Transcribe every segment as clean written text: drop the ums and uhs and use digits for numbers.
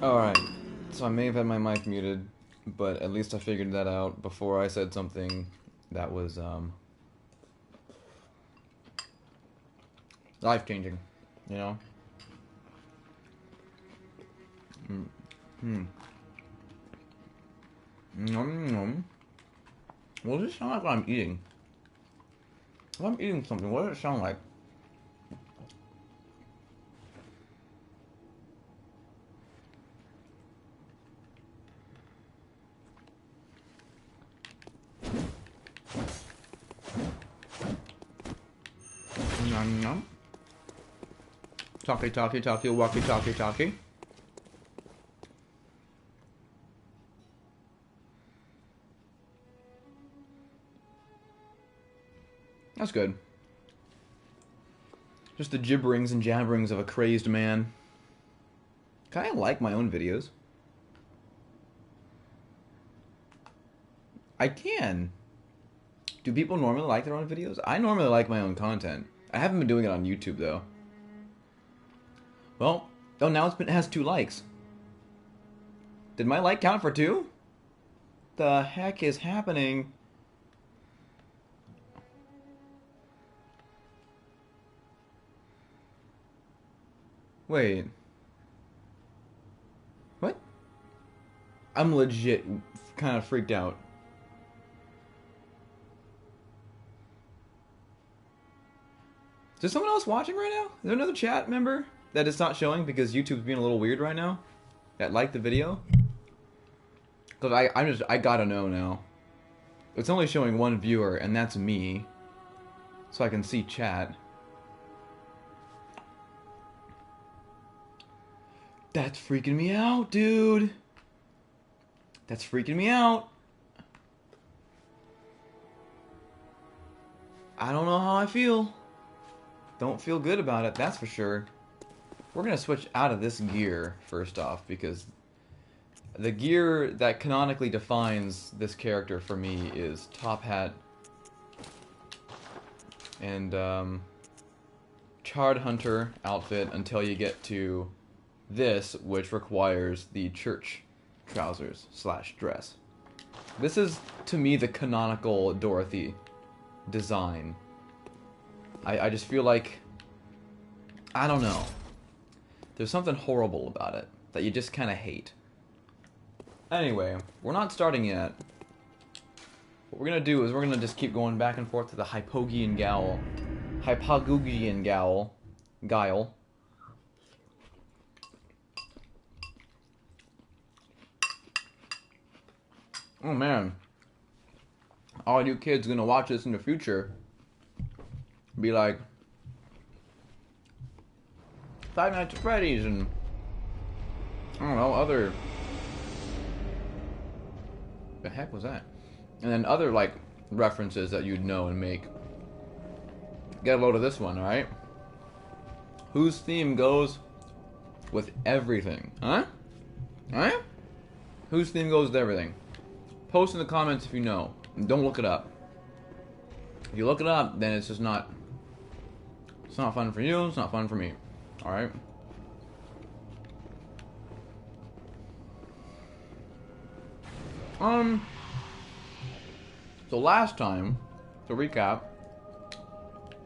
Alright, so I may have had my mic muted, but at least I figured that out before I said something that was, life-changing, you know? What does it sound like when I'm eating? If I'm eating something, what does it sound like? Nom nom. Talkie talkie talkie walkie talkie talkie. That's good. Just the gibberings and jabberings of a crazed man. Can I like my own videos? I can. Do people normally like their own videos? I normally like my own content. I haven't been doing it on YouTube though. Well, oh, now it has 2 likes. Did my like count for 2? The heck is happening? Wait. What? I'm legit kind of freaked out. Is there someone else watching right now? Is there another chat member that it's not showing because YouTube's being a little weird right now? That liked the video? Because I gotta know now. It's only showing 1 viewer, and that's me. So I can see chat. That's freaking me out, dude. That's freaking me out. I don't know how I feel. Don't feel good about it, that's for sure. We're gonna switch out of this gear, first off, because the gear that canonically defines this character for me is top hat and Charred Hunter outfit until you get to this, which requires the church trousers / dress. This is, to me, the canonical Dorothy design. I just feel like, I don't know. There's something horrible about it that you just kind of hate. Anyway, we're not starting yet. What we're going to do is we're going to just keep going back and forth to the Hypogean Gowl. Hypogean Gowl. Guile. Oh man. All you kids going to watch this in the future be like, Five Nights at Freddy's and I don't know, other, the heck was that? And then other like references that you'd know and make. Get a load of this one, alright? Whose theme goes with everything? Huh? Huh? Whose theme goes with everything? Post in the comments if you know. And don't look it up. If you look it up, then it's just not, it's not fun for you, it's not fun for me. Alright? So last time, to recap,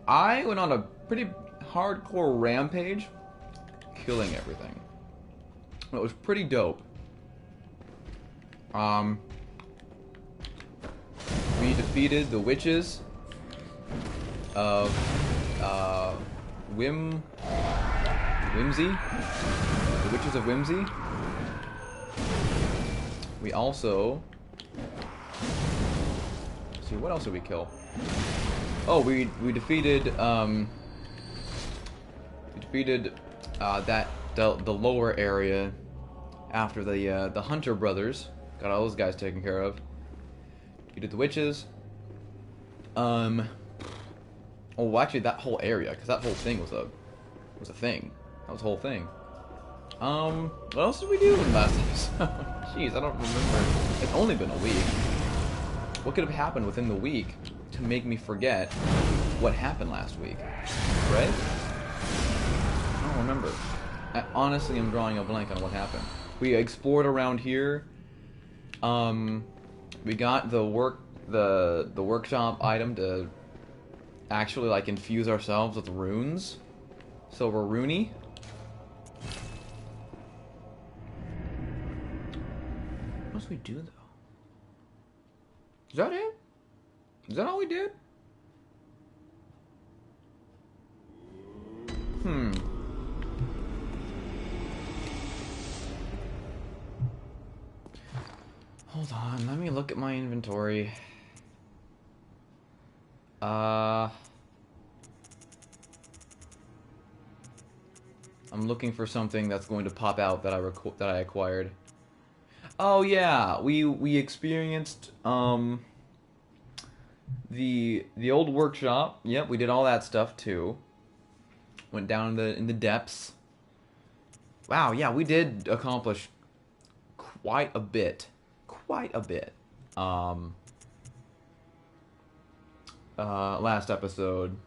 I went on a pretty hardcore rampage, killing everything. It was pretty dope. We defeated the witches of Whimsy. The Witches of Whimsy. We also, let's see, what else did we kill? Oh, we defeated the lower area after the Hunter brothers. Got all those guys taken care of. We did the witches. Oh, actually, that whole area, because that whole thing was a thing. That was the whole thing. What else did we do in the last episode? Jeez, I don't remember. It's only been a week. What could have happened within the week to make me forget what happened last week? Right? I don't remember. I honestly am drawing a blank on what happened. We explored around here. We got the workshop item to actually like infuse ourselves with runes, so we're runey. What else we do though? Is that it? Is that all we did? Hold on, let me look at my inventory. I'm looking for something that's going to pop out that I acquired. Oh yeah, we experienced the old workshop. Yep, we did all that stuff too. Went down in the depths. Wow, yeah, we did accomplish quite a bit. Last episode.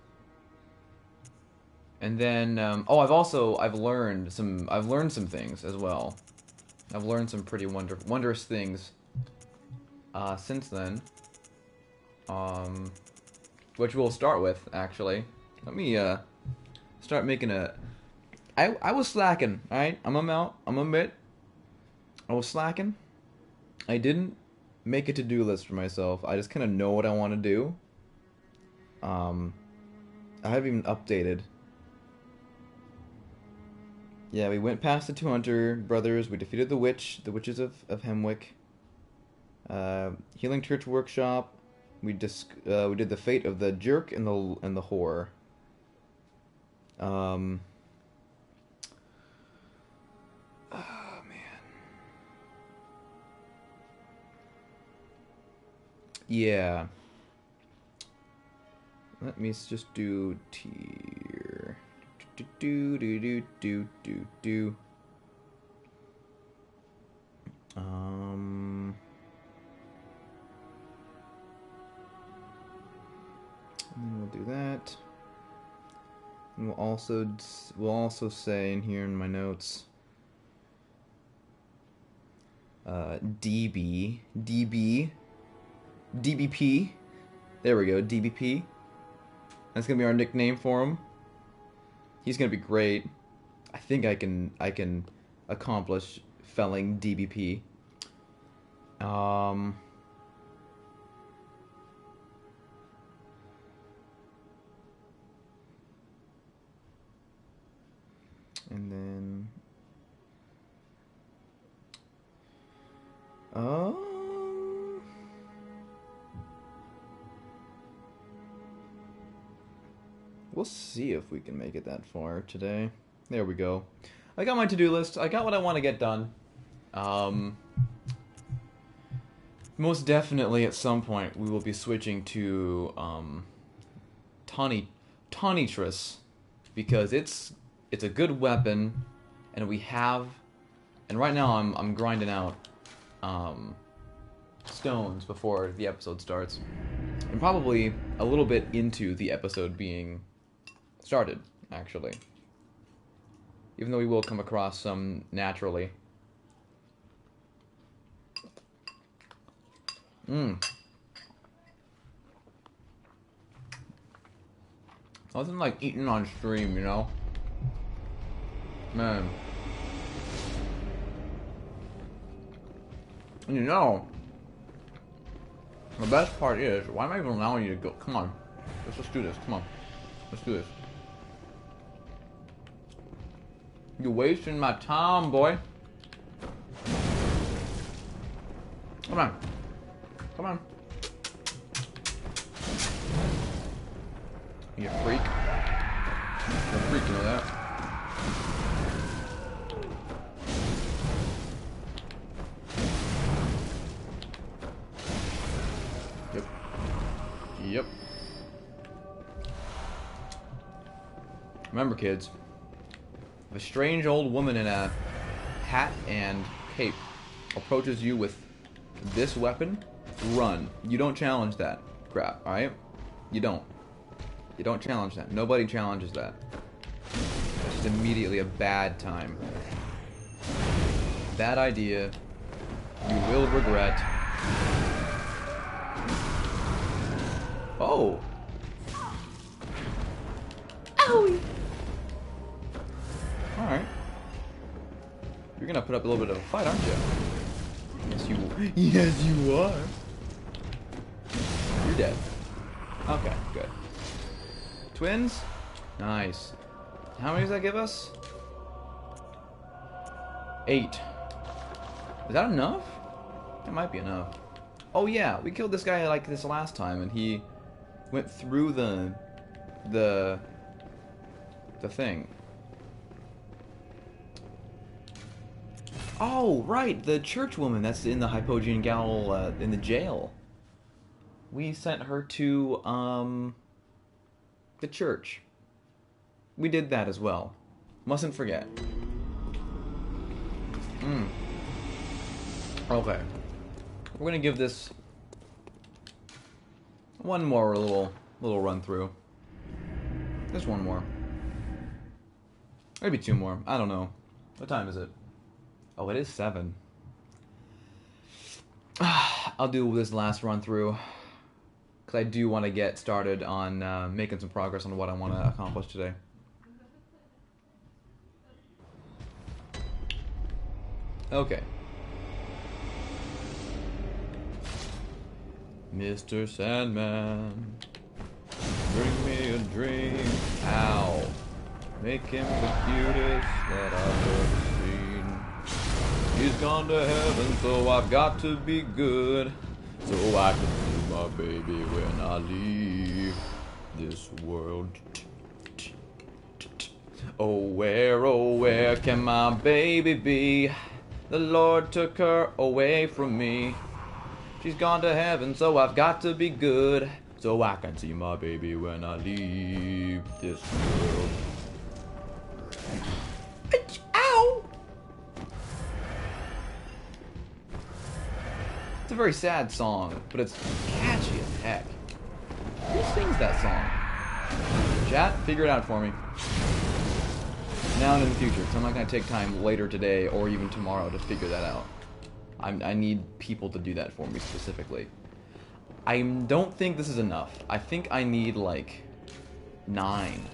And then I've learned some things as well. I've learned some pretty wondrous things since then. Which we'll start with actually. Let me start making a I was slacking, alright? I'm admit. I was slacking. I didn't make a to-do list for myself. I just kind of know what I want to do. I haven't even updated. Yeah, we went past the two Hunter brothers. We defeated the witches of Hemwick. Healing Church Workshop. We did the fate of the jerk and the whore. Oh man. Yeah. Let me just do tier. Do. And we'll do that. And we'll also say in here in my notes, DBP. There we go, DBP. That's gonna be our nickname for him. He's gonna be great. I think I can accomplish felling DBP. And then we'll see if we can make it that far today. There we go. I got my to-do list. I got what I want to get done. Most definitely at some point we will be switching to Tonitrus, because it's a good weapon, and right now I'm grinding out stones before the episode starts, and probably a little bit into the episode being started, actually. Even though we will come across some naturally. Nothing like eating on stream, you know? Man. And you know, the best part is, why am I even allowing you to go? Come on. Let's just do this. Come on. Let's do this. You're wasting my time, boy. Come on. Come on. You freak. You're a freak, you know that? Yep. Remember, kids, if a strange old woman in a hat and cape approaches you with this weapon, run. You don't challenge that crap, alright? You don't. You don't challenge that. Nobody challenges that. It's just immediately a bad time. Bad idea. You will regret. Oh! Owie! Alright. You're gonna put up a little bit of a fight, aren't you? Yes, you... Yes, you are! You're dead. Okay, good. Twins? Nice. How many does that give us? 8. Is that enough? That might be enough. Oh yeah, we killed this guy like this last time, and he went through the thing. Oh, right, the church woman that's in the Hypogean Gal in the jail. We sent her to the church. We did that as well. Mustn't forget. Okay. We're gonna give this one more little run through. Just one more. Maybe 2 more. I don't know. What time is it? Oh, it is 7. I'll do this last run through, because I do want to get started on making some progress on what I want to accomplish today. Okay. Mr. Sandman, bring me a drink. Ow. Make him the cutest that I've ever seen. He's gone to heaven, so I've got to be good, so I can see my baby when I leave this world. Oh, where can my baby be? The Lord took her away from me. She's gone to heaven, so I've got to be good, so I can see my baby when I leave this world. Ow! It's a very sad song, but it's catchy as heck. Who sings that song? Chat, figure it out for me. Now and in the future, because I'm not going to take time later today or even tomorrow to figure that out. I need people to do that for me specifically. I don't think this is enough. I think I need like 9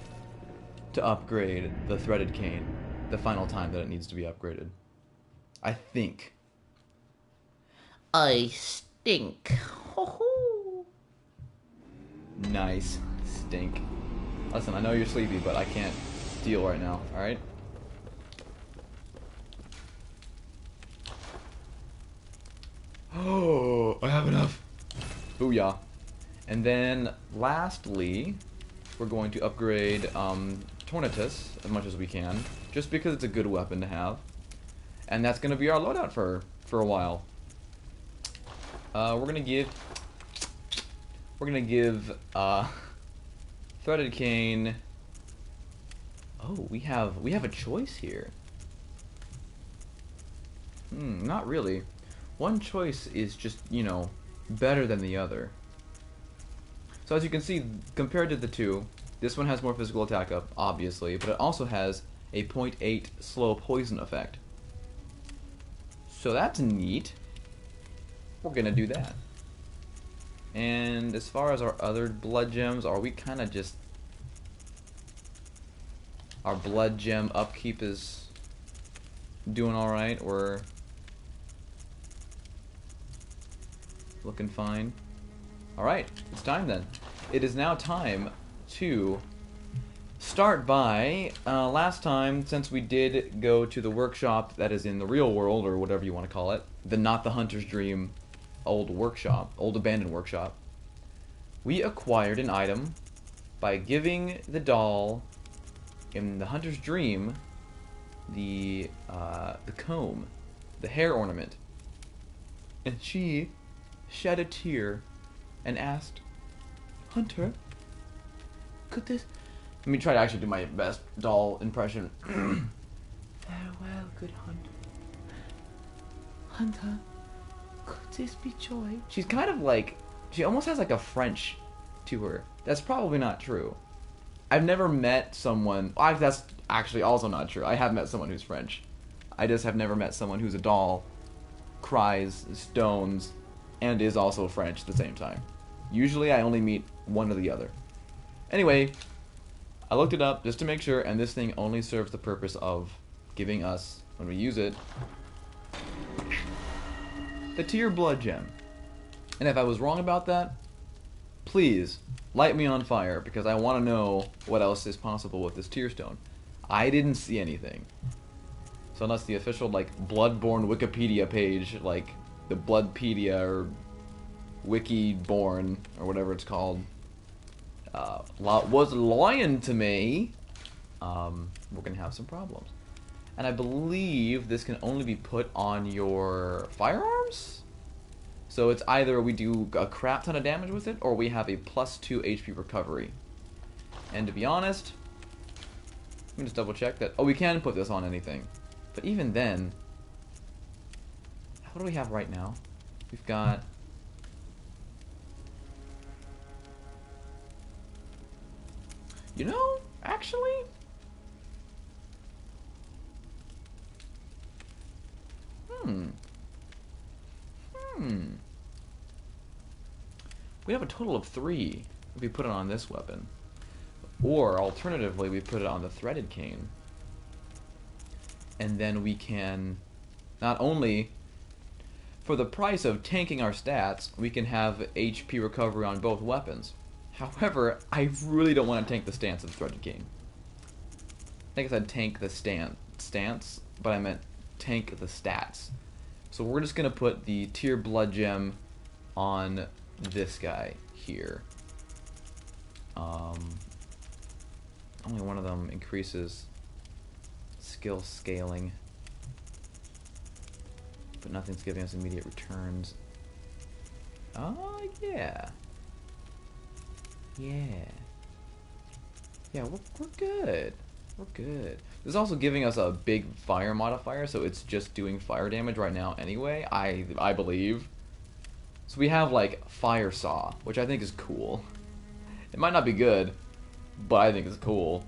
to upgrade the threaded cane the final time that it needs to be upgraded. I think. I stink. Ho-ho. Nice. Stink. Listen, I know you're sleepy, but I can't deal right now, alright? Oh, I have enough. Booyah. And then, lastly, we're going to upgrade Tornatus as much as we can, just because it's a good weapon to have. And that's going to be our loadout for a while. We're gonna give Threaded Cane. Oh, we have a choice here. Not really. One choice is just, you know, better than the other. So as you can see, compared to the two, this one has more physical attack up, obviously, but it also has a 0.8 slow poison effect. So that's neat. We're gonna do that. And as far as our other blood gems, are we kind of just... Our blood gem upkeep is doing alright? We're looking fine. Alright, it's time then. It is now time to start by, last time, since we did go to the workshop that is in the real world, or whatever you want to call it, not the Hunter's Dream old abandoned workshop, we acquired an item by giving the doll in the Hunter's Dream the comb, the hair ornament, and she shed a tear and asked, "Hunter, could this..." Let me try to actually do my best doll impression. "Farewell, good Hunter. Hunter, could this be joy?" She's kind of like, she almost has like a French to her. That's probably not true. I've never met someone, that's actually also not true. I have met someone who's French. I just have never met someone who's a doll, cries, stones, and is also French at the same time. Usually I only meet one or the other. Anyway, I looked it up just to make sure, and this thing only serves the purpose of giving us, when we use it, the tier blood gem. And if I was wrong about that, please light me on fire, because I want to know what else is possible with this tier stone. I didn't see anything. So unless the official, like, Bloodborne Wikipedia page, like the Bloodpedia or Wikiborn or whatever it's called, was lying to me, we're gonna have some problems. And I believe this can only be put on your firearms? So it's either we do a crap ton of damage with it, or we have a +2 HP recovery. And to be honest, let me just double check that. Oh, we can put this on anything. But even then, what do we have right now? We've got... You know, actually... We have a total of 3 if we put it on this weapon. Or, alternatively, we put it on the threaded cane. And then we can, not only, for the price of tanking our stats, we can have HP recovery on both weapons. However, I really don't want to tank the stance of the threaded cane. I think I said tank the stance, but I meant tank the stats. So we're just going to put the tier blood gem on this guy here. Only one of them increases skill scaling, but nothing's giving us immediate returns. Oh, yeah. Yeah, we're good. We're good. This is also giving us a big fire modifier, so it's just doing fire damage right now anyway, I believe. So we have, like, Fire Saw, which I think is cool. It might not be good, but I think it's cool.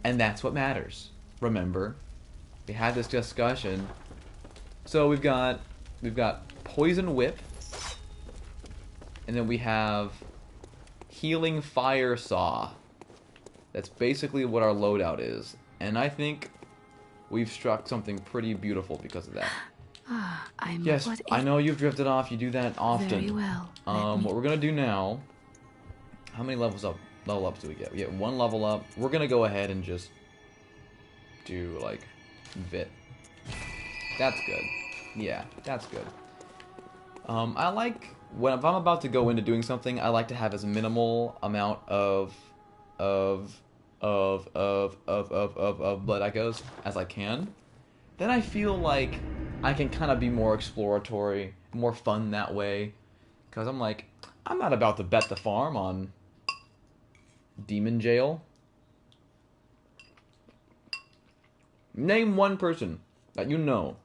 And that's what matters. Remember, we had this discussion. So we've got Poison Whip, and then we have Healing Fire Saw. That's basically what our loadout is, and I think we've struck something pretty beautiful because of that. Yes, I know you've drifted off. You do that often. Very well. What we're gonna do now? How many level ups do we get? We get 1 level up. We're gonna go ahead and just do like Vit. That's good. Yeah, that's good. I like if I'm about to go into doing something, I like to have as minimal amount of blood echoes as I can. Then I feel like I can kind of be more exploratory, more fun that way. Because I'm like, I'm not about to bet the farm on Demon Jail. Name one person that you know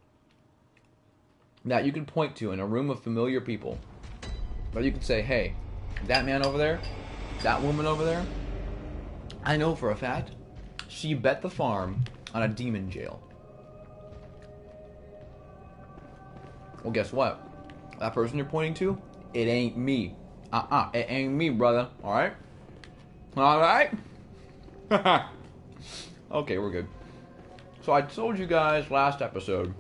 that you can point to in a room of familiar people. But you can say, hey, that man over there, that woman over there, I know for a fact she bet the farm on a demon jail. Well, guess what? That person you're pointing to, it ain't me. It ain't me, brother. Alright? Alright? Okay, we're good. So I told you guys last episode,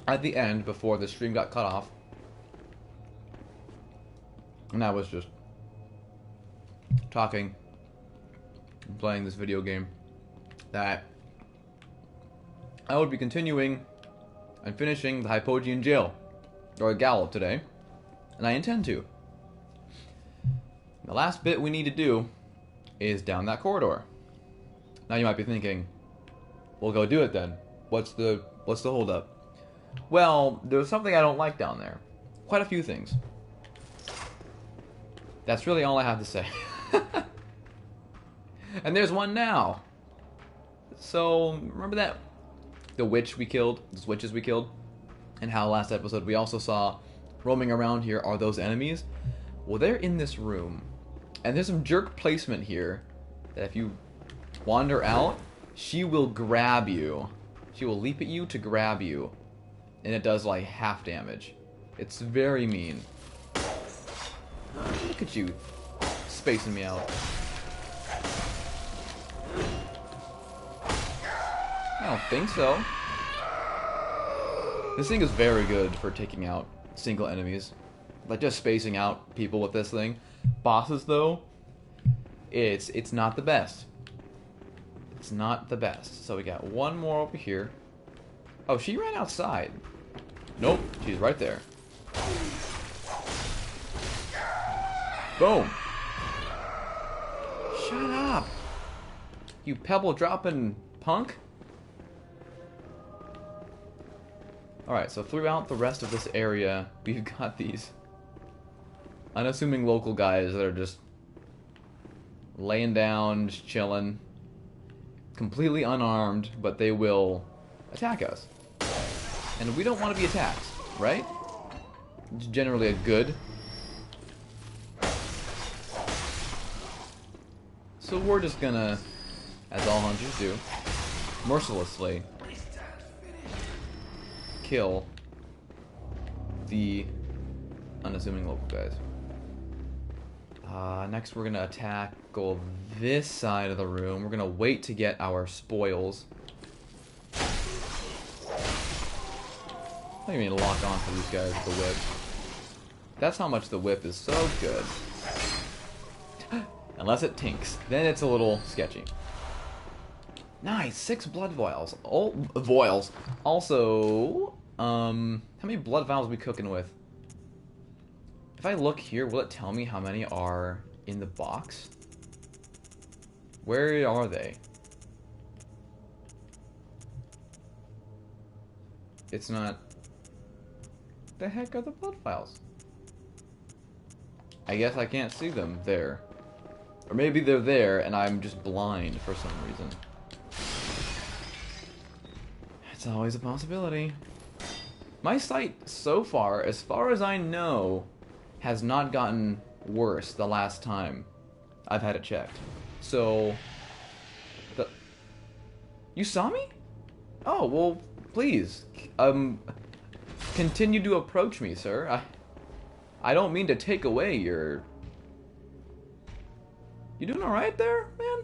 at the end, before the stream got cut off, and I was just talking and playing this video game, that I would be continuing and finishing the Hypogean Jail, or Gallow today, and I intend to. The last bit we need to do is down that corridor. Now you might be thinking, we'll go do it then. What's the holdup? Well, there's something I don't like down there. Quite a few things. That's really all I have to say. And there's one now. So, remember that? The witch we killed? Those witches we killed? And how last episode we also saw roaming around here are those enemies? Well, they're in this room. And there's some jerk placement here that if you wander out, she will grab you. She will leap at you to grab you, and it does like half damage. It's very mean. Look at you, spacing me out. I don't think so. This thing is very good for taking out single enemies. Like just spacing out people with this thing. Bosses though, it's not the best. It's not the best. So we got one more over here. Oh, she ran outside. Nope, she's right there. Boom. Shut up. You pebble dropping punk. Alright, so throughout the rest of this area, we've got these unassuming local guys that are just laying down, just chilling, completely unarmed, but they will attack us. And we don't want to be attacked, right? It's generally a good. So we're just gonna, as all hunters do, mercilessly kill the unassuming local guys. Next we're gonna tackle this side of the room. We're gonna wait to get our spoils. I don't even lock on for these guys with the whip. That's how much the whip is so good. Unless it tinks. Then it's a little sketchy. Nice! 6 blood vials. Oh, vials. Also, how many blood vials are we cooking with? If I look here, will it tell me how many are in the box? Where are they? It's not... The heck are the blood vials? I guess I can't see them there. Or maybe they're there and I'm just blind for some reason. It's always a possibility. My sight so far as I know, has not gotten worse the last time I've had it checked. So, you saw me? Oh, well, please, continue to approach me, sir. I don't mean to take away your... You doing alright there, man?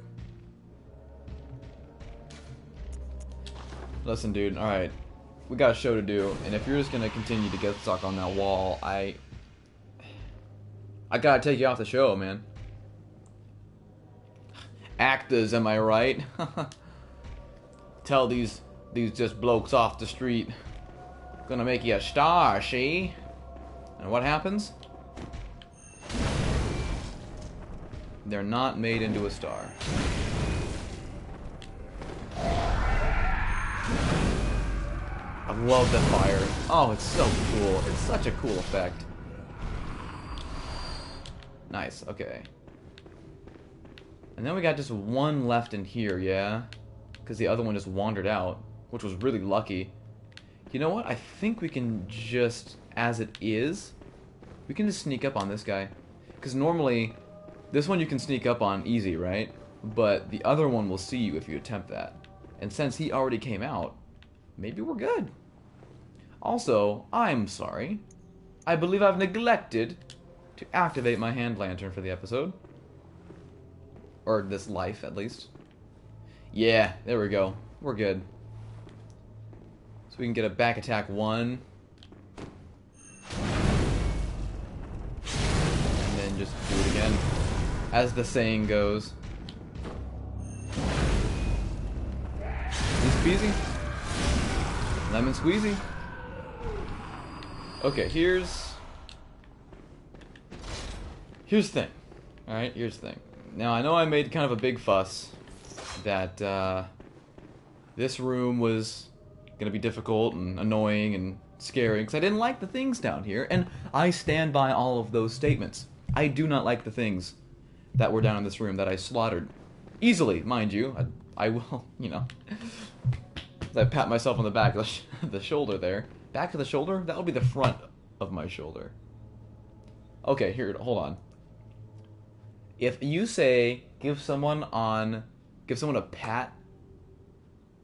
Listen, dude, alright. We got a show to do, and if you're just gonna continue to get stuck on that wall, I gotta take you off the show, man. Actors, am I right? Tell these just blokes off the street. Gonna make you a star, she? And what happens? They're not made into a star. I love the fire. Oh, it's so cool. It's such a cool effect. Nice, okay. And then we got just one left in here, yeah? Because the other one just wandered out, which was really lucky. You know what? I think we can just, as it is, we can just sneak up on this guy. Because normally, this one you can sneak up on easy, right? But the other one will see you if you attempt that. And since he already came out, maybe we're good. Also, I'm sorry. I believe I've neglected to activate my hand lantern for the episode. Or this life, at least. Yeah, there we go. We're good. So we can get a back attack 1. And then just do it again. As the saying goes. Easy peasy. Lemon squeezy. Okay, here's the thing. Alright, here's the thing. Now, I know I made kind of a big fuss that this room was going to be difficult and annoying and scary because I didn't like the things down here, and I stand by all of those statements. I do not like the things that were down in this room that I slaughtered. Easily, mind you. I will, you know. I pat myself on the back of the shoulder there. Back of the shoulder? That would be the front of my shoulder. Okay, here, hold on. If you say give someone a pat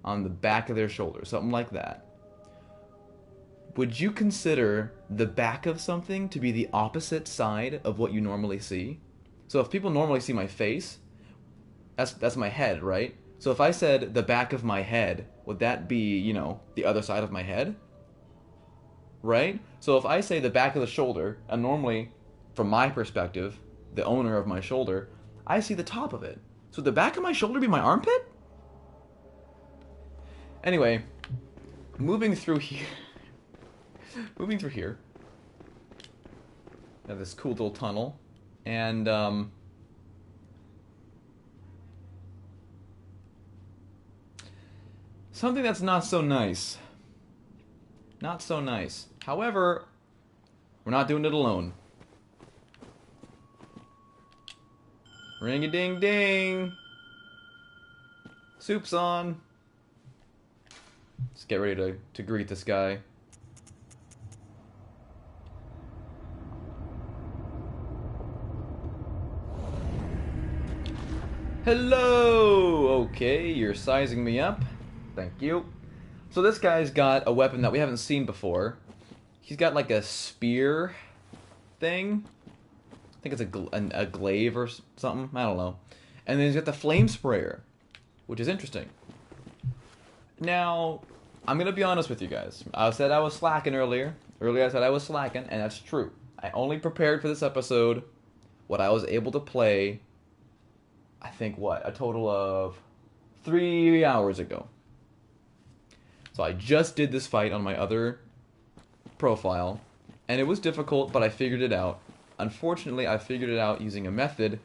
on the back of their shoulder, something like that. Would you consider the back of something to be the opposite side of what you normally see? So if people normally see my face, that's my head, right? So if I said the back of my head, would that be, you know, the other side of my head? Right? So if I say the back of the shoulder, and normally, from my perspective, the owner of my shoulder, I see the top of it. So the back of my shoulder be my armpit? Anyway, moving through here. Moving through here. Got this cool little tunnel. And, something that's not so nice. Not so nice. However, we're not doing it alone. Ring-a-ding-ding! Soup's on! Let's get ready to greet this guy. Hello! Okay, you're sizing me up. Thank you. So this guy's got a weapon that we haven't seen before. He's got like a spear thing. I think it's a glaive or something. I don't know. And then he's got the flame sprayer, which is interesting. Now, I'm going to be honest with you guys. I said I was slacking earlier. Earlier I said I was slacking, and that's true. I only prepared for this episode what I was able to play, I think, a total of 3 hours ago. So I just did this fight on my other profile, and it was difficult, but I figured it out. Unfortunately, I figured it out using a method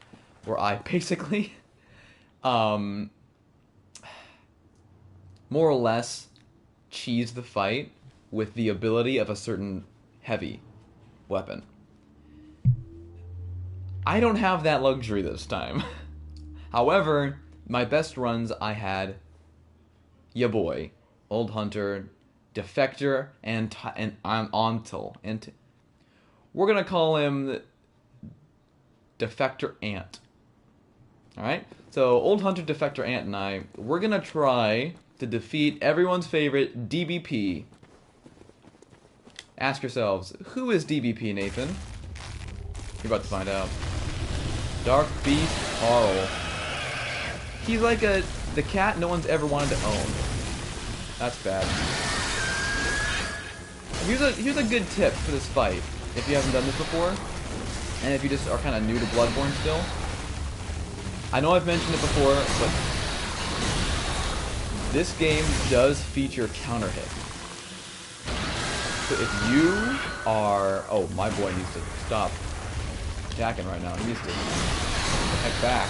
where I basically, more or less, cheese the fight with the ability of a certain heavy weapon. I don't have that luxury this time. However, my best runs I had ya boy, Old Hunter, Defector, and Ontil. And we're gonna call him Defector Ant. Alright? So, Old Hunter, Defector Ant and I, we're gonna try to defeat everyone's favorite DBP. Ask yourselves, who is DBP, Nathan? You're about to find out. Dark Beast Carl. He's like the cat no one's ever wanted to own. That's bad. Here's a good tip for this fight, if you haven't done this before, and if you just are kind of new to Bloodborne still. I know I've mentioned it before, but this game does feature counter hit. So if you are... Oh, my boy needs to stop attacking right now. He needs to get the heck back.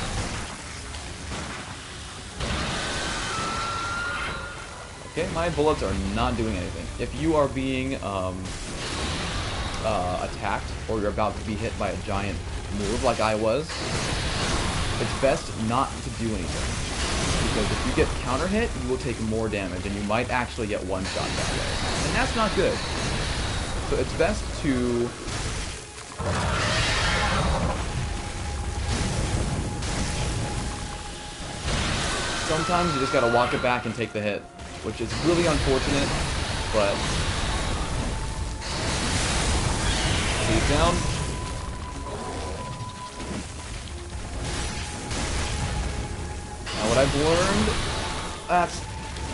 Okay, my bullets are not doing anything. If you are being attacked, or you're about to be hit by a giant move like I was, it's best not to do anything. Because if you get counter hit, you will take more damage, and you might actually get one shot that way. And that's not good. So it's best to... Sometimes you just gotta walk it back and take the hit, which is really unfortunate, but... Keep down. Now what I've learned... That's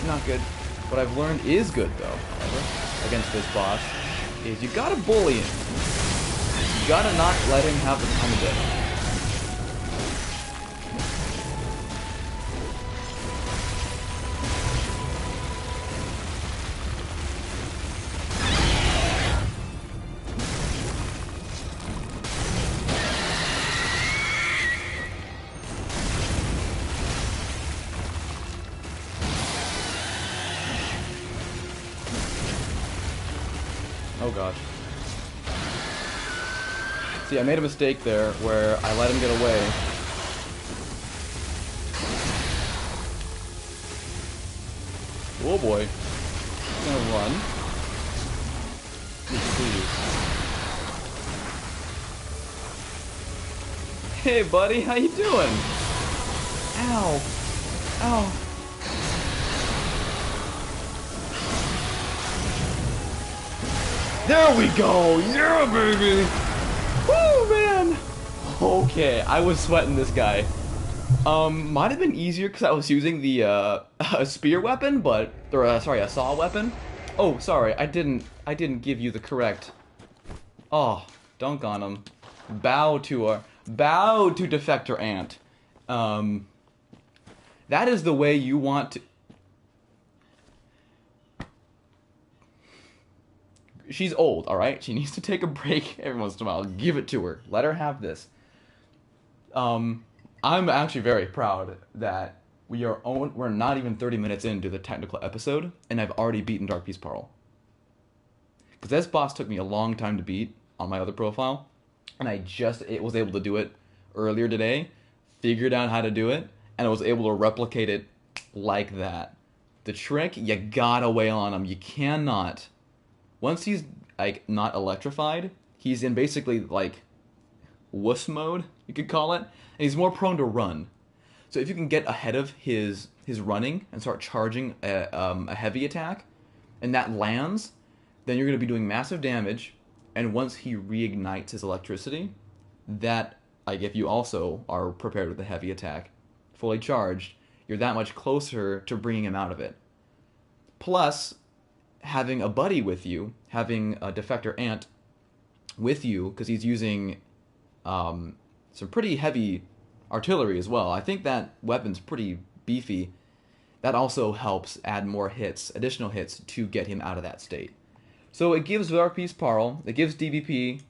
not good. What I've learned is good, though, however, against this boss, is you gotta bully him. You gotta not let him have the time of day. Oh gosh. See, I made a mistake there where I let him get away. Oh boy. He's gonna run. Please. Hey buddy, how you doing? Ow. Ow. There we go! Yeah, baby! Woo, man! Okay, I was sweating this guy. Might have been easier because I was using the, a spear weapon, but... Or, sorry, a saw weapon. Oh, sorry, I didn't give you the correct... Oh, dunk on him. Bow to Defector Ant. That is the way you want to... She's old, alright? She needs to take a break every once in a while. Give it to her. Let her have this. I'm actually very proud that we're not even 30 minutes into the technical episode, and I've already beaten Dark Beast Pearl. Because this boss took me a long time to beat on my other profile, and I was able to do it earlier today, figured out how to do it, and I was able to replicate it like that. The trick, you gotta wail on him. You cannot... Once he's, like, not electrified, he's in basically, like, wuss mode, you could call it, and he's more prone to run. So if you can get ahead of his running and start charging a heavy attack, and that lands, then you're going to be doing massive damage, and once he reignites his electricity, that, like, if you also are prepared with a heavy attack, fully charged, you're that much closer to bringing him out of it. Plus, having a buddy with you, having a Defector Ant with you, because he's using some pretty heavy artillery as well. I think that weapon's pretty beefy. That also helps add more hits, additional hits, to get him out of that state. So it gives Dark Beast Pearl, it gives DBP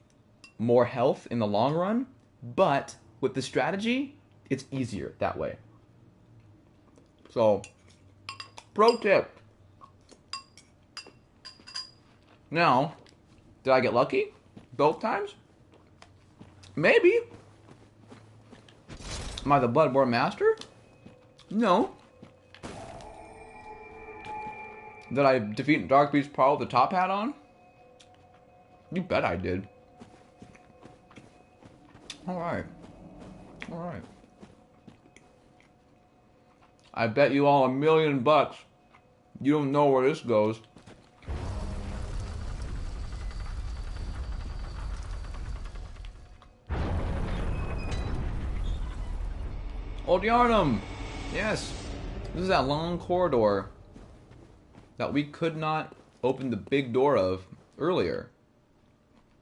more health in the long run, but with the strategy, it's easier that way. So, pro tip. Now, did I get lucky both times? Maybe. Am I the Bloodborne master? No. Did I defeat Dark Beast Pearl with the top hat on? You bet I did. Alright. Alright. I bet you all $1 million. You don't know where this goes. Old Yarnum! Yes! This is that long corridor that we could not open the big door of earlier.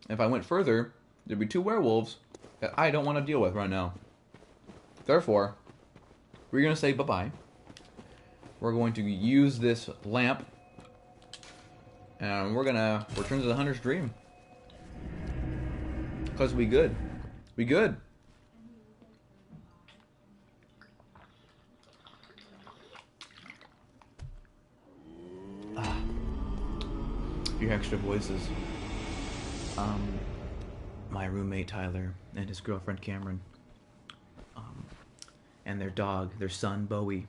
If I went further, there'd be 2 werewolves that I don't want to deal with right now. Therefore, we're going to say bye-bye. We're going to use this lamp, and we're going to return to the Hunter's Dream. Because we good. We good. Your extra voices. My roommate Tyler and his girlfriend Cameron, and their dog, their son Bowie,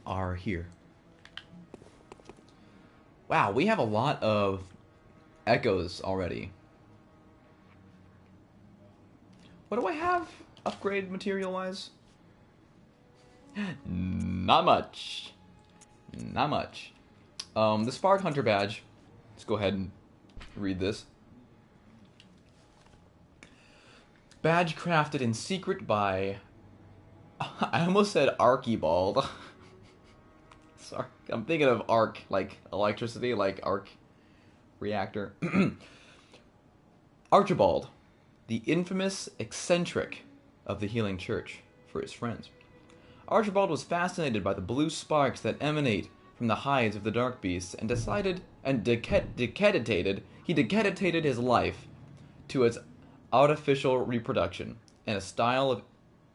are here. Wow, we have a lot of echoes already. What do I have upgrade material-wise? Not much. Not much. The Spark Hunter badge. Let's go ahead and read this. Badge crafted in secret by... I almost said Archibald. Sorry, I'm thinking of arc, like electricity, like arc reactor. Archibald, the infamous eccentric of the Healing Church, for his friends. Archibald was fascinated by the blue sparks that emanate from the hides of the dark beasts, and decapitated his life to its artificial reproduction, and a style of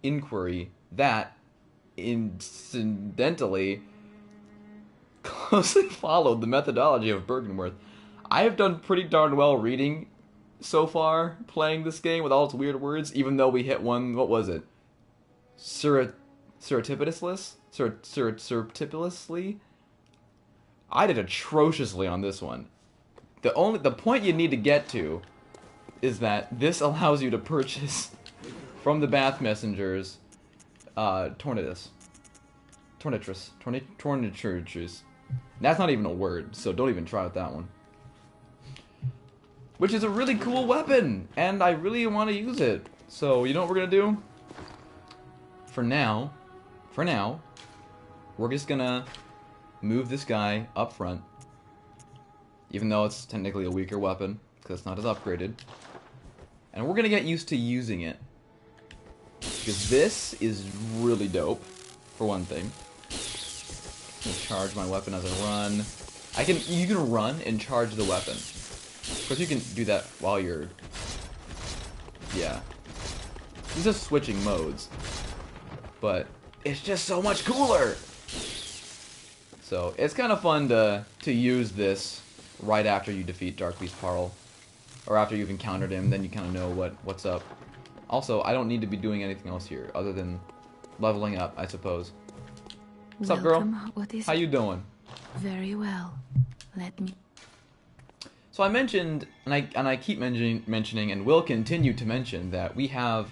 inquiry that, incidentally, closely followed the methodology of Bergenworth. I have done pretty darn well reading so far, playing this game with all its weird words, even though we hit one, what was it? Surreptitiously? I did atrociously on this one. The point you need to get to is that this allows you to purchase from the Bath Messengers Tornitris. That's not even a word, so don't even try with that one. which is a really cool weapon, and I really want to use it. So, you know what we're going to do? For now, we're just going to move this guy up front, even though it's technically a weaker weapon, because it's not as upgraded. And we're going to get used to using it, because this is really dope, for one thing. I'm going to charge my weapon as I run. You can run and charge the weapon. Of course, you can do that while you're... Yeah. These are switching modes. But it's just so much cooler! So, it's kind of fun to use this right after you defeat Dark Beast Parl. Or after you've encountered him, then you kind of know what's up. Also, I don't need to be doing anything else here, other than leveling up, I suppose. What's up, girl? What is How you doing? Very well. Let me... So I mentioned, and I keep mentioning, and will continue to mention, that we have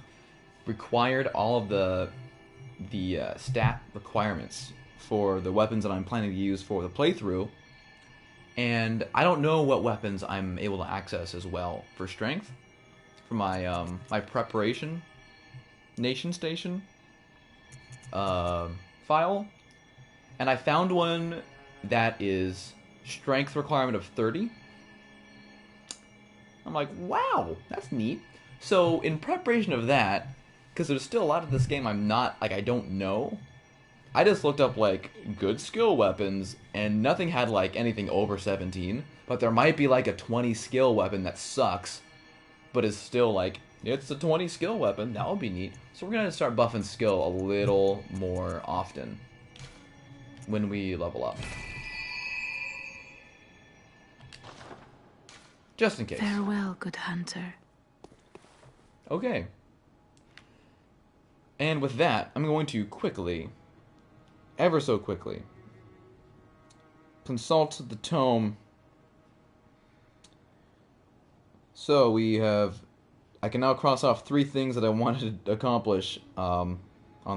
required all of the stat requirements for the weapons that I'm planning to use for the playthrough. And I don't know what weapons I'm able to access as well for strength, for my my preparation nation station file, and I found one that is strength requirement of 30. I'm like, wow, that's neat. So in preparation of that, because there's still a lot of this game I don't know, I just looked up, like, good skill weapons, and nothing had, like, anything over 17. But there might be, like, a 20 skill weapon that sucks, but is still, like, it's a 20 skill weapon. That would be neat. So we're going to start buffing skill a little more often when we level up. Just in case. Farewell, good hunter. Okay. And with that, I'm going to quickly... ever so quickly, consult the tome. So we have, I can now cross off 3 things that I wanted to accomplish on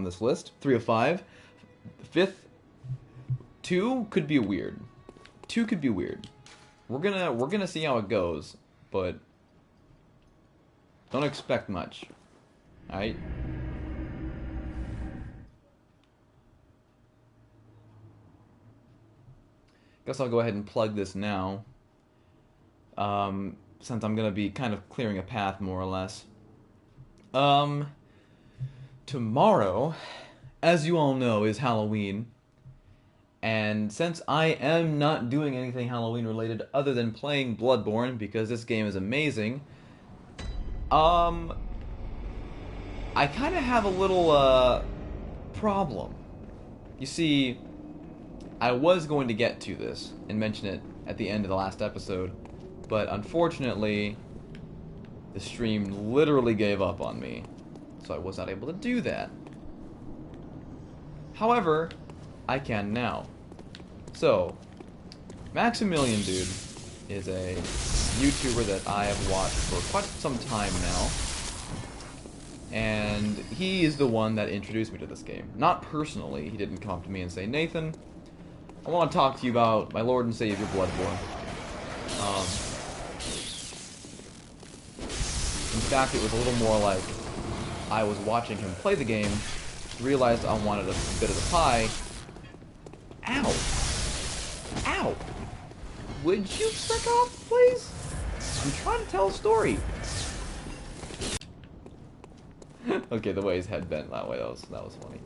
this list. 3 of 5. 5th, 2 could be weird. 2 could be weird. We're gonna see how it goes, but don't expect much. Alright? Guess I'll go ahead and plug this now, since I'm going to be kind of clearing a path, more or less. Tomorrow, as you all know, is Halloween, and since I am not doing anything Halloween-related other than playing Bloodborne, because this game is amazing, I kind of have a little, problem. You see... I was going to get to this and mention it at the end of the last episode, but unfortunately, the stream literally gave up on me, so I was not able to do that. However, I can now. So, Maximilian Dude is a YouTuber that I have watched for quite some time now, and he is the one that introduced me to this game. Not personally, he didn't come up to me and say, Nathan, I want to talk to you about my Lord and Savior Bloodborne. In fact, it was a little more like I was watching him play the game, realized I wanted a bit of the pie. Ow! Ow! Would you back off, please? I'm trying to tell a story. Okay, the way his head bent that way, that was funny.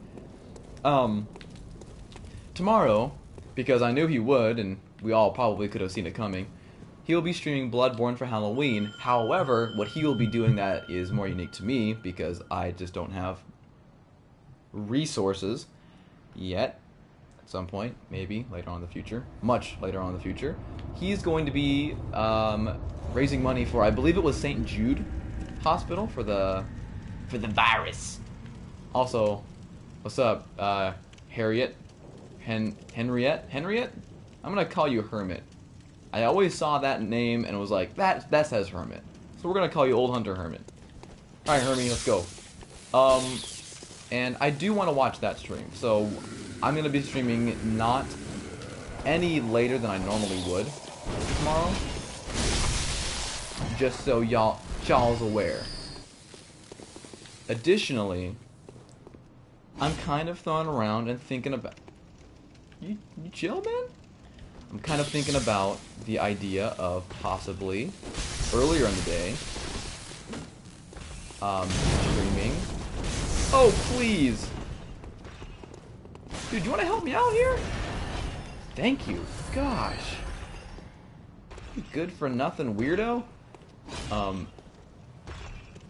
Tomorrow, because I knew he would, and we all probably could have seen it coming, he'll be streaming Bloodborne for Halloween. However, what he will be doing that is more unique to me, because I just don't have resources yet. At some point, maybe later on in the future, much later on in the future, he's going to be raising money for, I believe it was St. Jude Hospital for the virus. Also, what's up, Harriet? Henriette? I'm gonna call you Hermit. I always saw that name and was like, that says Hermit. So we're gonna call you Old Hunter Hermit. Alright, Hermie, let's go. And I do want to watch that stream, so I'm gonna be streaming not any later than I normally would tomorrow. just so y'all's aware. Additionally, I'm kind of throwing around and thinking about... You chill, man? I'm kind of thinking about the idea of possibly, earlier in the day, streaming... Oh, please! Dude, you want to help me out here? Thank you. Gosh. You good for nothing weirdo?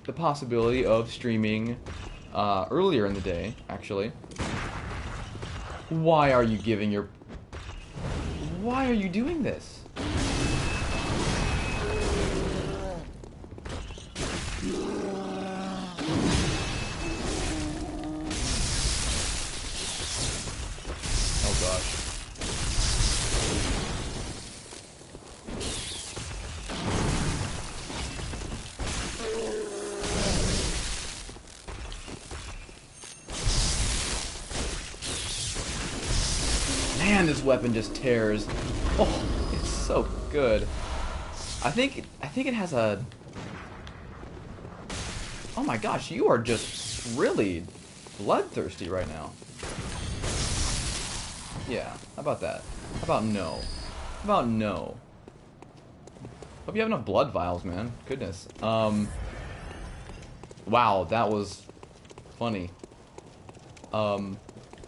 The possibility of streaming earlier in the day, actually. Why are you giving your... Why are you doing this? Oh gosh. Man, this weapon just tears. Oh, it's so good. I think it has a... Oh my gosh, you are just really bloodthirsty right now. Yeah, how about that? How about no? How about no? Hope you have enough blood vials, man. Goodness. Wow, that was funny. I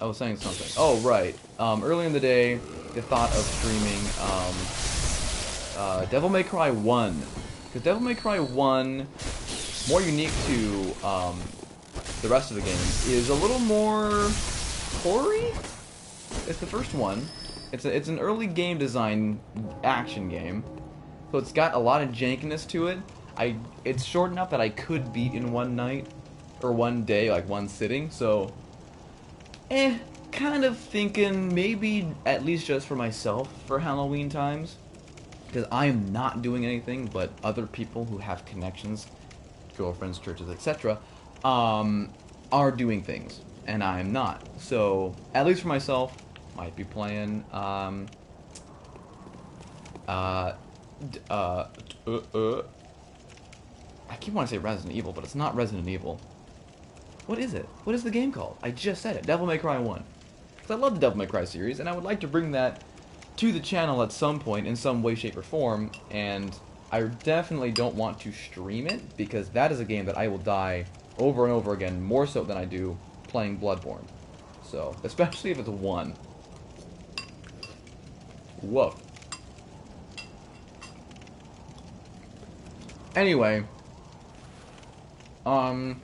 was saying something. Oh, right. Earlier in the day, the thought of streaming Devil May Cry 1. Because Devil May Cry 1, more unique to the rest of the game, is a little more hoary. It's the first one. It's an early game design action game, so it's got a lot of jankiness to it. It's short enough that I could beat in one night or one day, like one sitting. So, kind of thinking maybe at least just for myself for Halloween times, because I am not doing anything, but other people who have connections, girlfriends, churches, etc., are doing things, and I am not. So, at least for myself, might be playing, I keep wanting to say Resident Evil, but it's not Resident Evil. What is it? What is the game called? I just said it. Devil May Cry 1. Because I love the Devil May Cry series, and I would like to bring that to the channel at some point, in some way, shape, or form, and I definitely don't want to stream it, because that is a game that I will die over and over again, more so than I do playing Bloodborne. So, especially if it's 1. Whoa. Anyway, all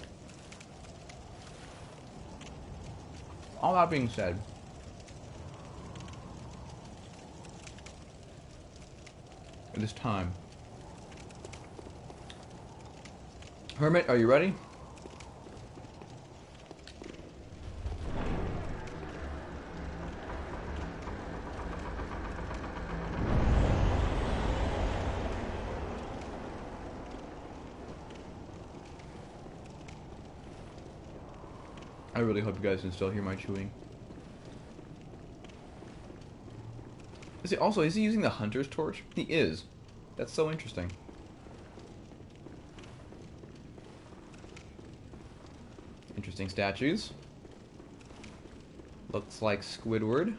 that being said, it is time. Hermit, are you ready? I really hope you guys can still hear my chewing. Is he using the hunter's torch? He is. That's so interesting. Interesting statues. Looks like Squidward.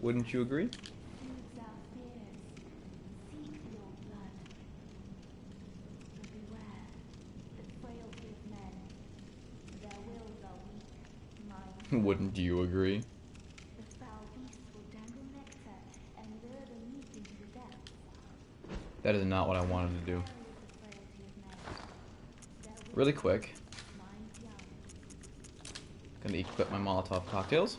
Wouldn't you agree? Wouldn't you agree? That is not what I wanted to do. Really quick. Gonna equip my Molotov cocktails.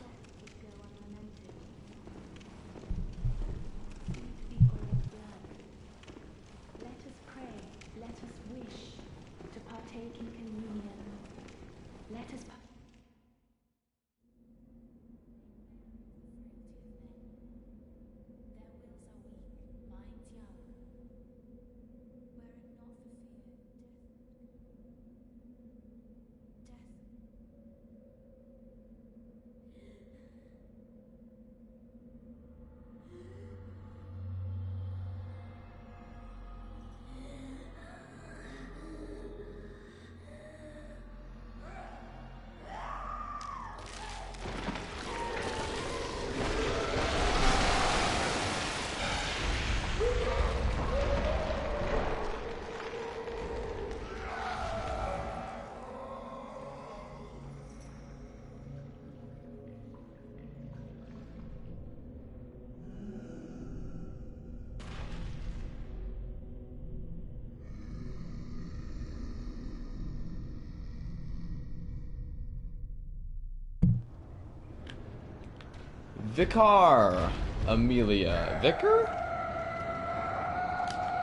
Vicar Amelia. Vicar?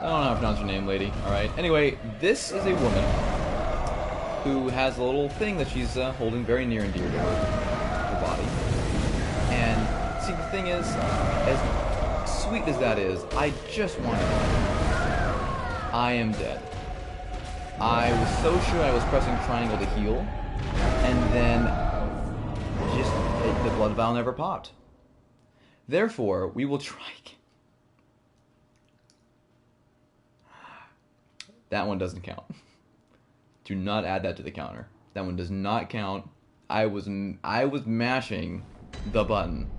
I don't know how to pronounce your name, lady. Alright. Anyway, this is a woman who has a little thing that she's holding very near and dear to her body. And, see, the thing is, as sweet as that is, I just want to die. I am dead. I was so sure I was pressing triangle to heal, and then just the blood vial never popped. Therefore, we will try again. That one doesn't count. Do not add that to the counter. That one does not count. I was mashing the button.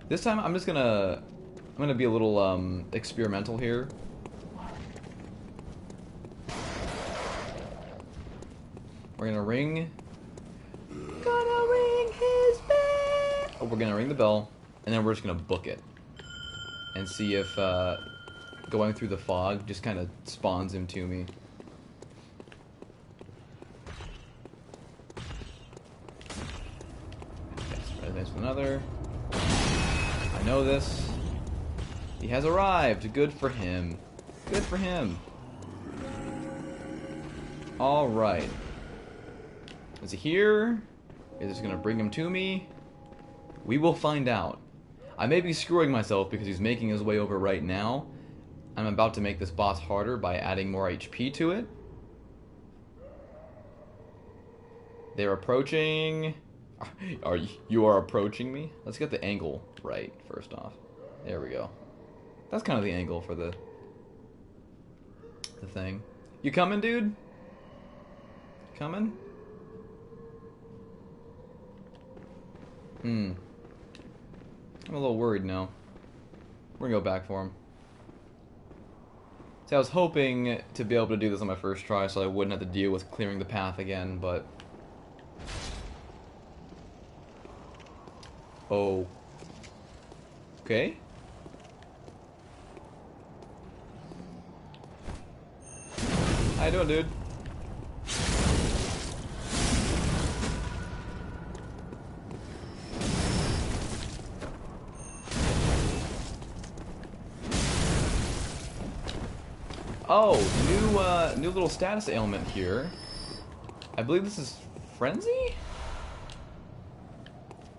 This time I'm gonna be a little experimental here. We're gonna ring his bell. Oh, we're gonna ring the bell, and then we're just gonna book it and see if going through the fog just kind of spawns him to me. Yes, there's another. I know this. He has arrived. Good for him. Good for him. Alright. Is he here? Is this gonna bring him to me? We will find out. I may be screwing myself because he's making his way over right now. I'm about to make this boss harder by adding more HP to it. They're approaching. You are approaching me? Let's get the angle right first off. There we go. That's kind of the angle for the thing. You coming, dude? Coming? I'm a little worried now. We're gonna go back for him. See, I was hoping to be able to do this on my first try so I wouldn't have to deal with clearing the path again, but... Oh. Okay. How you doing, dude? Oh, new little status ailment here. I believe this is Frenzy?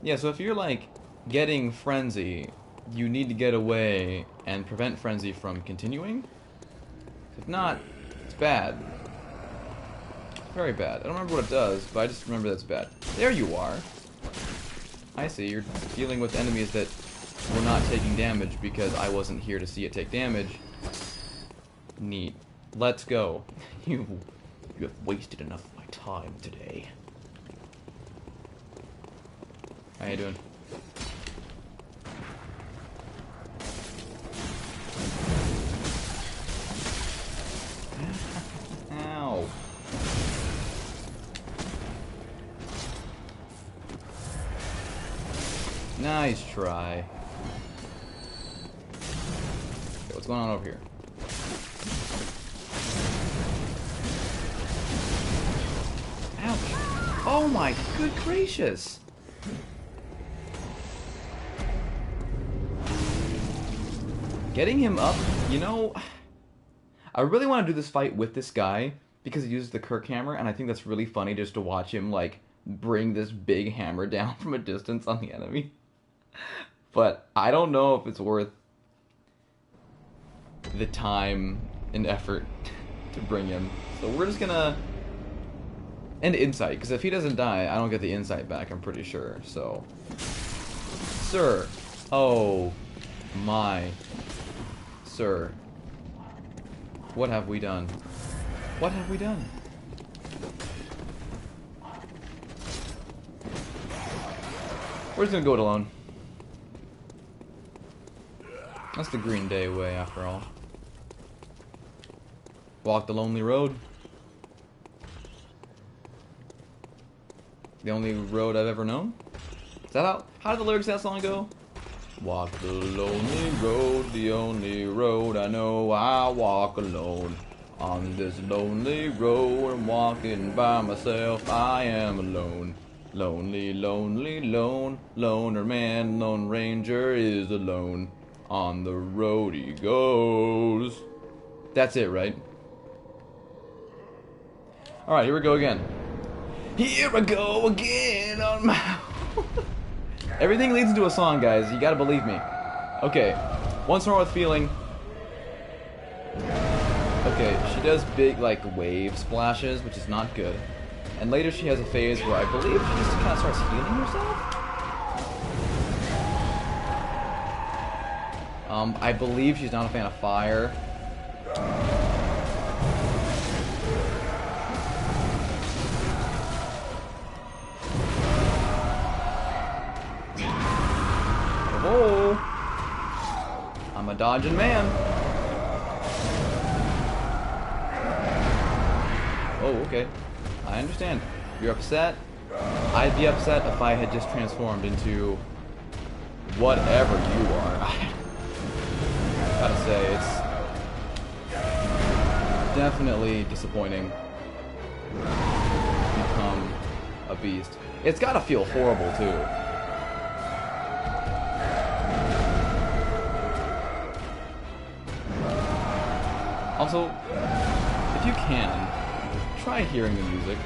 Yeah, so if you're, like, getting Frenzy, you need to get away and prevent Frenzy from continuing. If not, it's bad. Very bad. I don't remember what it does, but I just remember that's bad. There you are. I see, you're dealing with enemies that were not taking damage because I wasn't here to see it take damage. Neat. Let's go. You have wasted enough of my time today. How you doing? Ow. Nice try. Okay, what's going on over here? Ouch. Oh my good gracious. Getting him up, you know, I really want to do this fight with this guy because he uses the Kirk hammer, and I think that's really funny just to watch him, like, bring this big hammer down from a distance on the enemy. But I don't know if it's worth the time and effort to bring him. So we're just gonna... And insight, because if he doesn't die, I don't get the insight back, I'm pretty sure, so... Sir. Oh, my... Sir, what have we done? What have we done? We're just gonna go it alone. That's the Green Day way, after all. Walk the lonely road. The only road I've ever known? Is that how did the lyrics of that song go? Walk the lonely road, the only road I know, I walk alone. On this lonely road, I'm walking by myself. I am alone. Lonely, lonely, lone. Loner man, lone ranger is alone. On the road he goes. That's it, right? Alright, here we go again. Here I go again on my... Everything leads into a song, guys. You gotta believe me. Okay. Once more with feeling. Okay, she does big, like, wave splashes, which is not good. And later she has a phase where I believe she just kind of starts healing herself? I believe she's not a fan of fire. Oh! I'm a dodging man. Oh, okay. I understand. You're upset. I'd be upset if I had just transformed into whatever you are. I gotta say, it's definitely disappointing to become a beast. It's gotta feel horrible, too. Also, if you can, try hearing the music.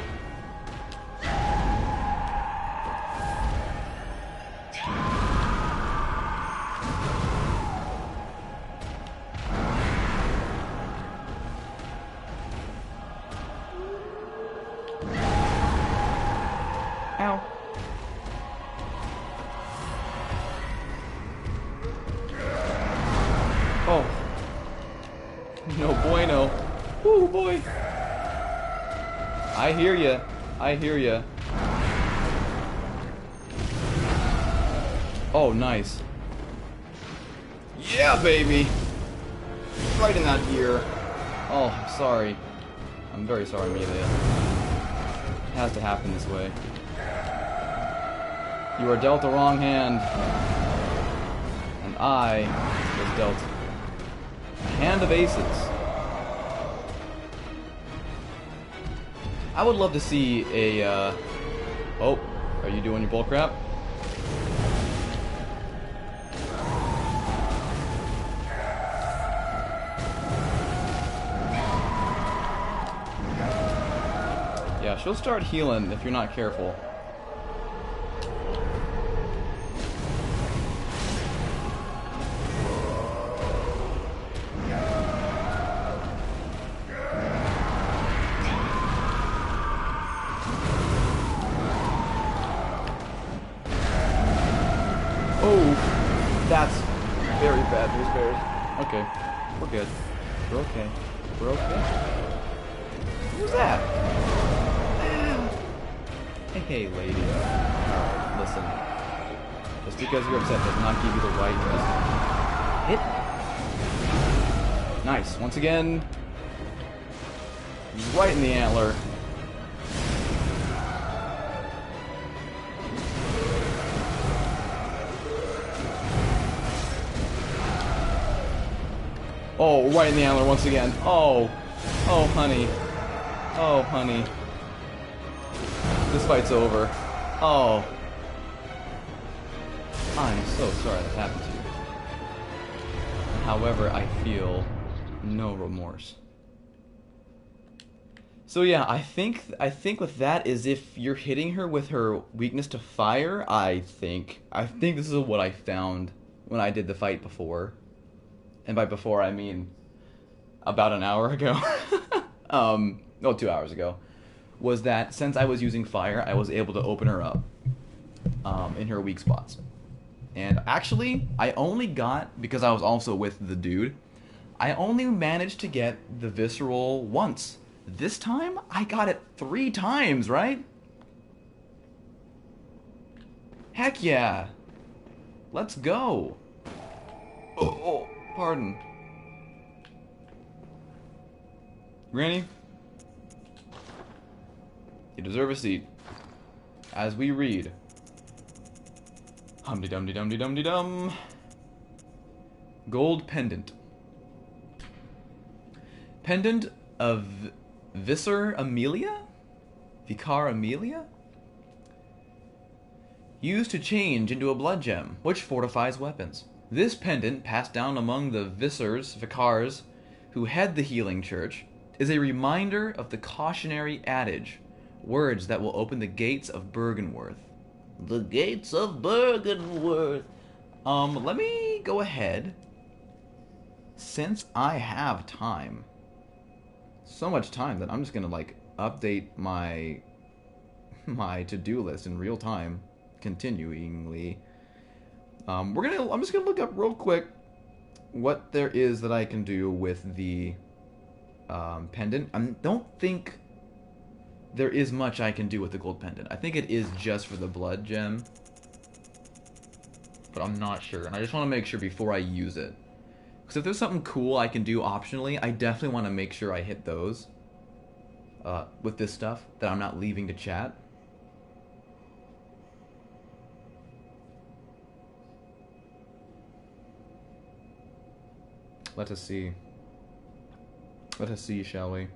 Ow. Oh. No bueno. Woo, boy. I hear ya. I hear ya. Oh, nice. Yeah, baby. Right in that ear. Oh, I'm sorry. I'm very sorry, Amelia. It has to happen this way. You are dealt the wrong hand. And I was dealt a hand of aces. I would love to see a, Oh, are you doing your bullcrap? Yeah, she'll start healing if you're not careful. Oh, that's very bad news bears. Okay, we're good. We're okay. We're okay. Who's that? Hey, lady. Alright, listen. Just because you're upset does not give you the right to hit. Nice. Once again, right in the antler. Oh, right in the antler once again. Oh. Oh, honey. Oh, honey. This fight's over. Oh. I'm so sorry that happened to you. However, I feel no remorse. So yeah, I think with that is if you're hitting her with her weakness to fire, I think this is what I found when I did the fight before. And by before, I mean about an hour ago. No, 2 hours ago. Was that since I was using fire, I was able to open her up in her weak spots. And actually, I only got, because I was also with the dude, I only managed to get the visceral once. This time, I got it 3 times, right? Heck yeah. Let's go. Oh, pardon. Granny, you deserve a seat. As we read. Hum-de-dum-de-dum-de-dum-de-dum. Gold pendant. Pendant of Viscer Amelia? Vicar Amelia? Used to change into a blood gem, which fortifies weapons. This pendant, passed down among the vicars who head the healing church, is a reminder of the cautionary adage, words that will open the gates of Bergenworth. The gates of Bergenworth. Let me go ahead. Since I have time, so much time that I'm just gonna like update my to-do list in real time, continuingly. I'm just gonna look up real quick what there is that I can do with the pendant. I don't think there is much I can do with the gold pendant. I think it is just for the blood gem, but I'm not sure, and I just want to make sure before I use it. Because if there's something cool I can do optionally, I definitely want to make sure I hit those with this stuff that I'm not leaving to chat. Let us see. Let us see, shall we?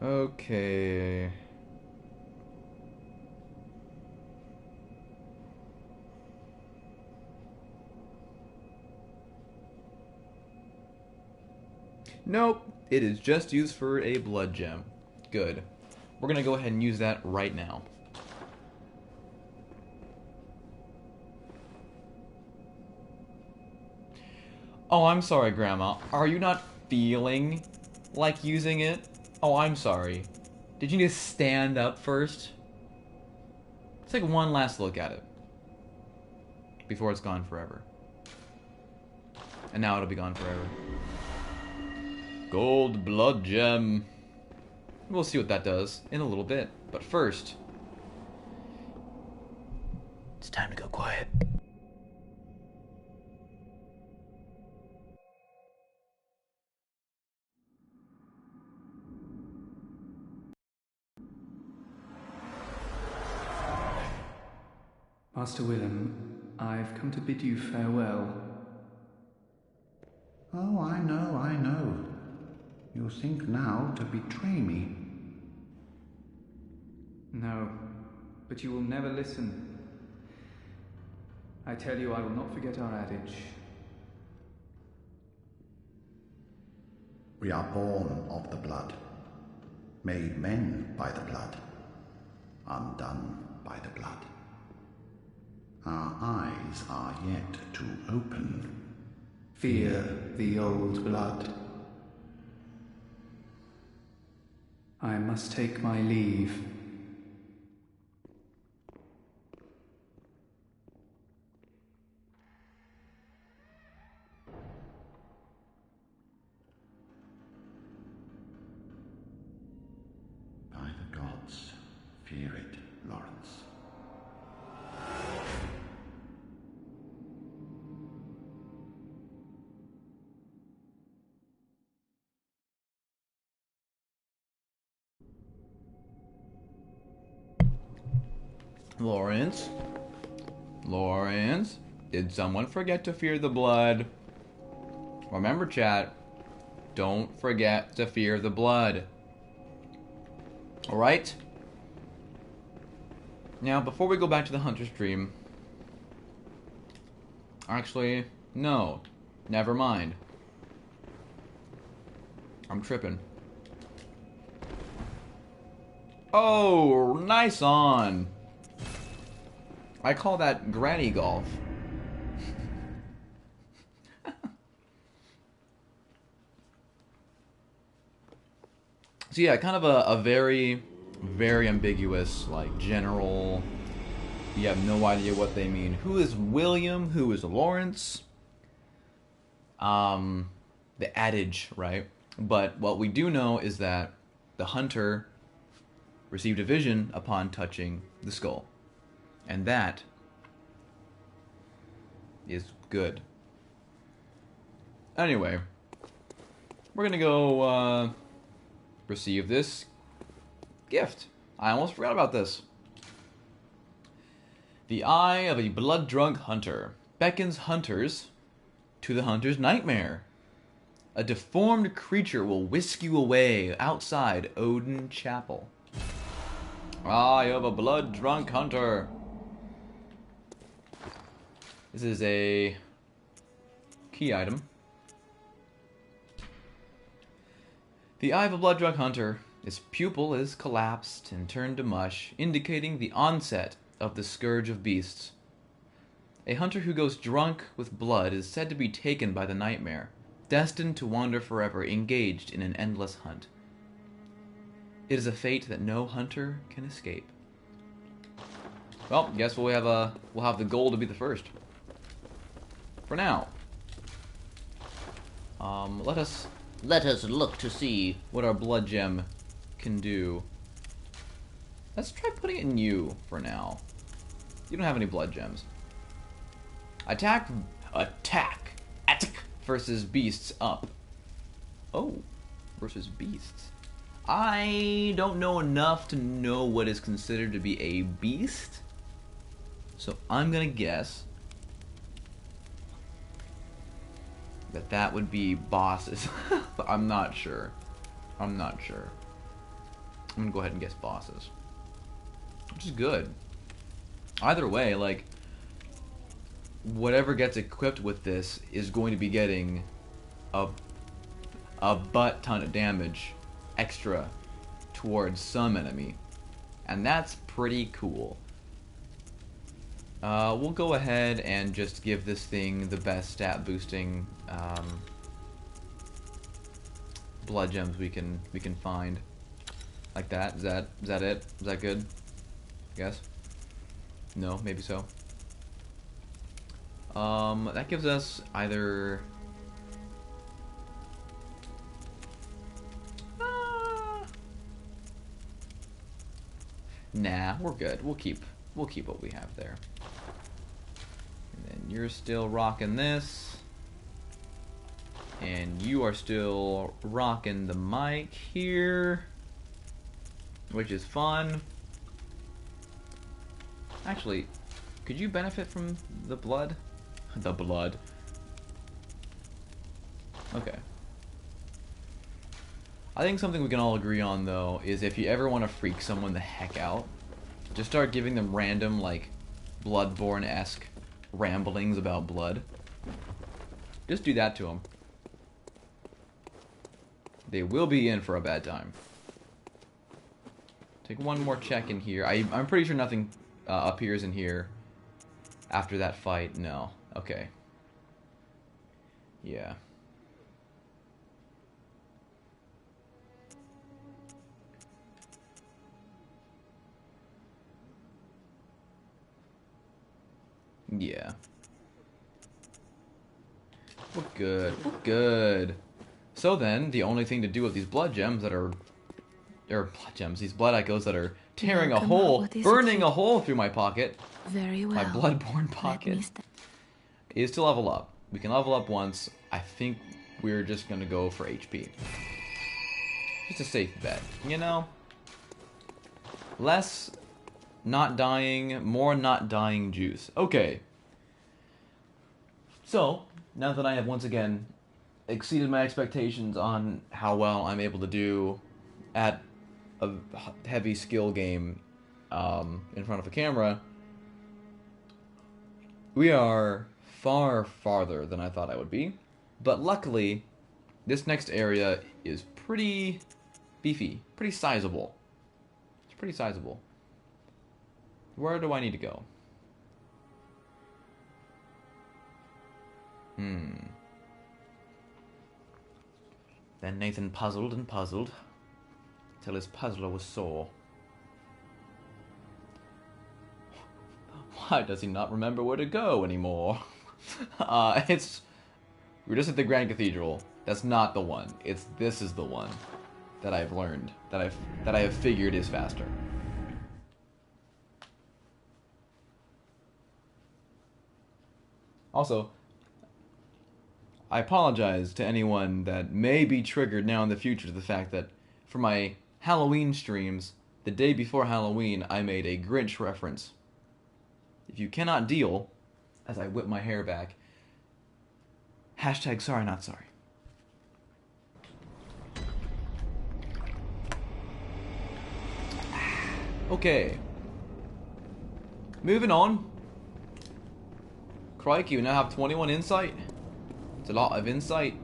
Okay. Nope, it is just used for a blood gem. Good. We're gonna go ahead and use that right now. Oh, I'm sorry, Grandma. Are you not feeling like using it? Oh, I'm sorry. Did you need to stand up first? Let's take one last look at it before it's gone forever. And now it'll be gone forever. Gold blood gem. We'll see what that does in a little bit. But first, it's time to go quiet. Master Willem, I've come to bid you farewell. Oh, I know, I know. You think now to betray me. No, but you will never listen. I tell you, I will not forget our adage. We are born of the blood, made men by the blood, undone by the blood. Our eyes are yet to open. Fear the old blood. I must take my leave. By the gods, fear it, Lawrence. Lawrence? Lawrence? Did someone forget to fear the blood? Remember, chat, don't forget to fear the blood. Alright? Now, before we go back to the Hunter stream... Actually, no. Never mind. I'm tripping. Oh, nice on! I call that granny golf. So yeah, kind of a very, very ambiguous, like, general... You have no idea what they mean. Who is William? Who is Lawrence? The adage, right? But what we do know is that the hunter received a vision upon touching the skull. And that is good. Anyway, we're gonna go receive this gift. I almost forgot about this. The Eye of a Blood-Drunk Hunter beckons hunters to the hunter's nightmare. A deformed creature will whisk you away outside Odin Chapel. Eye of a Blood-Drunk Hunter. This is a key item. The Eye of a Blood-Drunk Hunter. His pupil is collapsed and turned to mush, indicating the onset of the Scourge of Beasts. A hunter who goes drunk with blood is said to be taken by the nightmare, destined to wander forever, engaged in an endless hunt. It is a fate that no hunter can escape. Well, guess we'll have the goal to be the first. For now. Let us look to see what our blood gem can do. Let's try putting it in you for now. You don't have any blood gems. Attack versus beasts up. Oh, versus beasts. I don't know enough to know what is considered to be a beast, so I'm gonna guess that would be bosses. But I'm not sure. I'm gonna go ahead and guess bosses, which is good. Either way, like, whatever gets equipped with this is going to be getting a butt ton of damage extra towards some enemy, and that's pretty cool. We'll go ahead and just give this thing the best stat boosting blood gems we can find. Like that. Is that it? Is that good? I guess. No, maybe so. That gives us either nah, we're good. We'll keep what we have there. And then you're still rocking this. And you are still rocking the mic here, which is fun. Actually, could you benefit from the blood? The blood. Okay. I think something we can all agree on, though, is if you ever want to freak someone the heck out, just start giving them random, like, Bloodborne-esque ramblings about blood. Just do that to them. They will be in for a bad time. Take one more check in here. I'm pretty sure nothing appears in here after that fight. No. Okay. Yeah. Yeah. We're good. We're good. So then, the only thing to do with these blood gems that are... blood gems, these blood echoes that are tearing a hole, burning a hole through my pocket, Very well. my Bloodborne pocket, is to level up. We can level up once. I think we're just going to go for HP. Just a safe bet, you know? Less not dying, more not dying juice. Okay. So, now that I have once again exceeded my expectations on how well I'm able to do at a heavy skill game in front of a camera, we are far farther than I thought I would be. But luckily, this next area is pretty beefy, pretty sizable. It's pretty sizable. Where do I need to go? Then Nathan puzzled and puzzled, till his puzzler was sore. Why does he not remember where to go anymore? We're just at the Grand Cathedral. That's not the one. This is the one that I've learned, that I have figured is faster. Also, I apologize to anyone that may be triggered now in the future to the fact that for my Halloween streams, the day before Halloween, I made a Grinch reference. If you cannot deal, as I whip my hair back, hashtag sorry not sorry. Okay. Moving on. Crikey, we now have 21 insight. It's a lot of insight.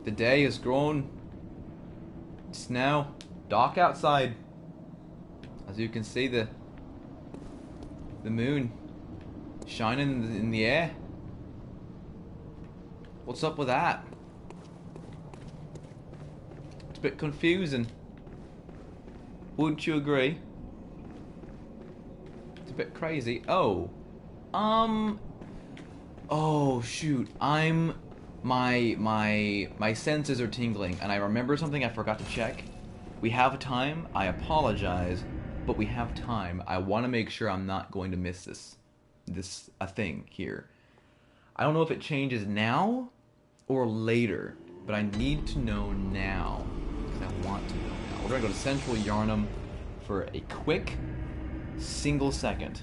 The day has grown. It's now dark outside. As you can see, the moon shining in the air. What's up with that? It's a bit confusing. Wouldn't you agree? It's a bit crazy. Oh, shoot. My senses are tingling, and I remember something I forgot to check. We have time. I apologize, but we have time. I want to make sure I'm not going to miss a thing here. I don't know if it changes now or later, but I need to know now because I want to know now. We're gonna go to Central Yarnum for a quick single second,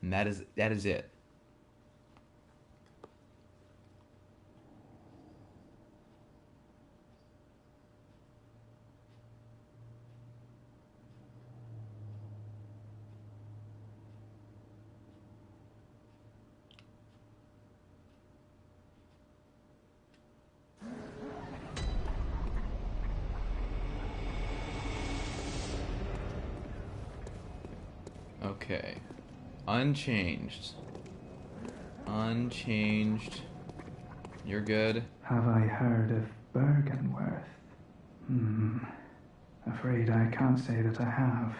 and that is it. Okay. Unchanged. You're good. Have I heard of Bergenworth? Afraid I can't say that I have.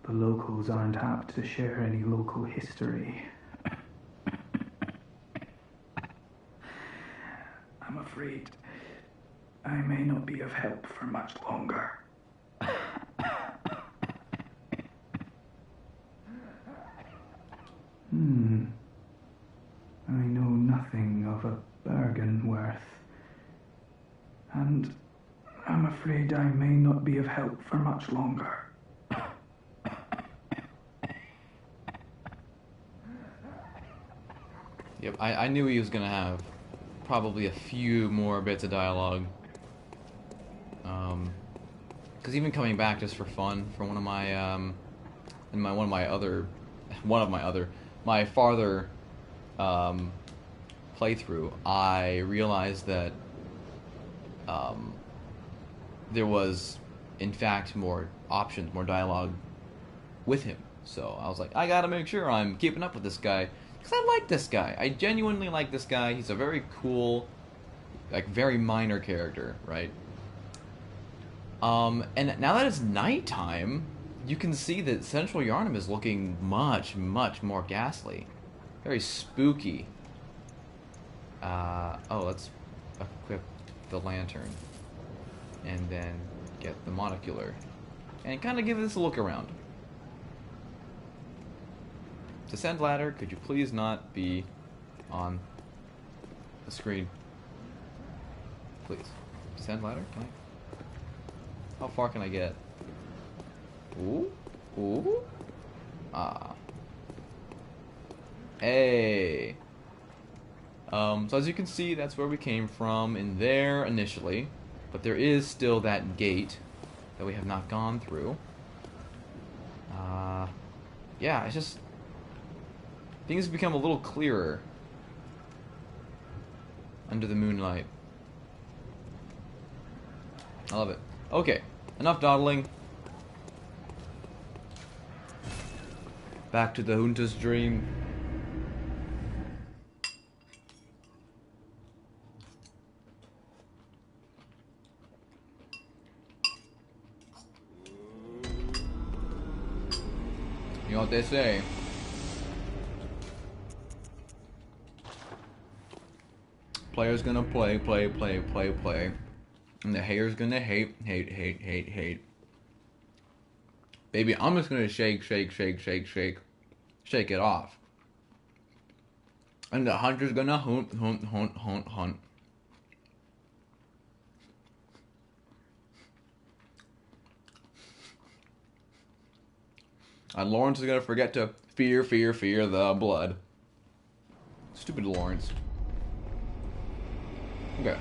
The locals aren't apt to share any local history. I'm afraid I may not be of help for much longer. I know nothing of a Bergenworth. And I'm afraid I may not be of help for much longer. Yep, I knew he was gonna have probably a few more bits of dialogue. Because even coming back just for fun for one of my farther playthrough, I realized that there was in fact more options, more dialogue with him. So I was like, I gotta make sure I'm keeping up with this guy, because I like this guy. I genuinely like this guy. He's a very cool, like, very minor character, right? And now that it's nighttime, you can see that Central Yarnum is looking much, much more ghastly. Very spooky. Let's equip the lantern. And then get the monocular. And kind of give this a look around. Descend ladder, could you please not be on the screen? Please. Descend ladder? Can I? How far can I get? Ooh. Ooh. Ah. Hey. So as you can see, that's where we came from in there initially. But there is still that gate that we have not gone through. Yeah, it's just... things become a little clearer under the moonlight. I love it. Okay, enough dawdling. Back to the Junta's dream. You know what they say. Player's gonna play. And the haters gonna hate. Baby, I'm just gonna shake it off. And the hunter's gonna hunt. And Lawrence is gonna forget to fear the blood. Stupid Lawrence. Okay.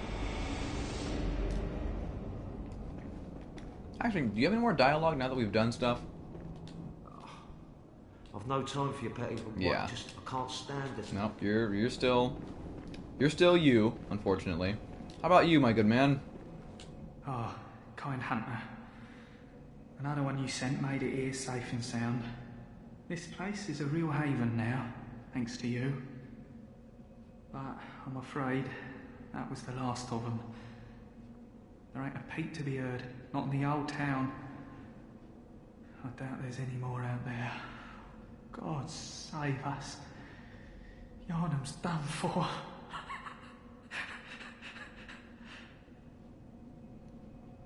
Actually, do you have any more dialogue now that we've done stuff? I've no time for your petty. Yeah. I can't stand it. Nope, you're still you, unfortunately. How about you, my good man? Oh, kind hunter. Another one you sent made it here safe and sound. This place is a real haven now, thanks to you. But I'm afraid that was the last of them. There ain't a peep to be heard, not in the old town. I doubt there's any more out there. God save us. Yarnum's done for.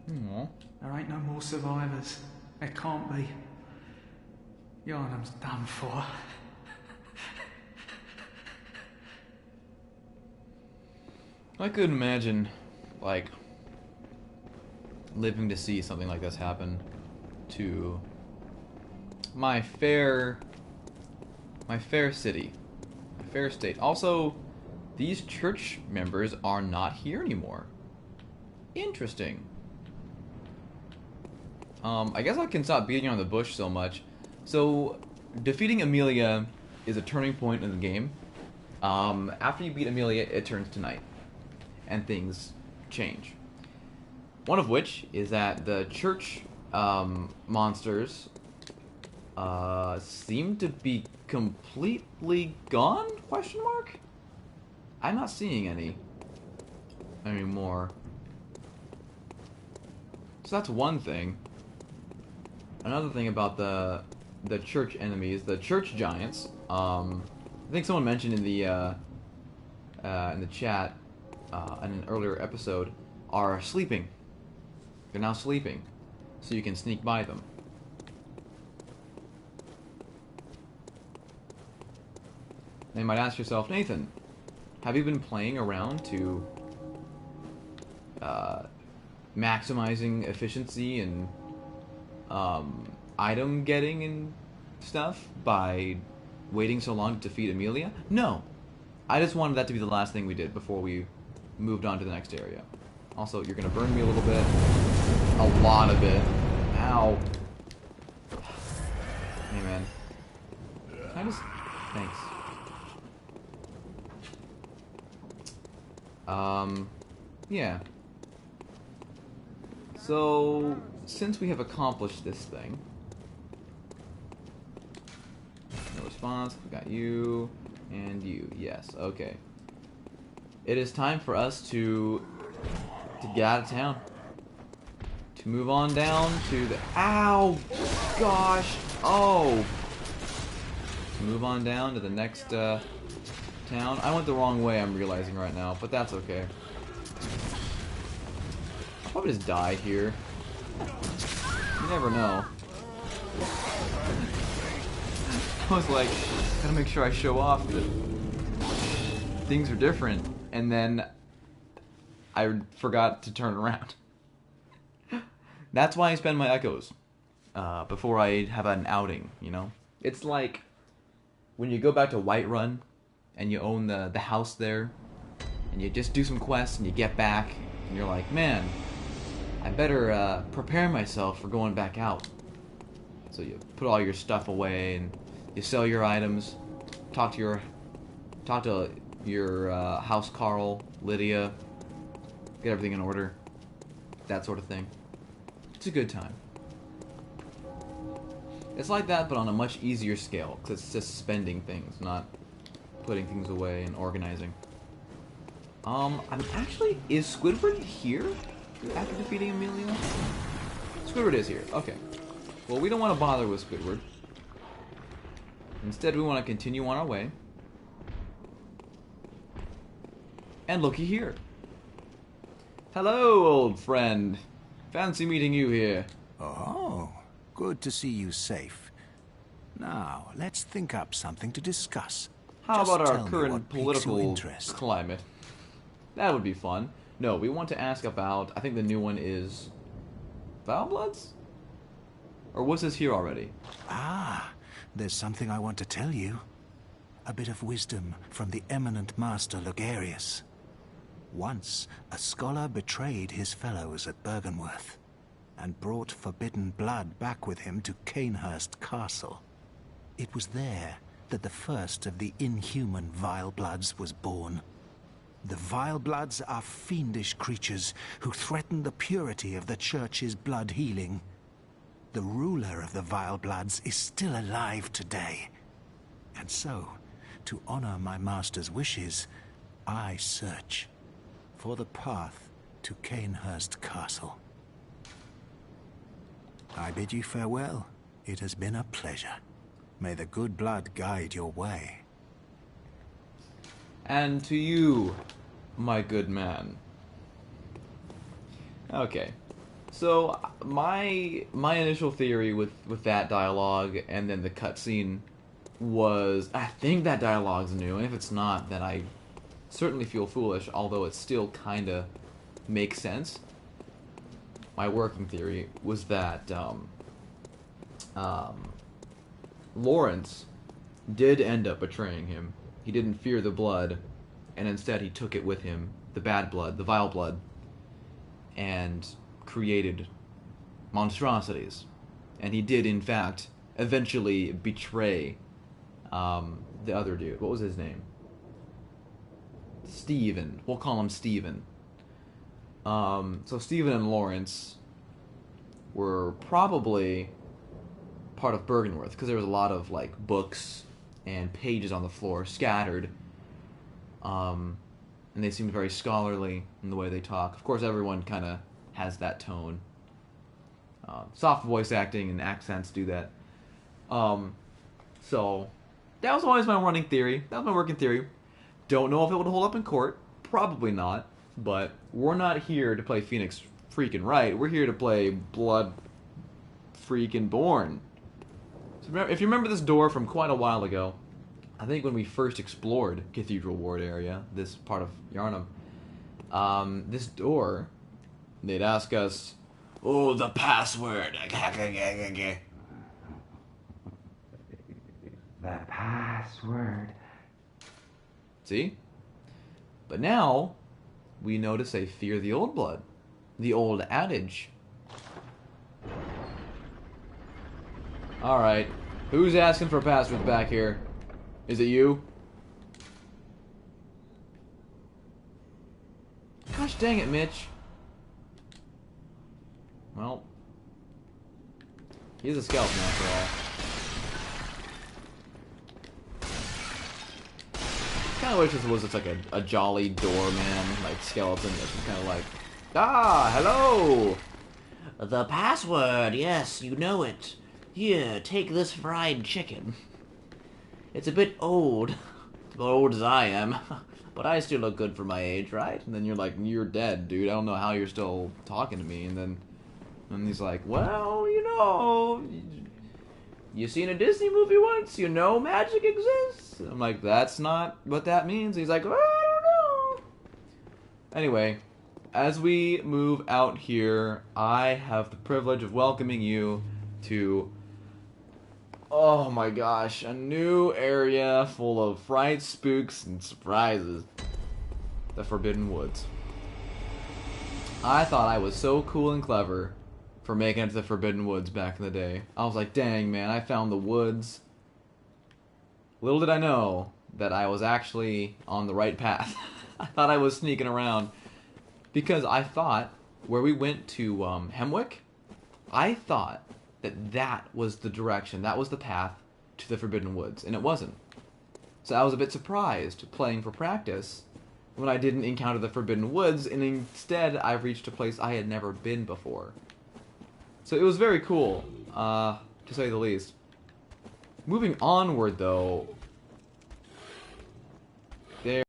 Aww. There ain't no more survivors. There can't be. Yarnum's done for. I couldn't imagine, like, living to see something like this happen to my fair city, my fair state. Also, these church members are not here anymore. Interesting. I guess I can stop beating around the bush so much. So, defeating Amelia is a turning point in the game. After you beat Amelia, it turns to night, and things change. One of which is that the church monsters seem to be completely gone? Question mark? I'm not seeing any anymore. So that's one thing. Another thing about the church enemies, the church giants. I think someone mentioned in the chat in an earlier episode, are sleeping. They're now sleeping, so you can sneak by them. Now you might ask yourself, Nathan, have you been playing around to maximizing efficiency and item getting and stuff by waiting so long to defeat Amelia? No. I just wanted that to be the last thing we did before we moved on to the next area. Also, you're gonna burn me a little bit. A lot of it. Ow. Hey, man. Can I just... Thanks. Yeah. So, since we have accomplished this thing... No response. We got you. And you. Yes. Okay. It is time for us to get out of town. To move on down to the... Ow! Gosh! Oh! To move on down to the next town. I went the wrong way, I'm realizing right now, but that's okay. I'll probably just die here. You never know. I was like, gotta make sure I show off that things are different, and then I forgot to turn around. That's why I spend my echoes before I have an outing, you know? It's like when you go back to Whiterun and you own the house there, and you just do some quests and you get back, and you're like, man, I better prepare myself for going back out. So you put all your stuff away and you sell your items, talk to your house Carl, Lydia, get everything in order, that sort of thing. It's a good time. It's like that, but on a much easier scale, because it's just spending things, not putting things away and organizing. I'm actually, is Squidward here after defeating Amelia? Squidward is here, okay. Well, we don't want to bother with Squidward. Instead, we want to continue on our way. And looky here. Hello, old friend. Fancy meeting you here. Oh, good to see you safe. Now, let's think up something to discuss. How Just about our tell me current what piques your political interest. climate? That would be fun. No, we want to ask about, I think the new one is Foulbloods? Or was this here already? Ah, there's something I want to tell you. A bit of wisdom from the eminent master Logarius. Once, a scholar betrayed his fellows at Bergenworth, and brought forbidden blood back with him to Canehurst Castle. It was there that the first of the inhuman Vile Bloods was born. The Vile Bloods are fiendish creatures who threaten the purity of the Church's blood healing. The ruler of the Vile Bloods is still alive today. And so, to honor my master's wishes, I search for the path to Canehurst Castle. I bid you farewell. It has been a pleasure. May the good blood guide your way. And to you, my good man. Okay. So, my initial theory with that dialogue and then the cutscene was, I think that dialogue's new, and if it's not, then I certainly feel foolish, although it still kinda makes sense. My working theory was that, Lawrence did end up betraying him. He didn't fear the blood, and instead he took it with him, the bad blood, the vile blood, and created monstrosities. And he did, in fact, eventually betray the other dude. What was his name? Steven. We'll call him Steven. So Steven and Lawrence were probably part of Bergenworth, because there was a lot of like books and pages on the floor scattered, and they seemed very scholarly in the way they talk. Of course, everyone kind of has that tone. Soft voice acting and accents do that. So that was always my running theory. That was my working theory. Don't know if it would hold up in court. Probably not. But we're not here to play Phoenix freaking Wright. We're here to play Blood freaking Born. So if you remember this door from quite a while ago, I think when we first explored Cathedral Ward area, this part of Yarnum, this door, they'd ask us, "Oh, the password." The password. See? But now, we notice they fear the old blood. The old adage. Alright. Who's asking for passwords back here? Is it you? Gosh dang it, Mitch. Well, he's a skeleton after all. Kind of wish this was just like a jolly doorman, like skeleton that's just kind of like, ah, hello. The password, yes, you know it. Here, take this fried chicken. It's a bit old, as old as I am, but I still look good for my age, right? And then you're like, you're dead, dude. I don't know how you're still talking to me. And he's like, well, you know, you seen a Disney movie once? You know magic exists? I'm like, that's not what that means. He's like, well, I don't know. Anyway, as we move out here, I have the privilege of welcoming you to, oh my gosh, a new area full of fright, spooks, and surprises. The Forbidden Woods. I thought I was so cool and clever for making it to the Forbidden Woods back in the day. I was like, dang, man, I found the woods. Little did I know that I was actually on the right path. I thought I was sneaking around. Because I thought, where we went to Hemwick, I thought that was the direction, that was the path to the Forbidden Woods, and it wasn't. So I was a bit surprised, playing for practice, when I didn't encounter the Forbidden Woods, and instead I reached a place I had never been before. So it was very cool, to say the least. Moving onward, though, there's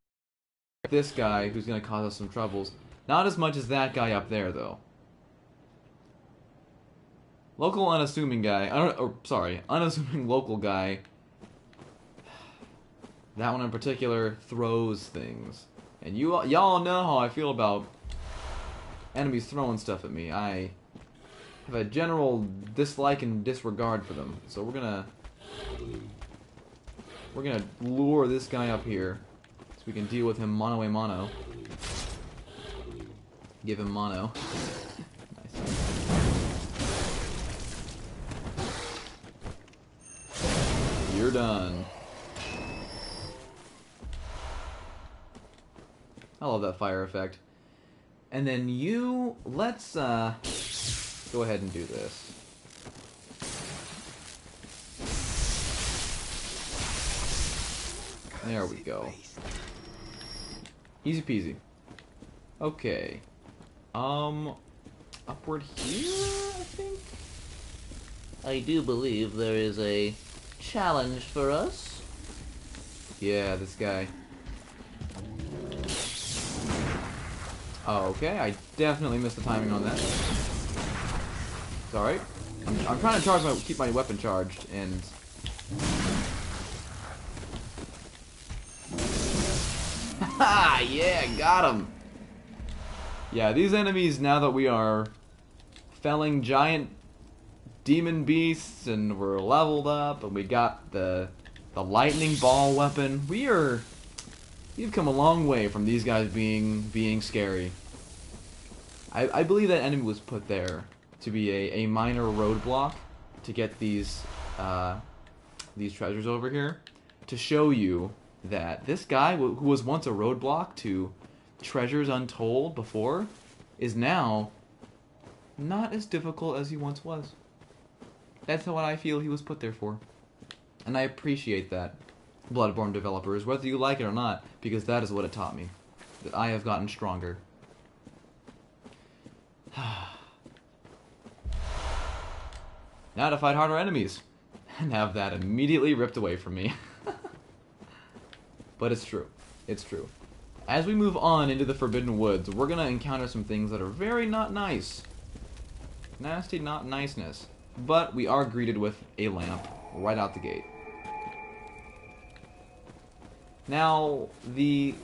this guy who's going to cause us some troubles. Not as much as that guy up there, though. Local unassuming guy, unassuming local guy That one in particular throws things. And y'all know how I feel about enemies throwing stuff at me. I have a general dislike and disregard for them. So we're gonna lure this guy up here so we can deal with him mono a mono. Give him mono. Nice. You're done. I love that fire effect. And then let's go ahead and do this. There we go. Easy peasy. Okay. Upward here, I think? I do believe there is a challenge for us. Yeah, this guy. Oh, okay, I definitely missed the timing on that. It's alright. I'm trying to keep my weapon charged, and... Haha! Yeah, got him! Yeah, these enemies, now that we are felling giant demon beasts, and we're leveled up, and we got the lightning ball weapon, we've come a long way from these guys being scary. I believe that enemy was put there to be a minor roadblock to get these treasures over here, to show you that this guy who was once a roadblock to treasures untold before is now not as difficult as he once was. That's what I feel he was put there for. And I appreciate that, Bloodborne developers, whether you like it or not, because that is what it taught me. That I have gotten stronger. Now to fight harder enemies, and have that immediately ripped away from me. But it's true. It's true. As we move on into the Forbidden Woods, we're gonna encounter some things that are very not nice. Nasty not niceness. But we are greeted with a lamp right out the gate. Now, the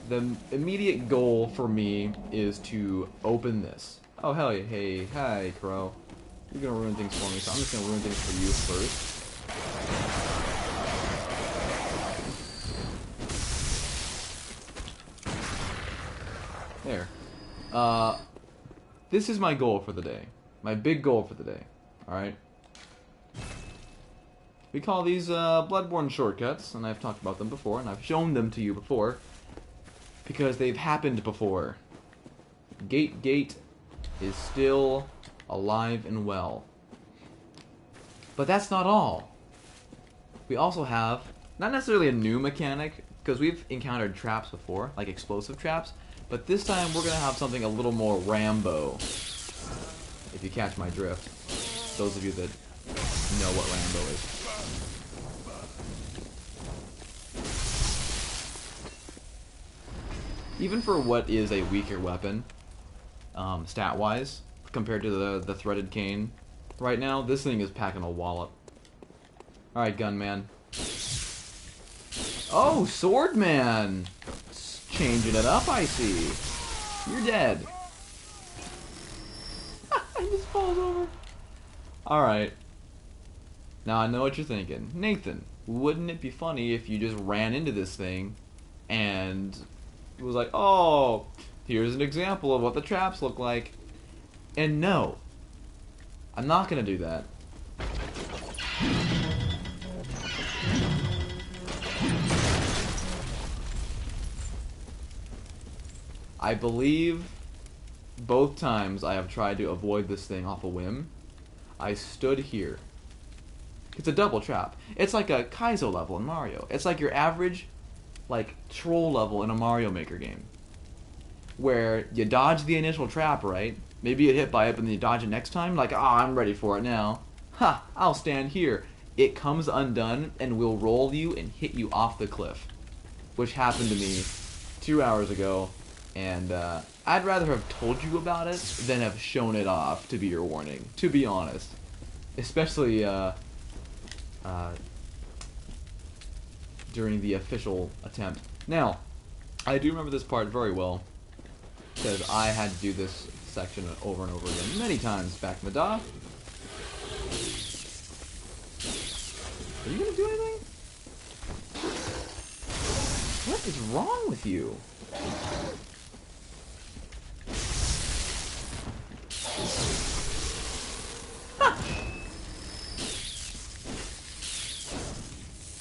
immediate goal for me is to open this. Oh, hell yeah. Hey, hi, Crow. You're gonna ruin things for me, so I'm just gonna ruin things for you first. There. This is my goal for the day. My big goal for the day. Alright? We call these Bloodborne shortcuts, and I've talked about them before, and I've shown them to you before, because they've happened before. Gate is still alive and well. But that's not all. We also have, not necessarily a new mechanic, because we've encountered traps before, like explosive traps, but this time we're going to have something a little more Rambo, if you catch my drift. Those of you that know what Rambo is. Even for what is a weaker weapon, stat-wise, compared to the threaded cane, right now, this thing is packing a wallop. Alright, gunman. Oh, swordman! Changing it up, I see. You're dead. He just falls over. Alright. Now I know what you're thinking. Nathan, wouldn't it be funny if you just ran into this thing and it was like, oh, here's an example of what the traps look like. And no, I'm not going to do that. I believe both times I have tried to avoid this thing off a whim, I stood here. It's a double trap. It's like a Kaizo level in Mario. It's like your average, like, troll level in a Mario Maker game. Where you dodge the initial trap, right? Maybe you get hit by it, but then you dodge it next time. Like, I'm ready for it now. Ha! I'll stand here. It comes undone and will roll you and hit you off the cliff. Which happened to me 2 hours ago. And I'd rather have told you about it than have shown it off to be your warning, to be honest. during the official attempt. Now, I do remember this part very well, because I had to do this section over and over again many times back in the day. Are you gonna do anything? What is wrong with you?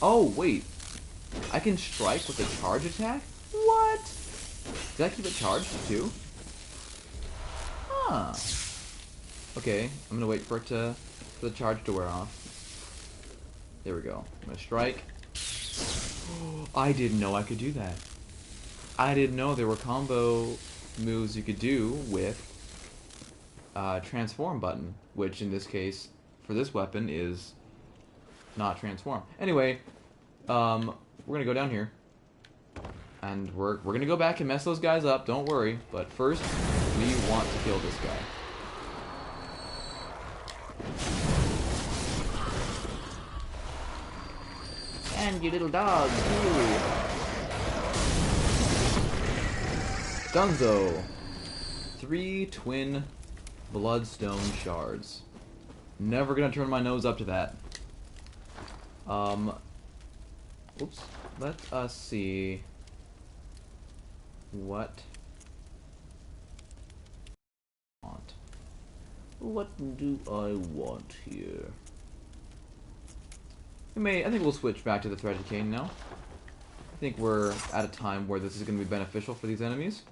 Oh, wait. I can strike with a charge attack? What? Did I keep it charged, too? Huh. Okay, I'm gonna wait for the charge to wear off. There we go. I'm gonna strike. I didn't know I could do that. I didn't know there were combo moves you could do with transform button, which in this case, for this weapon, is not transform. Anyway, we're gonna go down here, and we're gonna go back and mess those guys up. Don't worry. But first, we want to kill this guy. And you little dog, too. Dunzo. 3 twin bloodstone shards. Never gonna turn my nose up to that. Oops. Let us see what I want. What do I want here? I think we'll switch back to the threaded cane now. I think we're at a time where this is going to be beneficial for these enemies.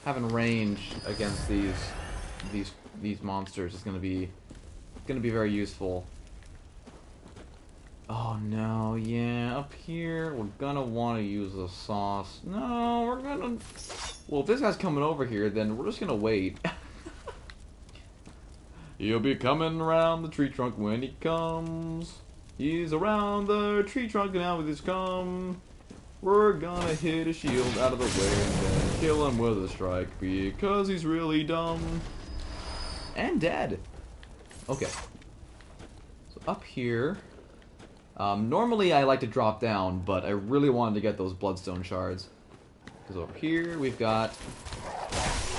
Having range against these monsters is going to be very useful. Oh no, yeah, up here we're gonna want to use the sauce. No, we're gonna... Well, if this guy's coming over here, then we're just gonna wait. He'll be coming around the tree trunk when he comes. He's around the tree trunk now with his cum. We're gonna hit his shield out of the way and then kill him with a strike because he's really dumb. And dead. Okay. So up here... normally I like to drop down, but I really wanted to get those bloodstone shards. Because over here we've got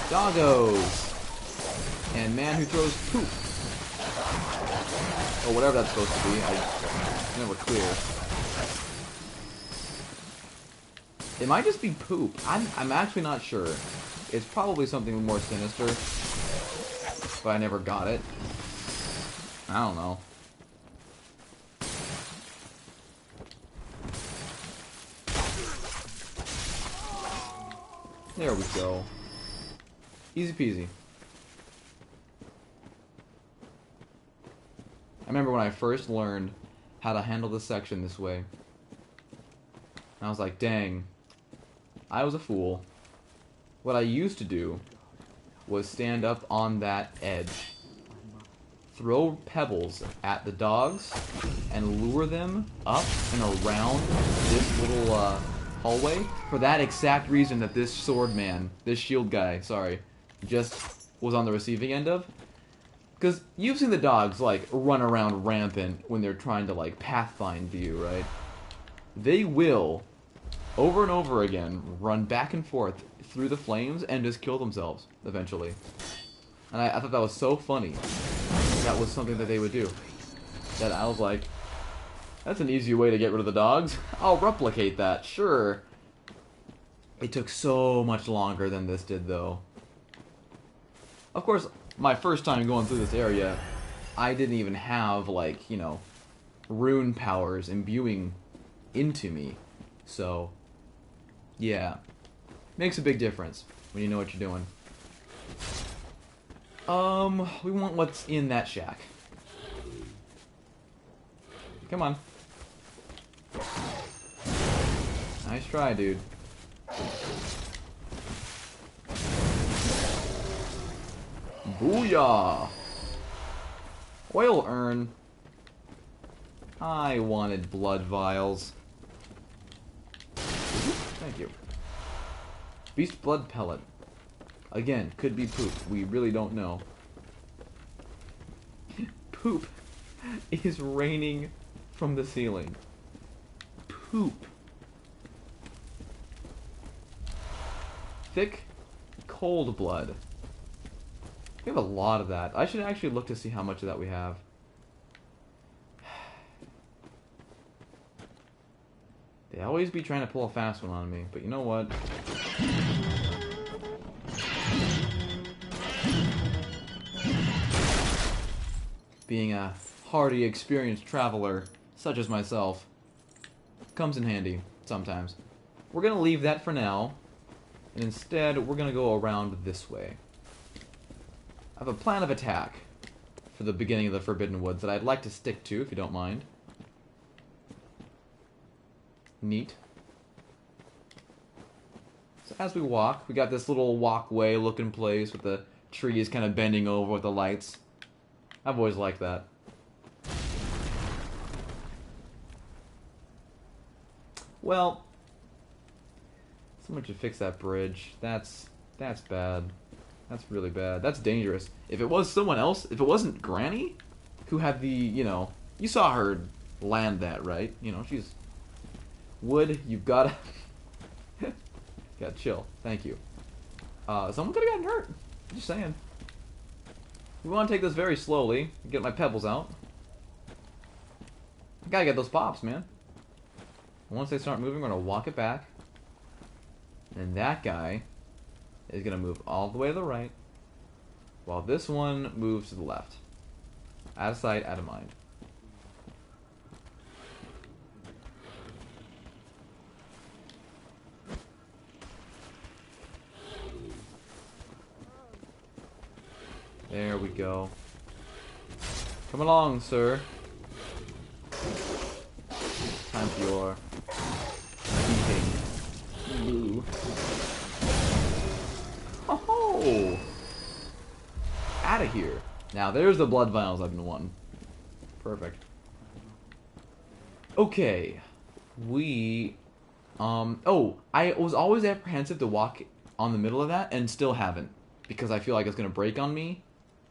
doggos and man who throws poop. Or whatever that's supposed to be. It's never clear. It might just be poop. I'm actually not sure. It's probably something more sinister. But I never got it. I don't know. There we go. Easy peasy. I remember when I first learned how to handle this section this way. I was like, dang. I was a fool. What I used to do was stand up on that edge, throw pebbles at the dogs, and lure them up and around this little hallway for that exact reason that this sword man, this shield guy, sorry, just was on the receiving end of. Because you've seen the dogs, like, run around rampant when they're trying to, like, pathfind you, right? They will, over and over again, run back and forth through the flames and just kill themselves, eventually. And I thought that was so funny. That was something that they would do. That I was like, that's an easy way to get rid of the dogs. I'll replicate that, sure. It took so much longer than this did, though. Of course, my first time going through this area, I didn't even have, like, you know, rune powers imbuing into me. So, yeah. Makes a big difference when you know what you're doing. We want what's in that shack. Come on. Nice try, dude. Booyah! Oil urn. I wanted blood vials. Thank you. Beast blood pellet. Again, could be poop. We really don't know. Poop is raining from the ceiling. Poop. Thick, cold blood. We have a lot of that. I should actually look to see how much of that we have. They always be trying to pull a fast one on me, but you know what? Being a hardy, experienced traveler, such as myself, comes in handy sometimes. We're gonna leave that for now, and instead we're gonna go around this way. I have a plan of attack for the beginning of the Forbidden Woods that I'd like to stick to, if you don't mind. Neat. So as we walk, we got this little walkway looking place with the trees kind of bending over with the lights. I've always liked that. Well, someone should fix that bridge. That's bad. That's really bad. That's dangerous. If it was someone else, if it wasn't Granny, who had the, you know, you saw her land that, right? You know, she's wood. You've gotta, gotta chill. Thank you. Someone could have gotten hurt. Just saying. We want to take this very slowly. Get my pebbles out. I gotta get those pops, man. Once they start moving, we're gonna walk it back. And that guy is gonna move all the way to the right, while this one moves to the left. Out of sight, out of mind. There we go. Come along, sir. Time for your eating. Blue. Oh! Out of here. Now, there's the blood vials I've been wanting. Perfect. Okay. We... Oh, I was always apprehensive to walk on the middle of that, and still haven't. Because I feel like it's going to break on me.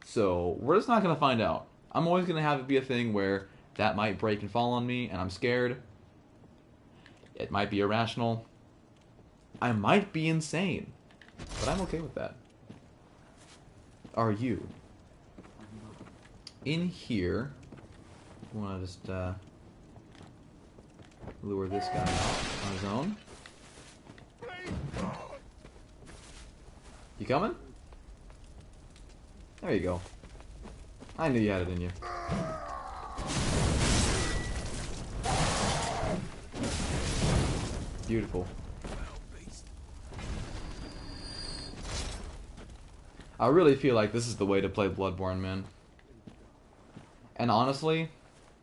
So, we're just not going to find out. I'm always going to have it be a thing where that might break and fall on me, and I'm scared. It might be irrational. I might be insane. But I'm okay with that. Are you? In here, I want to just lure this guy out on his own. You coming? There you go. I knew you had it in you. Beautiful. I really feel like this is the way to play Bloodborne, man. And honestly,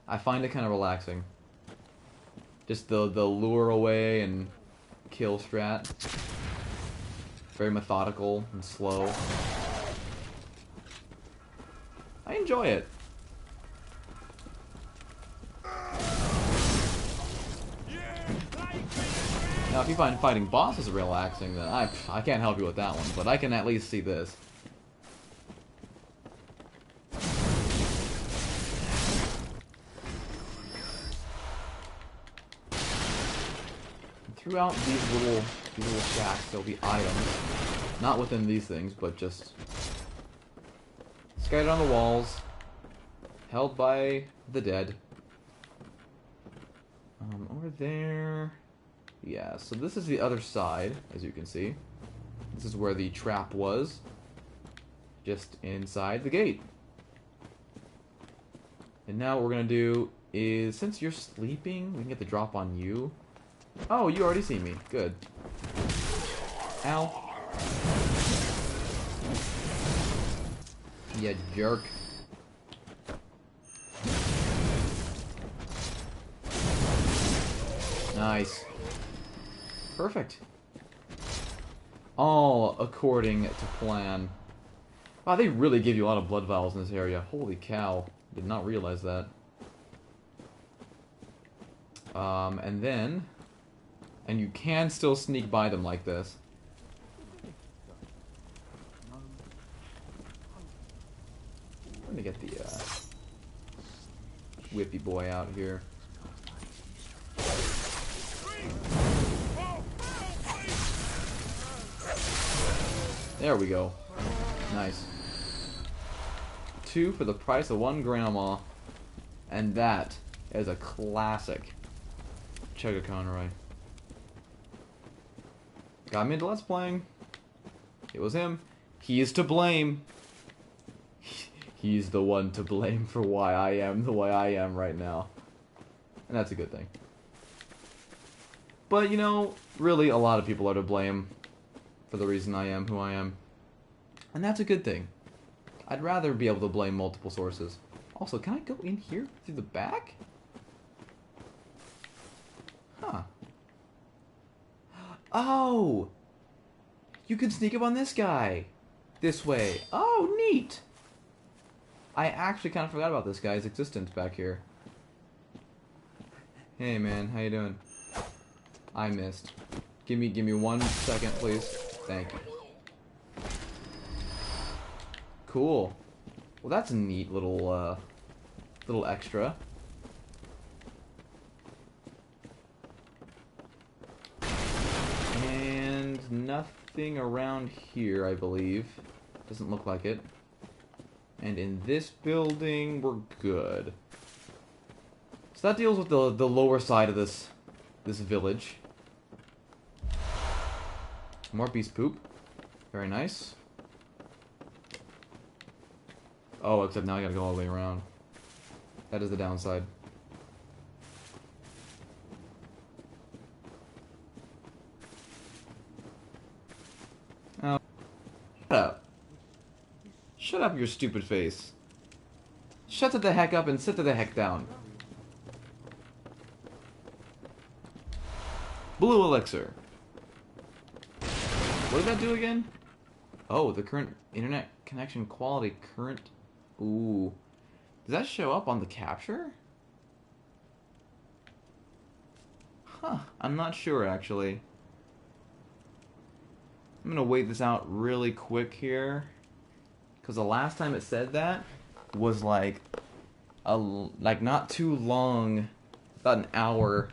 I find it kind of relaxing. Just the lure away and kill strat. Very methodical and slow. I enjoy it. Now, if you find fighting bosses relaxing, then I can't help you with that one, but I can at least see this. Throughout these little shacks, there'll be items. Not within these things, but just scattered on the walls, held by the dead. Over there. Yeah, so this is the other side, as you can see. This is where the trap was. Just inside the gate. And now what we're gonna do is, since you're sleeping, we can get the drop on you. Oh, you already see me. Good. Ow. You jerk. Nice. Perfect. All according to plan. Wow, they really give you a lot of blood vials in this area. Holy cow. Did not realize that. And then... And you can still sneak by them like this. Let me get the whippy boy out here. There we go. Nice. 2 for the price of 1 grandma. And that is a classic Chugga Conroy. Got me into Let's Playing. It was him. He is to blame. He's the one to blame for why I am the way I am right now. And that's a good thing. But, you know, really a lot of people are to blame for the reason I am who I am. And that's a good thing. I'd rather be able to blame multiple sources. Also, can I go in here through the back? Huh. Oh! You can sneak up on this guy. This way. Oh, neat! I actually kind of forgot about this guy's existence back here. Hey man, how you doing? I missed. Give me 1 second, please. Thank you. Cool. Well, that's a neat little little extra. And nothing around here, I believe. Doesn't look like it. And in this building, we're good. So that deals with the lower side of this village. More beast poop. Very nice. Oh, except now I gotta go all the way around. That is the downside. Oh. Shut up. Shut up, your stupid face. Shut it the heck up and sit the heck down. Blue elixir. What did that do again? Oh, the current internet connection quality current. Ooh. Does that show up on the capture? Huh. I'm not sure, actually. I'm gonna wait this out really quick here. Because the last time it said that was like not too long, about an hour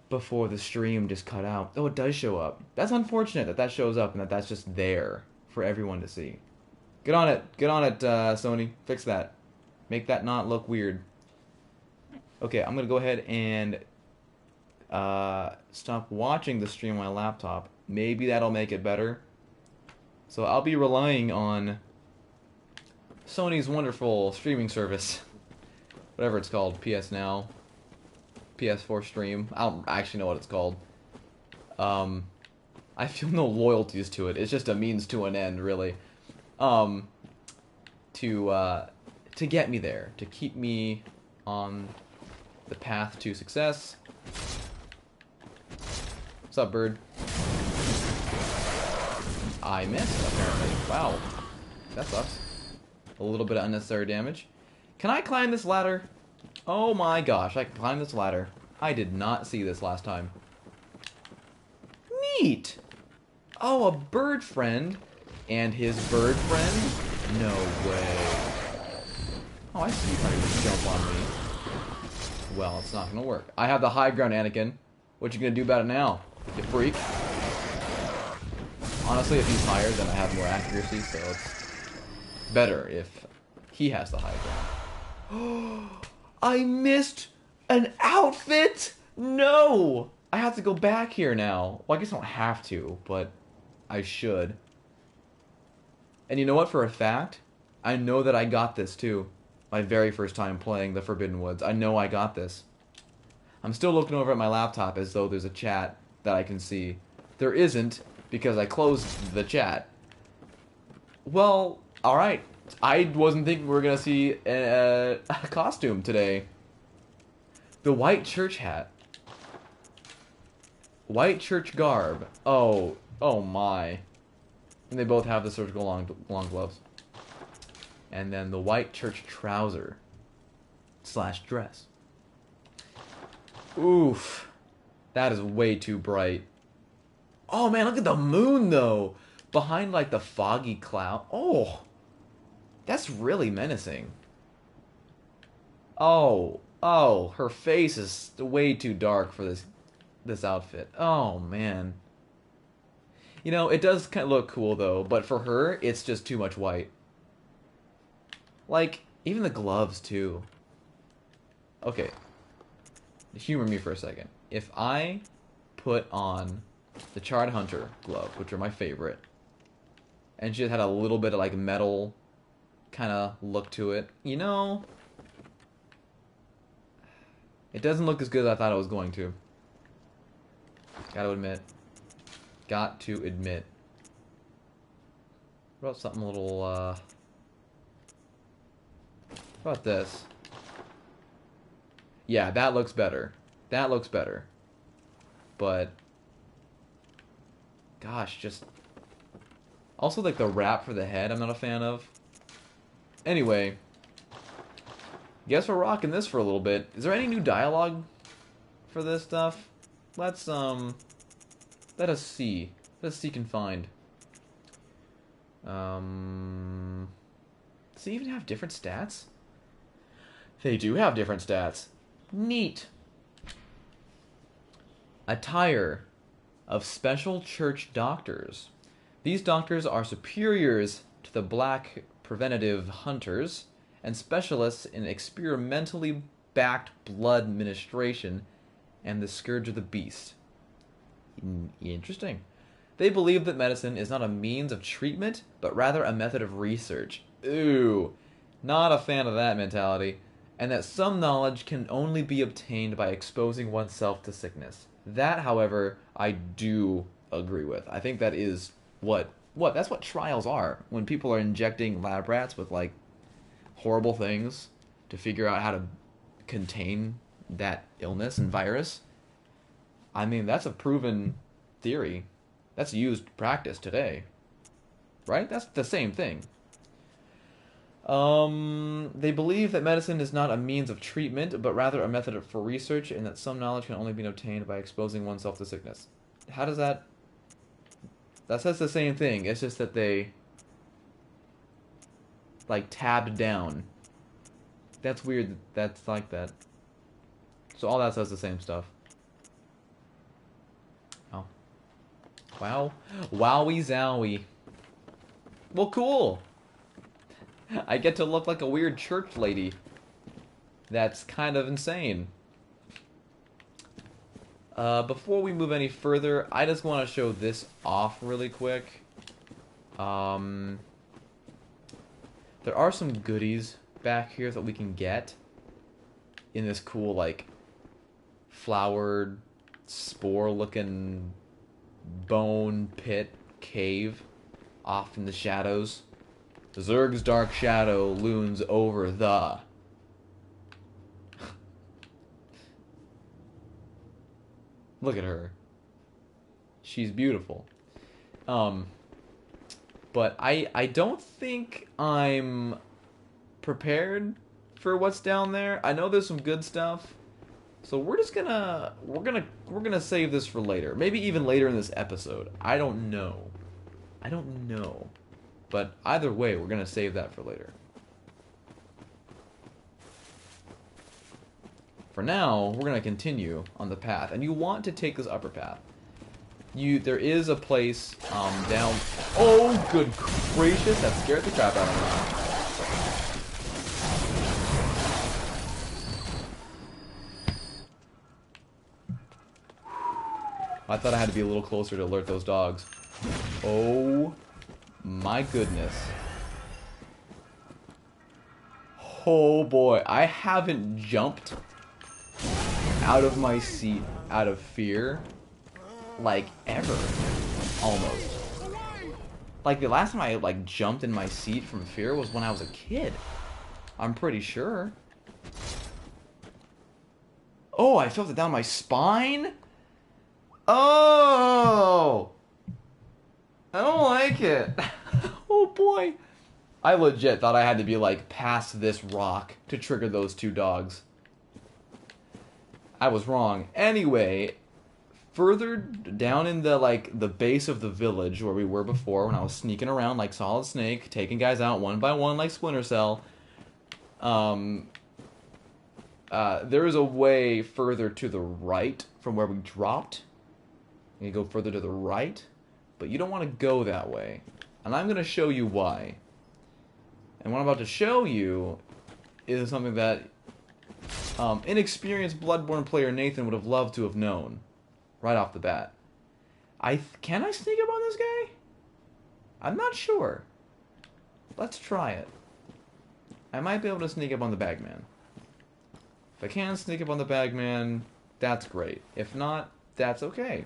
before the stream just cut out. Oh, it does show up. That's unfortunate that that shows up and that that's just there for everyone to see. Get on it. Get on it, Sony. Fix that. Make that not look weird. Okay, I'm going to go ahead and stop watching the stream on my laptop. Maybe that'll make it better. So I'll be relying on Sony's wonderful streaming service. Whatever it's called. PS Now. PS4 Stream. I don't actually know what it's called. I feel no loyalties to it. It's just a means to an end, really. To get me there, to keep me on the path to success. What's up, bird? I missed, apparently. Wow. That sucks. A little bit of unnecessary damage. Can I climb this ladder? Oh my gosh, I can climb this ladder. I did not see this last time. Neat! Oh, a bird friend. And his bird friend? No way. Oh, I see you trying to jump on me. Well, it's not gonna work. I have the high ground, Anakin. What you gonna do about it now, you freak? Honestly, if he's higher, then I have more accuracy, so it's better if he has the high ground. I missed an outfit? No! I have to go back here now. Well, I guess I don't have to, but I should. And you know what, for a fact? I know that I got this, too. My very first time playing the Forbidden Woods. I know I got this. I'm still looking over at my laptop as though there's a chat that I can see. There isn't, because I closed the chat. Well, alright. I wasn't thinking we were going to see a costume today. The white church hat. White church garb. Oh my. And they both have the surgical long gloves. And then the white church trouser / dress. Oof. That is way too bright. Oh man, look at the moon though. Behind like the foggy cloud. Oh. That's really menacing. Oh, her face is way too dark for this outfit. Oh, man. You know, it does kind of look cool, though, but for her, it's just too much white. Like, even the gloves, too. Okay. Humor me for a second. If I put on the Charred Hunter glove, which are my favorite, and she had a little bit of, like, metal kind of look to it, you know, it doesn't look as good as I thought it was going to. Gotta admit. Got to admit. What about something a little, what about this? Yeah, that looks better. That looks better. But, gosh, just... Also, like, the wrap for the head I'm not a fan of. Anyway. Guess we're rocking this for a little bit. Is there any new dialogue for this stuff? Let's, let us see. Let us seek and find. Does they even have different stats? They do have different stats. Neat. Attire of special church doctors. These doctors are superiors to the black preventative hunters and specialists in experimentally backed blood administration and the scourge of the beast. Interesting. They believe that medicine is not a means of treatment, but rather a method of research. Ooh, not a fan of that mentality. And that some knowledge can only be obtained by exposing oneself to sickness. That, however, I do agree with. I think that is that's what trials are. When people are injecting lab rats with, like, horrible things to figure out how to contain that illness and virus. I mean, that's a proven theory. That's used practice today. Right? That's the same thing. They believe that medicine is not a means of treatment, but rather a method for research, and that some knowledge can only be obtained by exposing oneself to sickness. How does that... That says the same thing. It's just that they... like, tabbed down. That's weird. That's like that. So all that says the same stuff. Oh. Wow. Wowie zowie. Well, cool. I get to look like a weird church lady. That's kind of insane. Before we move any further, I just want to show this off really quick. There are some goodies back here that we can get in this cool, like, flowered, spore-looking bone pit cave off in the shadows. Zerg's dark shadow looms over the... Look at her. She's beautiful. But I don't think I'm prepared for what's down there. I know there's some good stuff. So we're gonna save this for later. Maybe even later in this episode. I don't know. But either way, we're gonna save that for later. For now, we're gonna continue on the path, and you want to take this upper path. There is a place down. Oh, good gracious! That scared the crap out of me. I thought I had to be a little closer to alert those dogs. Oh my goodness. Oh boy, I haven't jumped out of my seat out of fear, like, ever. Almost. Like, the last time I, like, jumped in my seat from fear was when I was a kid. I'm pretty sure. Oh, I felt it down my spine? Oh! I don't like it. Oh boy. I legit thought I had to be, like, past this rock to trigger those two dogs. I was wrong. Anyway, further down in the the base of the village where we were before, when I was sneaking around like Solid Snake, taking guys out one by one like Splinter Cell, there is a way further to the right from where we dropped. You go further to the right, but you don't want to go that way. And I'm going to show you why. And what I'm about to show you is something that inexperienced Bloodborne player Nathan would have loved to have known right off the bat. Can I sneak up on this guy? I'm not sure. Let's try it. I might be able to sneak up on the bagman. If I can sneak up on the bagman, that's great. If not, that's okay.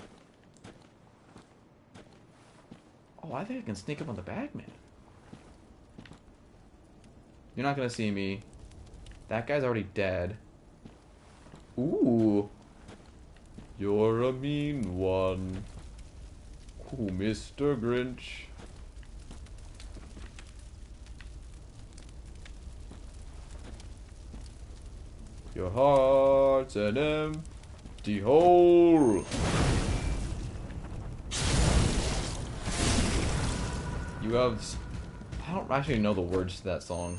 Oh, I think I can sneak up on the bagman. You're not gonna see me. That guy's already dead. Ooh. You're a mean one. Ooh, Mr. Grinch. Your heart's an empty hole. You have... I don't actually know the words to that song.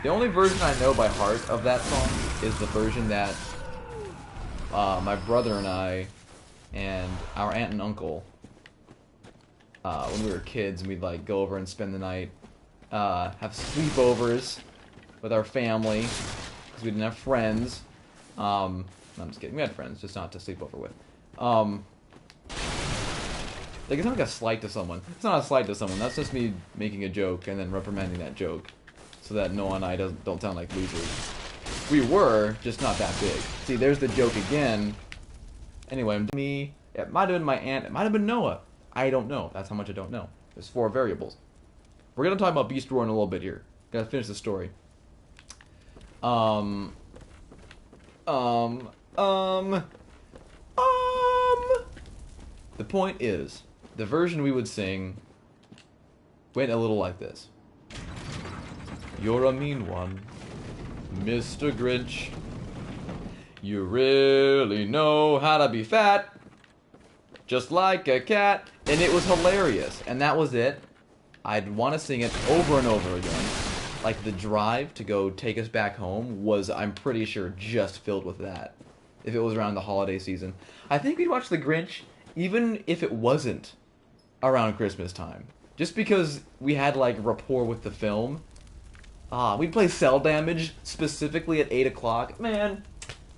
The only version I know by heart of that song is the version that my brother and I and our aunt and uncle, when we were kids, and we'd like go over and spend the night, have sleepovers with our family, because we didn't have friends. No, I'm just kidding. We had friends, just not to sleep over with. Like, it's not like a slight to someone. It's not a slight to someone. That's just me making a joke and then reprimanding that joke, so that Noah and I don't sound like losers. We were, just not that big. See, there's the joke again. Anyway, me. It might have been my aunt. It might have been Noah. I don't know. That's how much I don't know. There's 4 variables. We're gonna talk about Beast Roar in a little bit here. Gotta finish the story. The point is, the version we would sing went a little like this. You're a mean one, Mr. Grinch. You really know how to be fat, just like a cat. And it was hilarious, and that was it. I'd want to sing it over and over again. Like, the drive to go take us back home was, I'm pretty sure, just filled with that. If it was around the holiday season. I think we'd watch The Grinch, even if it wasn't around Christmas time. Just because we had, like, rapport with the film. We'd play Cell Damage, specifically at 8 o'clock. Man,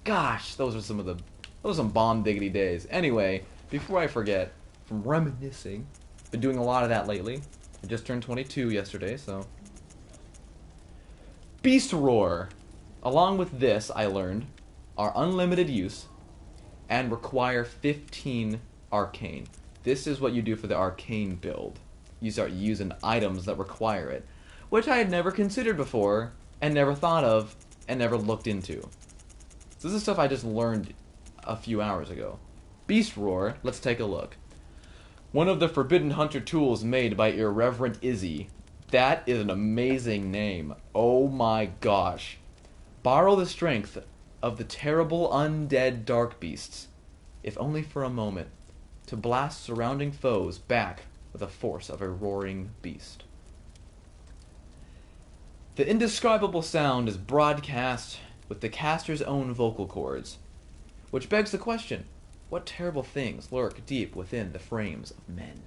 gosh, those were some bomb diggity days. Anyway, before I forget, from reminiscing, been doing a lot of that lately. I just turned 22 yesterday, so... Beast Roar, along with this, I learned, are unlimited use and require 15 arcane. This is what you do for the arcane build. You start using items that require it, which I had never considered before and never thought of and never looked into. So this is stuff I just learned a few hours ago. Beast Roar, let's take a look. One of the Forbidden Hunter tools made by Irreverent Izzy. That is an amazing name. Oh my gosh. Borrow the strength of the terrible undead dark beasts, if only for a moment, to blast surrounding foes back with the force of a roaring beast. The indescribable sound is broadcast with the caster's own vocal cords, which begs the question, what terrible things lurk deep within the frames of men?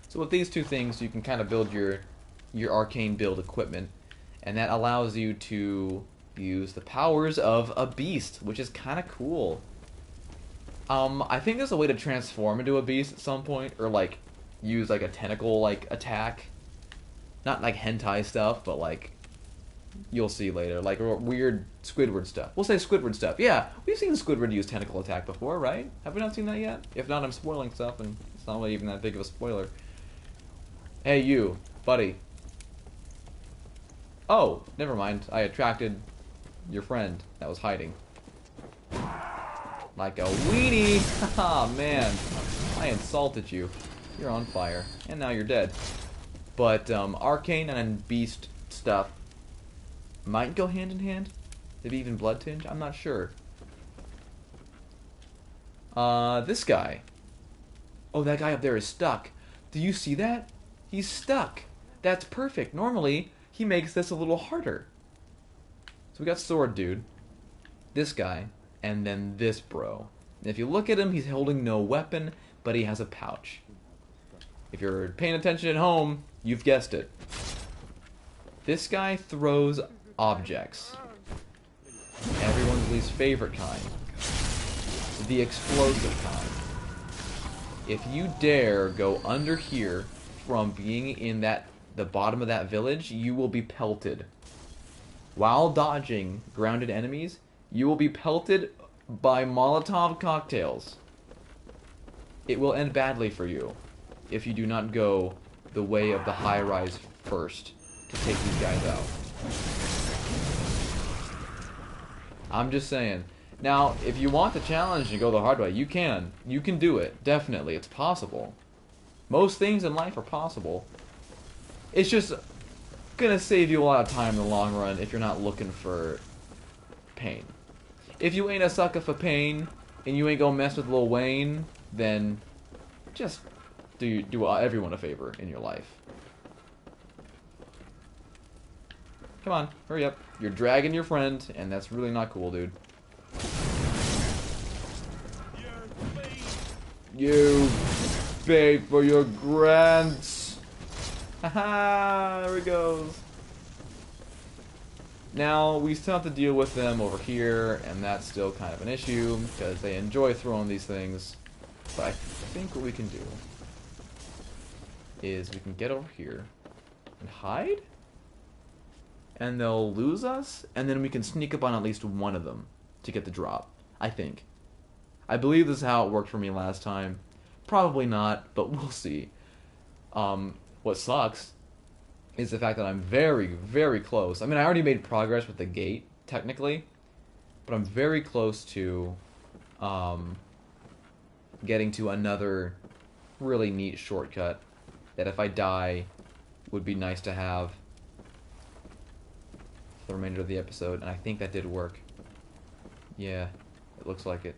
So with these two things, you can kind of build your arcane build equipment, and that allows you to use the powers of a beast, which is kind of cool. I think there's a way to transform into a beast at some point, or like use like a tentacle like attack. Not like hentai stuff, but like you'll see later, like weird Squidward stuff. We'll say Squidward stuff. Yeah, we've seen Squidward use tentacle attack before, right? Have we not seen that yet? If not, I'm spoiling stuff, and it's not really even that big of a spoiler. Hey, you, buddy. Oh, never mind. I attracted your friend that was hiding. Like a weenie! Haha, man. I insulted you. You're on fire. And now you're dead. But, arcane and beast stuff might go hand in hand. Maybe even blood tinge? I'm not sure. This guy. Oh, that guy up there is stuck. Do you see that? He's stuck. That's perfect. Normally, he makes this a little harder. So we got sword dude, this guy, and then this bro. And if you look at him, he's holding no weapon, but he has a pouch. If you're paying attention at home, you've guessed it. This guy throws objects. Everyone's least favorite kind. The explosive kind. If you dare go under here from being in the bottom of that village, you will be pelted. While dodging grounded enemies, you will be pelted by Molotov cocktails. It will end badly for you if you do not go the way of the high rise first to take these guys out. I'm just saying. Now, if you want the challenge and go the hard way, you can. You can do it. Definitely. It's possible. Most things in life are possible. It's just gonna save you a lot of time in the long run if you're not looking for pain. If you ain't a sucker for pain and you ain't gonna mess with Lil Wayne, then just do everyone a favor in your life. Come on, hurry up. You're dragging your friend, and that's really not cool, dude. You beg for your grants. Haha, there he goes. Now, we still have to deal with them over here, and that's still kind of an issue, because they enjoy throwing these things. But I think what we can do is we can get over here and hide, and they'll lose us, and then we can sneak up on at least one of them to get the drop, I think. I believe this is how it worked for me last time. Probably not, but we'll see. What sucks is the fact that I'm very, very close. I mean, I already made progress with the gate, technically, but I'm very close to getting to another really neat shortcut that if I die would be nice to have for the remainder of the episode, and I think that did work. Yeah, it looks like it.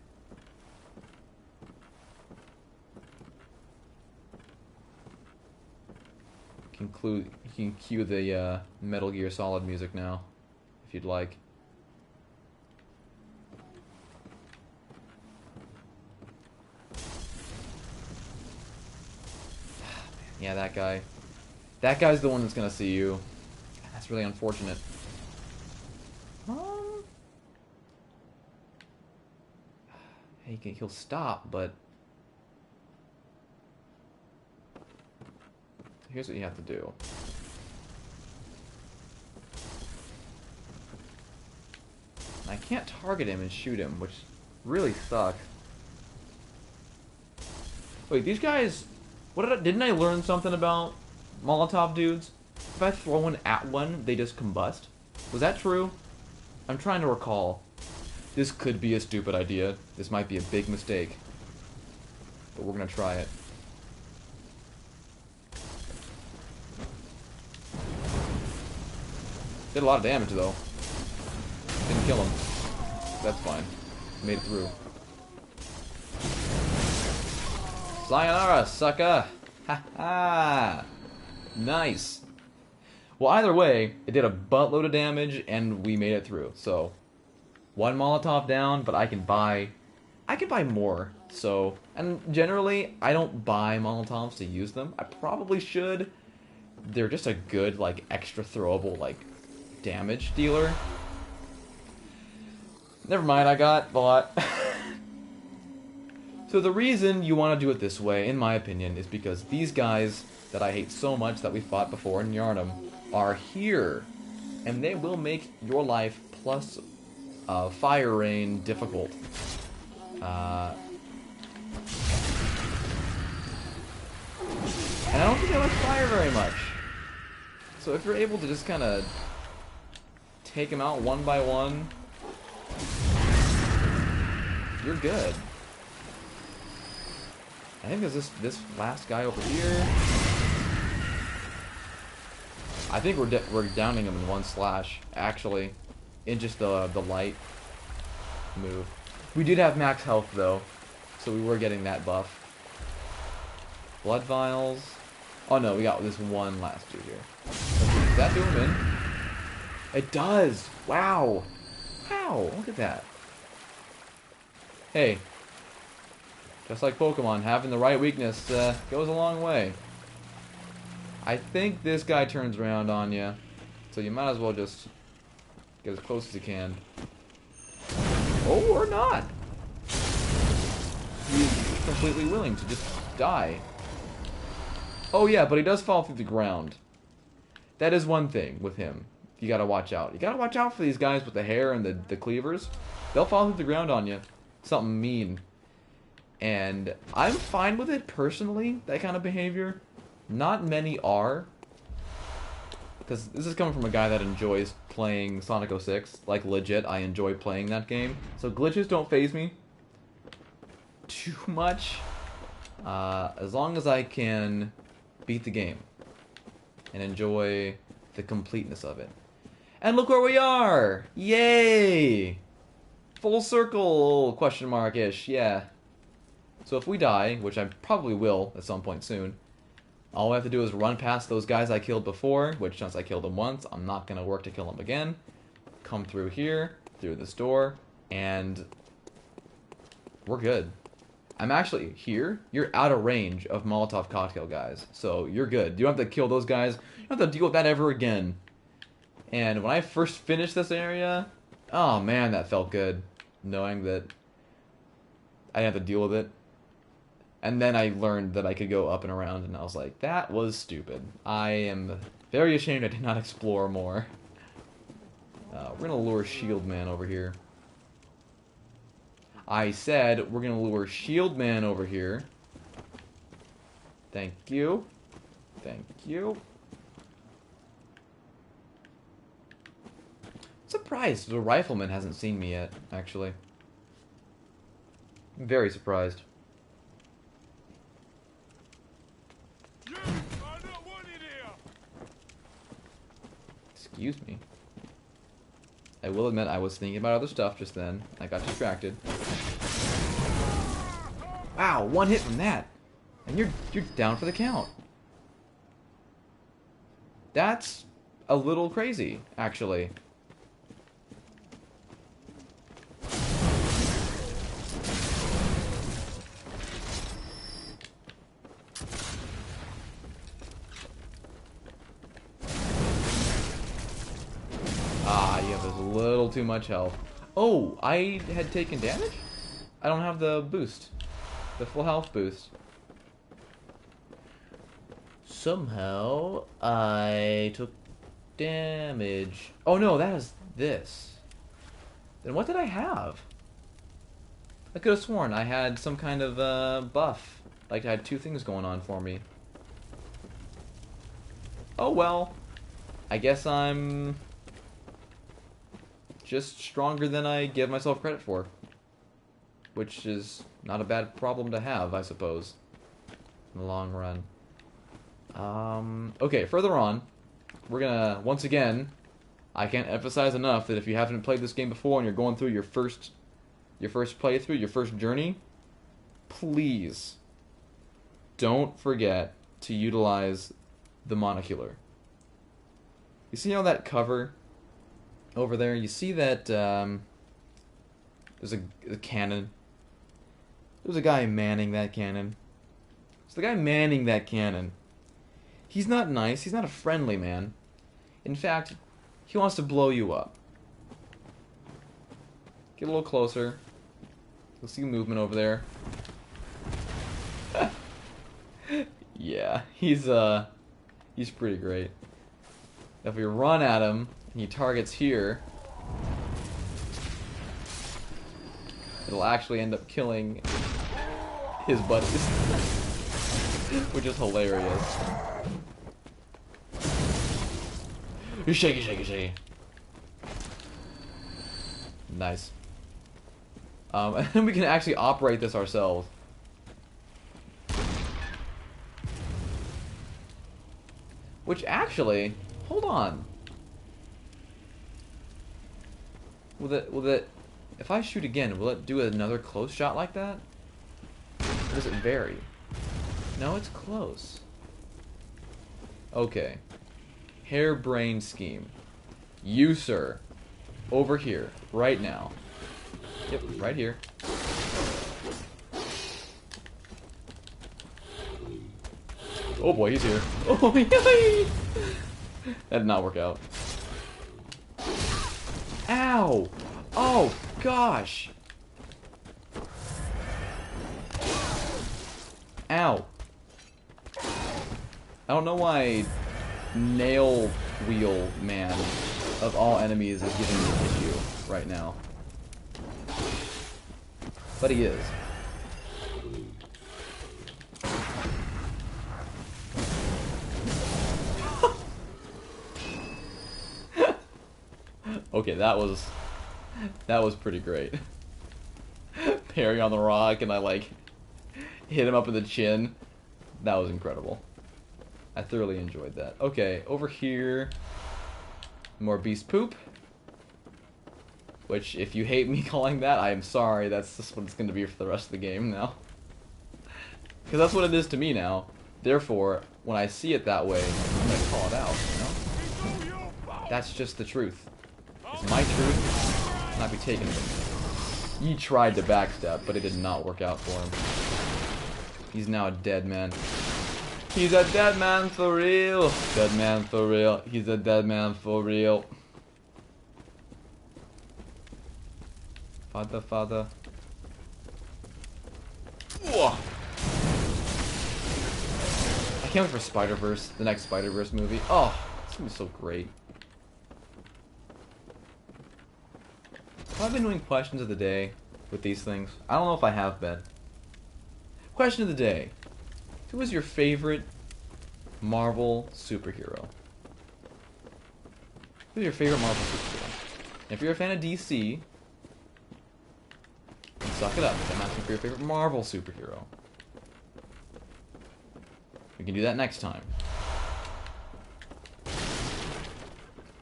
You can cue the Metal Gear Solid music now, if you'd like. Yeah, that guy. That guy's the one that's gonna see you. That's really unfortunate. He'll stop, but here's what you have to do. I can't target him and shoot him, which really sucks. Wait, these guys... didn't I learn something about Molotov dudes? If I throw one at one, they just combust? Was that true? I'm trying to recall. This could be a stupid idea. This might be a big mistake. But we're gonna try it. Did a lot of damage, though. Didn't kill him. That's fine. Made it through. Sayonara, sucker! Ha ha! Nice. Well, either way, it did a buttload of damage, and we made it through. So, one Molotov down, but I can buy more. So, and generally, I don't buy Molotovs to use them. I probably should. They're just a good, like, extra throwable, like, damage dealer. Never mind, I got bought. So the reason you want to do it this way, in my opinion, is because these guys that I hate so much that we fought before in Yarnum are here. And they will make your life plus fire rain difficult. And I don't think I like fire very much. So if you're able to just kind of take them out one by one, you're good. I think there's this last guy over here. I think we're downing him in one slash, actually, in just the light move. We did have max health though, so we were getting that buff. Blood vials. Oh no, we got this one last year here. Does that do him in? It does! Wow! Wow, look at that. Hey. Just like Pokemon, having the right weakness goes a long way. I think this guy turns around on you, so you might as well just get as close as you can. Oh, or not! He's completely willing to just die. Oh yeah, but he does fall through the ground. That is one thing with him. You gotta watch out. You gotta watch out for these guys with the hair and the cleavers. They'll fall through the ground on you. Something mean. And I'm fine with it personally, that kind of behavior. Not many are. Because this is coming from a guy that enjoys playing Sonic 06. Like, legit, I enjoy playing that game. So glitches don't faze me too much. As long as I can beat the game and enjoy the completeness of it. And look where we are! Yay! Full circle, question mark-ish, yeah. So if we die, which I probably will at some point soon, all we have to do is run past those guys I killed before, which since I killed them once, I'm not going to work to kill them again. Come through here, through this door, and we're good. I'm actually here. You're out of range of Molotov cocktail guys, so you're good. You don't have to kill those guys. You don't have to deal with that ever again. And when I first finished this area, oh man, that felt good. Knowing that I didn't have to deal with it. And then I learned that I could go up and around, and I was like, that was stupid. I am very ashamed I did not explore more. We're gonna lure Shield Man over here. I said we're gonna lure Shield Man over here. Thank you. Thank you. Surprised the rifleman hasn't seen me yet, actually. I'm very surprised. Excuse me. I will admit I was thinking about other stuff just then. I got distracted. Wow, one hit from that. And you're down for the count. That's a little crazy, actually. Ah, you have a little too much health. Oh, I had taken damage? I don't have the boost. The full health boost. Somehow, I took damage. Oh no, that is this. Then what did I have? I could have sworn I had some kind of buff. Like I had two things going on for me. Oh well. I guess I'm just stronger than I give myself credit for. Which is not a bad problem to have, I suppose. In the long run. Okay, further on, we're gonna, once again, I can't emphasize enough that if you haven't played this game before and you're going through your first playthrough, your first journey, please don't forget to utilize the monocular. You see how that cover over there? You see that there's a cannon. There's a guy manning that cannon. So the guy manning that cannon, he's not nice. He's not a friendly man. In fact, he wants to blow you up. Get a little closer. You'll see movement over there. Yeah, he's pretty great. If we run at him and he targets here, it'll actually end up killing his buddies. Which is hilarious. Shaky, shaky, shaky. Nice. And then we can actually operate this ourselves. Which actually, hold on. Will it, if I shoot again, will it do another close shot like that? Or does it vary? No, it's close. Okay. Harebrained scheme. You, sir. Over here. Right now. Yep, right here. Oh boy, he's here. Oh, that did not work out. Ow! Oh, gosh! Ow. I don't know why Nail Wheel Man of all enemies is giving me an issue right now. But he is. Okay, that was pretty great. Parry on the rock and I like hit him up in the chin. That was incredible. I thoroughly enjoyed that. Okay, over here, more beast poop. Which, if you hate me calling that, I am sorry. That's just what it's going to be for the rest of the game now. Because that's what it is to me now. Therefore, when I see it that way, I'm going to call it out, you know? That's just the truth. It's my truth, and I'll be taken from me. He tried to backstab, but it did not work out for him. He's now a dead man. He's a dead man for real. Dead man for real. He's a dead man for real. Father, father. Whoa. I can't wait for Spider-Verse, the next Spider-Verse movie. Oh, it's gonna be so great. Have I been doing questions of the day with these things? I don't know if I have been. Question of the day. Who is your favorite Marvel superhero? Who's your favorite Marvel superhero? If you're a fan of DC, then suck it up. I'm asking for your favorite Marvel superhero. We can do that next time.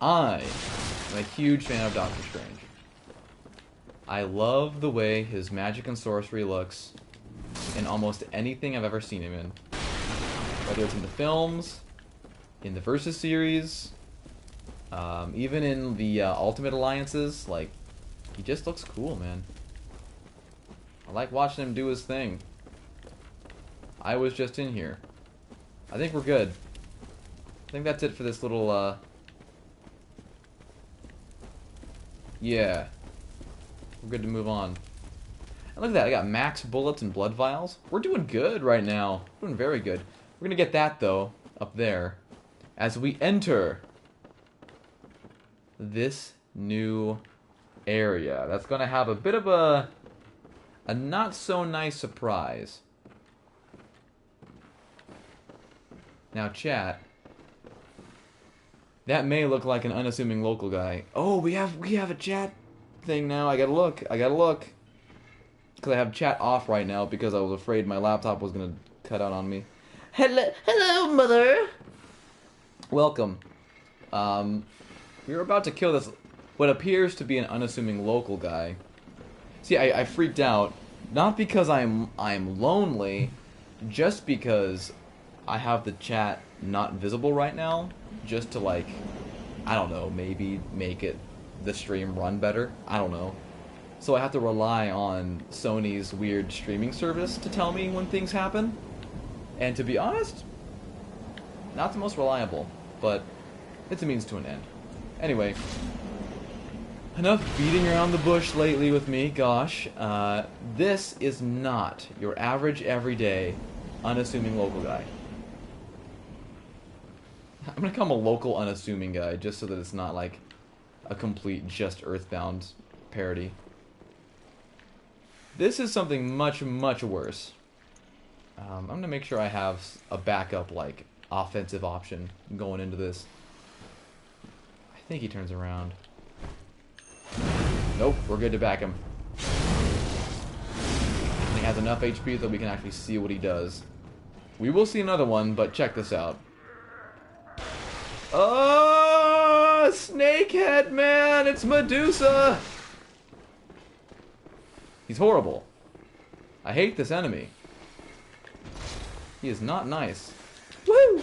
I am a huge fan of Doctor Strange. I love the way his magic and sorcery looks in almost anything I've ever seen him in. Whether it's in the films, in the Versus series, even in the Ultimate Alliances, like, he just looks cool, man. I like watching him do his thing. I was just in here. I think we're good. I think that's it for this little, yeah. We're good to move on. And look at that, I got max bullets and blood vials. We're doing good right now. We're doing very good. We're gonna get that, though, up there, as we enter this new area. That's gonna have a bit of a not-so-nice surprise. Now, chat, that may look like an unassuming local guy. Oh, we have a chat thing now. I gotta look. Because I have chat off right now because I was afraid my laptop was gonna cut out on me. Hello, mother. Welcome. We were about to kill this, what appears to be an unassuming local guy. See, I freaked out, not because I'm lonely, just because I have the chat not visible right now, just to, like, I don't know, maybe make the stream run better. I don't know. So I have to rely on Sony's weird streaming service to tell me when things happen. And to be honest, not the most reliable, but it's a means to an end. Anyway, enough beating around the bush lately with me, gosh. This is not your average, everyday, unassuming local guy. I'm gonna call him a local unassuming guy, just so that it's not like a complete Just Earthbound parody. This is something much, much worse. I'm gonna make sure I have a backup, like, offensive option going into this. I think he turns around. Nope, we're good to back him. And he has enough HP that we can actually see what he does. We will see another one, but check this out. Oh, Snakehead, man! It's Medusa! He's horrible. I hate this enemy. He is not nice. Woo!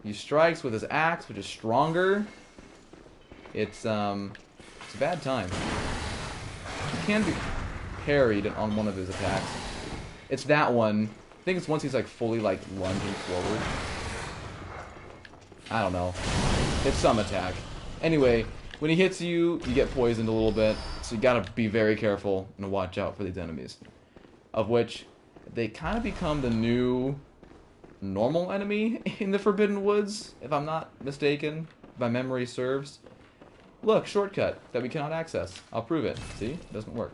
He strikes with his axe, which is stronger. It's a bad time. He can be parried on one of his attacks. It's that one. I think it's once he's like fully like lunging forward. I don't know. It's some attack. Anyway, when he hits you, you get poisoned a little bit, so you gotta be very careful and watch out for these enemies. Of which, they kind of become the new normal enemy in the Forbidden Woods, if I'm not mistaken, if my memory serves. Look, shortcut that we cannot access. I'll prove it. See? It doesn't work.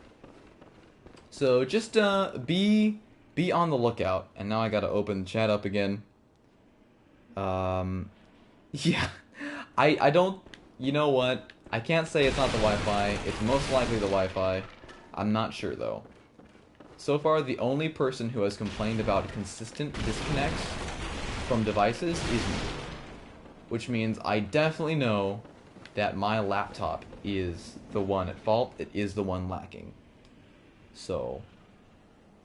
So just be on the lookout. And now I gotta open the chat up again. Yeah. I don't... You know what? I can't say it's not the Wi-Fi. It's most likely the Wi-Fi. I'm not sure, though. So far, the only person who has complained about consistent disconnects from devices is me. Which means I definitely know that my laptop is the one at fault. It is the one lacking. So,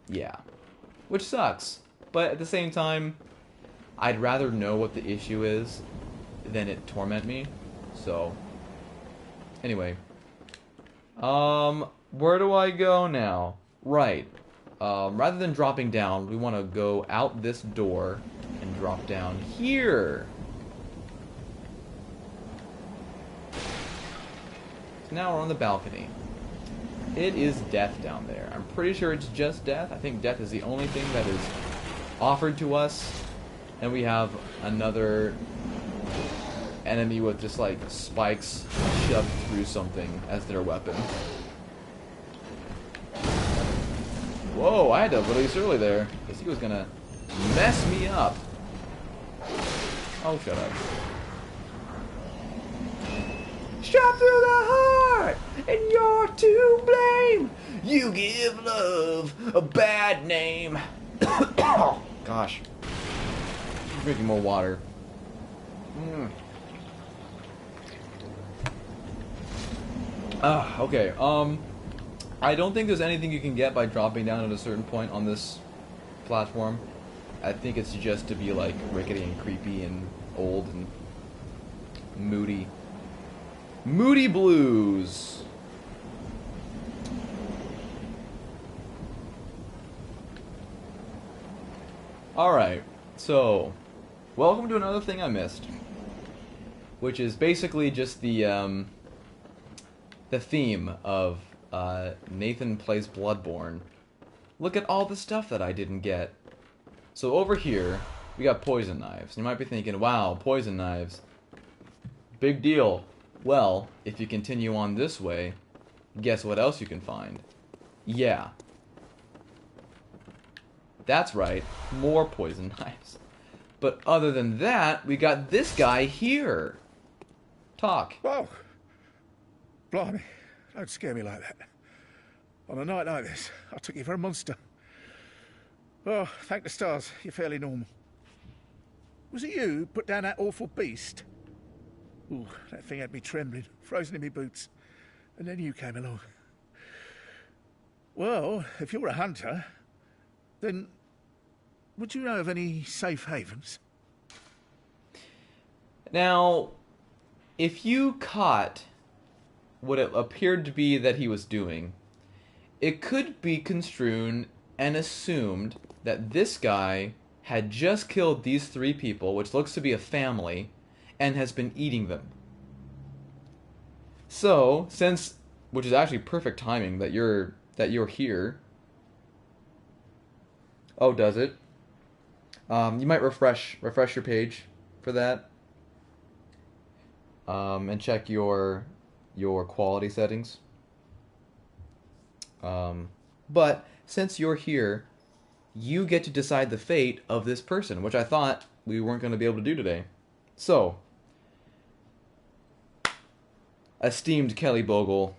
yeah. Which sucks. But at the same time, I'd rather know what the issue is than it torment me. So, anyway. Where do I go now? Right. Rather than dropping down, we want to go out this door and drop down here. So now we're on the balcony. It is death down there. I'm pretty sure it's just death. I think death is the only thing that is offered to us. And we have another enemy with just like spikes shoved through something as their weapon. Whoa, I had to release early there, because he was gonna mess me up. Oh, shut up. Shot through the heart, and you're to blame. You give love a bad name. Gosh. Drinking more water. Okay, I don't think there's anything you can get by dropping down at a certain point on this platform. I think it's just to be like rickety and creepy and old and moody. Moody Blues. Alright, so welcome to another thing I missed. Which is basically just the theme of Nathan Plays Bloodborne. Look at all the stuff that I didn't get. So over here, we got poison knives. You might be thinking, wow, poison knives. Big deal. Well, if you continue on this way, guess what else you can find? Yeah. That's right, more poison knives. But other than that, we got this guy here. Talk. Whoa! Blimey, don't scare me like that. On a night like this, I took you for a monster. Well, thank the stars, you're fairly normal. Was it you who put down that awful beast? Ooh, that thing had me trembling, frozen in my boots. And then you came along. Well, if you're a hunter, then would you know of any safe havens? Now, if you caught what it appeared to be that he was doing, it could be construed and assumed that this guy had just killed these three people, which looks to be a family, and has been eating them. So, which is actually perfect timing that you're here. Oh, does it? You might refresh your page for that. And check your quality settings. But since you're here, you get to decide the fate of this person, which I thought we weren't going to be able to do today. So, esteemed Kelly Bogle,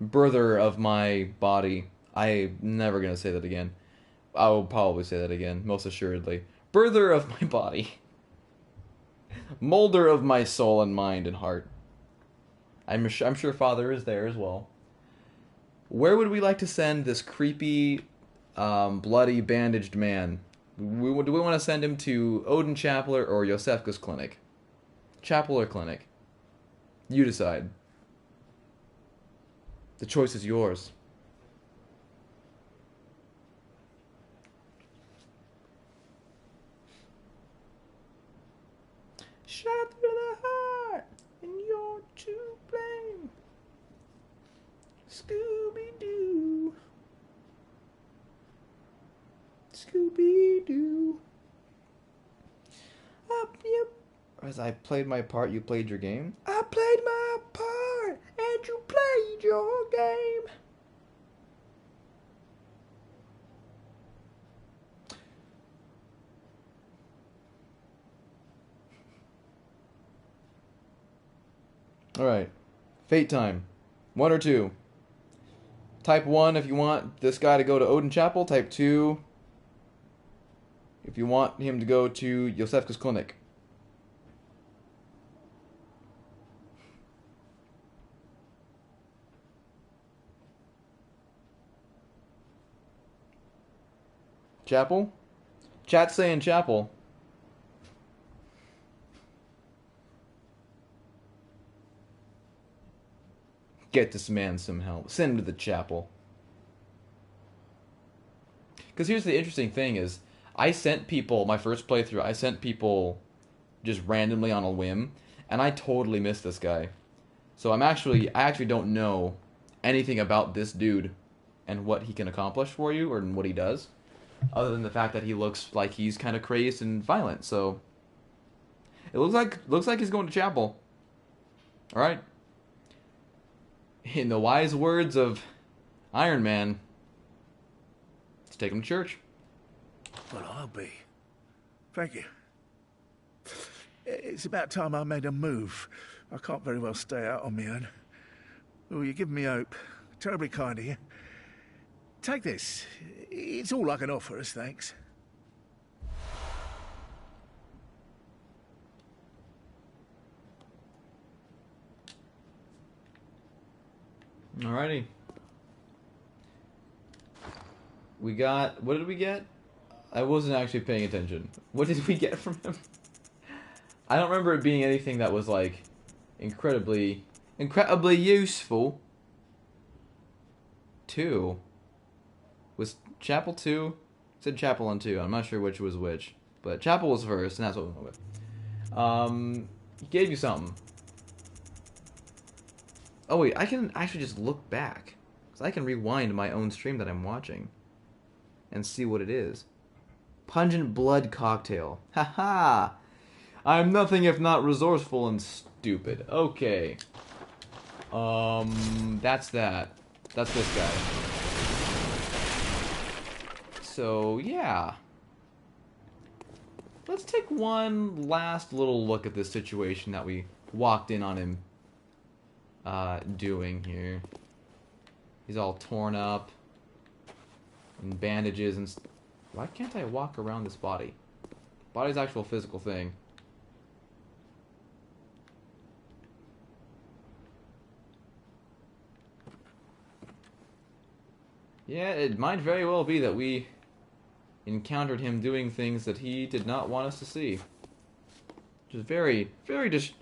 birther of my body. I'm never going to say that again. I will probably say that again, most assuredly. Birther of my body. Molder of my soul and mind and heart. I'm sure Father is there as well. Where would we like to send this creepy, bloody, bandaged man Do we want to send him to Odin Chapel or Yosefka's clinic? Chapel or clinic? You decide. The choice is yours. Shot through the heart, and you're to blame. Scooby-Doo. Scooby-Doo. Up, yep. As I played my part, you played your game? I played my part, and you played your game. Alright. Fate time. 1 or 2. Type 1 if you want this guy to go to Odin Chapel. Type 2 if you want him to go to Yosefka's clinic. Chapel? Chat's saying chapel. Get this man some help. Send him to the chapel. Because here's the interesting thing is, I sent people, my first playthrough, I sent people just randomly on a whim, and I totally missed this guy. So I actually don't know anything about this dude and what he can accomplish for you, or what he does, other than the fact that he looks like he's kind of crazed and violent. So it looks like he's going to chapel. All right. In the wise words of Iron Man, let's take him to church. Well, I'll be. Thank you. It's about time I made a move. I can't very well stay out on my own. Oh, you're giving me hope. Terribly kind of you. Take this. It's all I can offer as thanks. Alrighty. We got... What did we get? I wasn't actually paying attention. What did we get from him? I don't remember it being anything that was, like, incredibly useful. 2. Was Chapel 2? It said Chapel on 2. I'm not sure which was which. But Chapel was first, and that's what we went with. He gave you something. Oh wait, I can actually just look back. Because I can rewind my own stream that I'm watching. And see what it is. Pungent blood cocktail. Haha! I'm nothing if not resourceful and stupid. Okay. That's that. That's this guy. So, yeah. Let's take one last little look at this situation that we walked in on him doing here. He's all torn up. And bandages and... Why can't I walk around this body? Body's actual physical thing. Yeah, it might very well be that we encountered him doing things that he did not want us to see. Which is very, very just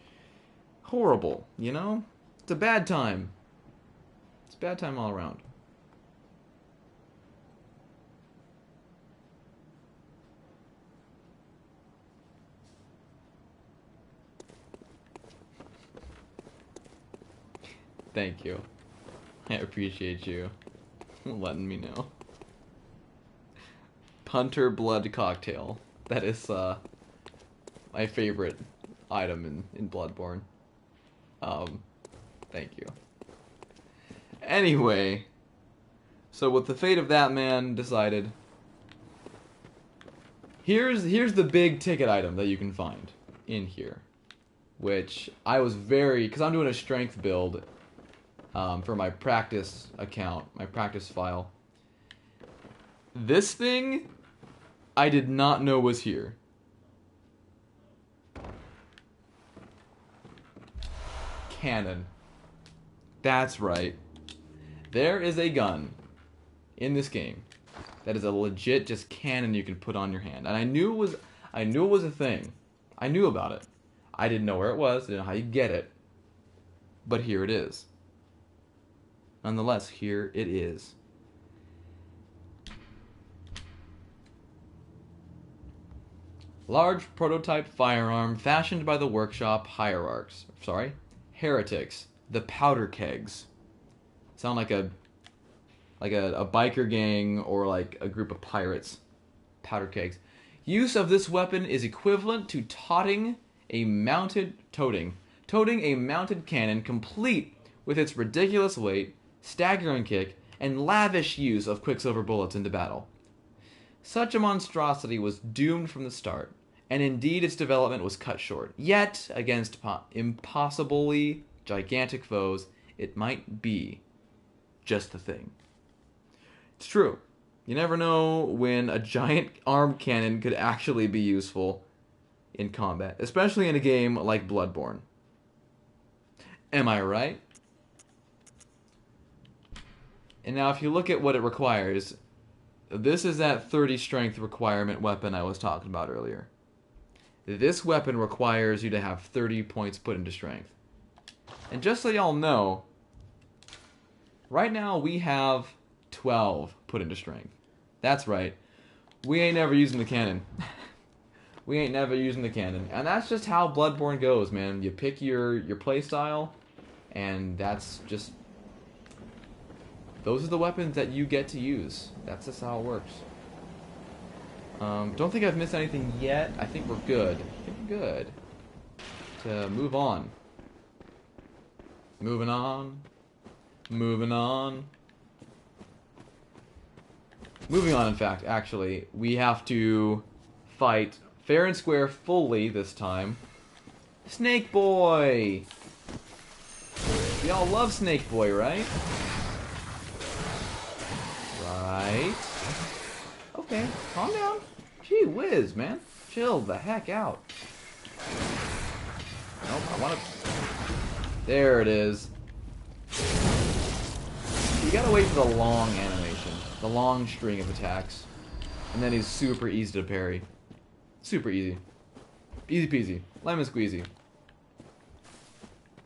horrible, you know? It's a bad time. It's a bad time all around. Thank you. I appreciate you letting me know. Punter blood cocktail. That is my favorite item in Bloodborne. Thank you. Anyway, so with the fate of that man decided, here's the big ticket item that you can find in here, which I was because I'm doing a strength build for my practice account, my practice file. This thing, I did not know was here. Cannon. That's right. There is a gun in this game that is a legit just cannon you can put on your hand. And I knew it was a thing. I knew about it. I didn't know where it was, didn't know how you get it. But here it is. Nonetheless, here it is. Large prototype firearm fashioned by the workshop heretics, the powder kegs. Sound like a biker gang or like a group of pirates. Powder kegs. Use of this weapon is equivalent to toting a mounted cannon complete with its ridiculous weight, staggering kick, and lavish use of quicksilver bullets into battle. Such a monstrosity was doomed from the start, and indeed its development was cut short. Yet, against impossibly gigantic foes, it might be just the thing. It's true. You never know when a giant arm cannon could actually be useful in combat, especially in a game like Bloodborne. Am I right? And now if you look at what it requires, this is that 30 strength requirement weapon I was talking about earlier. This weapon requires you to have 30 points put into strength. And just so y'all know, right now we have 12 put into strength. That's right. We ain't never using the cannon. We ain't never using the cannon. And that's just how Bloodborne goes, man. You pick your play style, and that's just... those are the weapons that you get to use. That's just how it works. Don't think I've missed anything yet. I think we're good. To move on. Moving on. Moving on, in fact, actually. We have to fight fair and square fully this time. Snake Boy! Y'all love Snake Boy, right? Right. Okay, calm down. Gee whiz, man. Chill the heck out. Nope, I want to... there it is. You gotta wait for the long animation. The long string of attacks. And then he's super easy to parry. Super easy. Easy peasy. Lemon squeezy.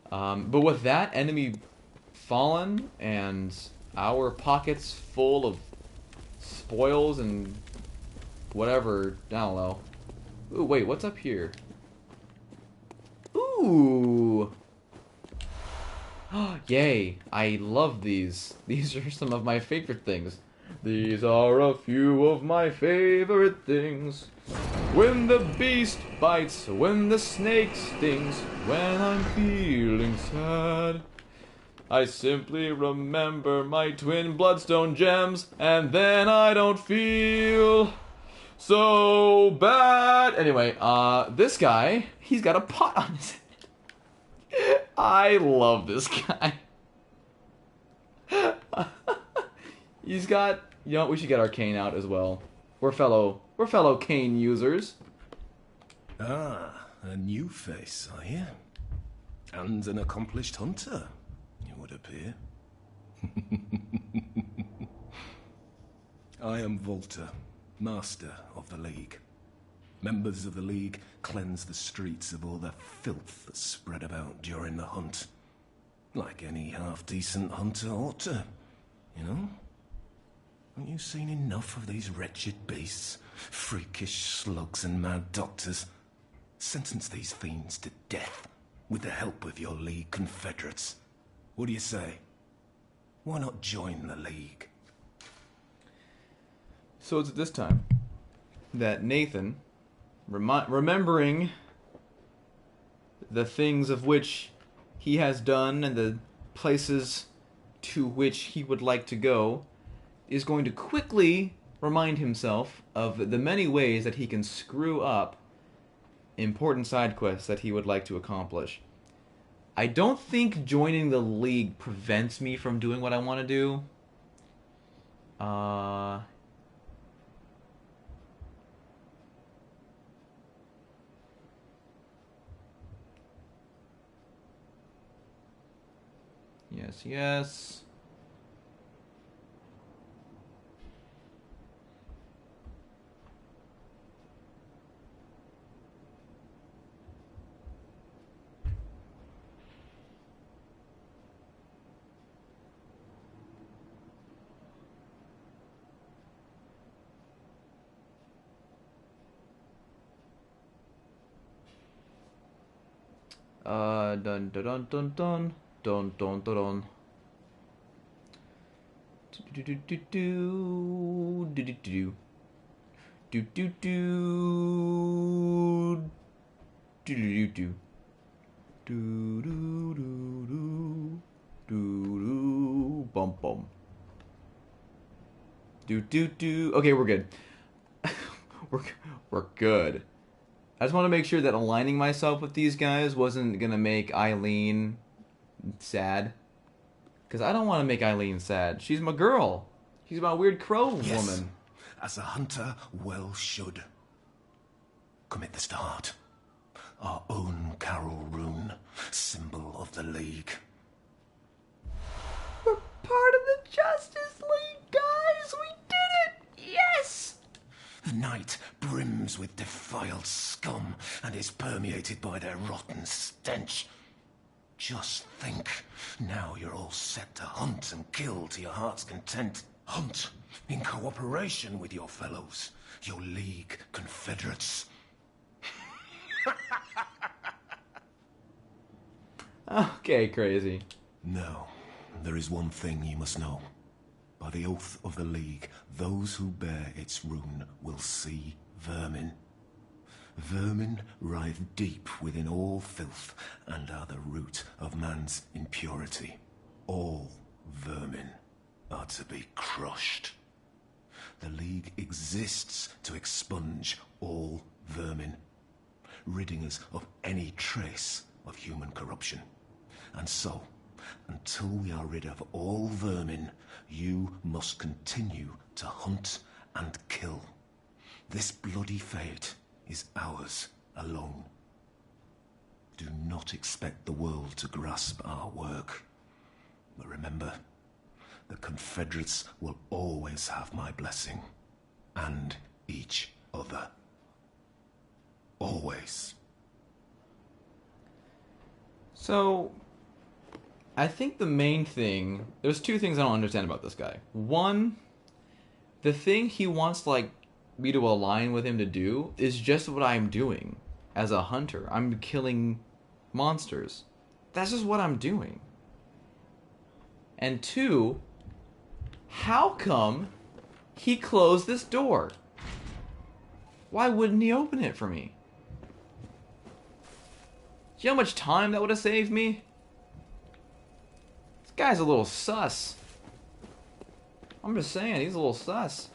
But with that enemy fallen and our pockets full of spoils and whatever, I don't know. Ooh, wait, what's up here? Ooh! Yay, I love these. These are some of my favorite things. These are a few of my favorite things. When the beast bites, when the snake stings, when I'm feeling sad, I simply remember my twin bloodstone gems, and then I don't feel so bad. Anyway, this guy, he's got a pot on his head. I love this guy. He's got, you know, we should get our cane out as well. We're fellow cane users. Ah, a new face, are you? And an accomplished hunter, it would appear. I am Volta, master of the League. Members of the League cleanse the streets of all the filth that's spread about during the hunt. Like any half-decent hunter ought to, you know? Haven't you seen enough of these wretched beasts? Freakish slugs and mad doctors. Sentence these fiends to death with the help of your League confederates. What do you say? Why not join the League? So it's at this time that Nathan, remembering the things of which he has done and the places to which he would like to go, is going to quickly remind himself of the many ways that he can screw up important side quests that he would like to accomplish. I don't think joining the League prevents me from doing what I want to do. Yes. Dun dun dun dun dun dun dun dun dun. Do do do do do do do do do do do do do do do do do bum bum do. Okay, we're good. we're good. I just want to make sure that aligning myself with these guys wasn't gonna make Eileen sad. Because I don't want to make Eileen sad. She's my girl. She's my weird crow woman. As a hunter well should. Commit this to heart. Our own Carol rune, symbol of the League. We're part of the Justice League, guys! We did it! Yes! The night brims with defiled scum and is permeated by their rotten stench. Just think, now you're all set to hunt and kill to your heart's content. Hunt in cooperation with your fellows, your League confederates. Okay, crazy. No, there is one thing you must know. By the oath of the League, those who bear its rune will see vermin. Vermin writhe deep within all filth and are the root of man's impurity. All vermin are to be crushed. The League exists to expunge all vermin, ridding us of any trace of human corruption. And so, until we are rid of all vermin, you must continue to hunt and kill. This bloody fate is ours alone. Do not expect the world to grasp our work. But remember, the Confederates will always have my blessing. And each other. Always. So, I think the main thing... There's two things I don't understand about this guy. One, the thing he wants, like, me to align with him to do is just what I'm doing as a hunter. I'm killing monsters. That's just what I'm doing. And two, how come he closed this door? Why wouldn't he open it for me? Do you know how much time that would have saved me? This guy's a little sus. I'm just saying, he's a little sus.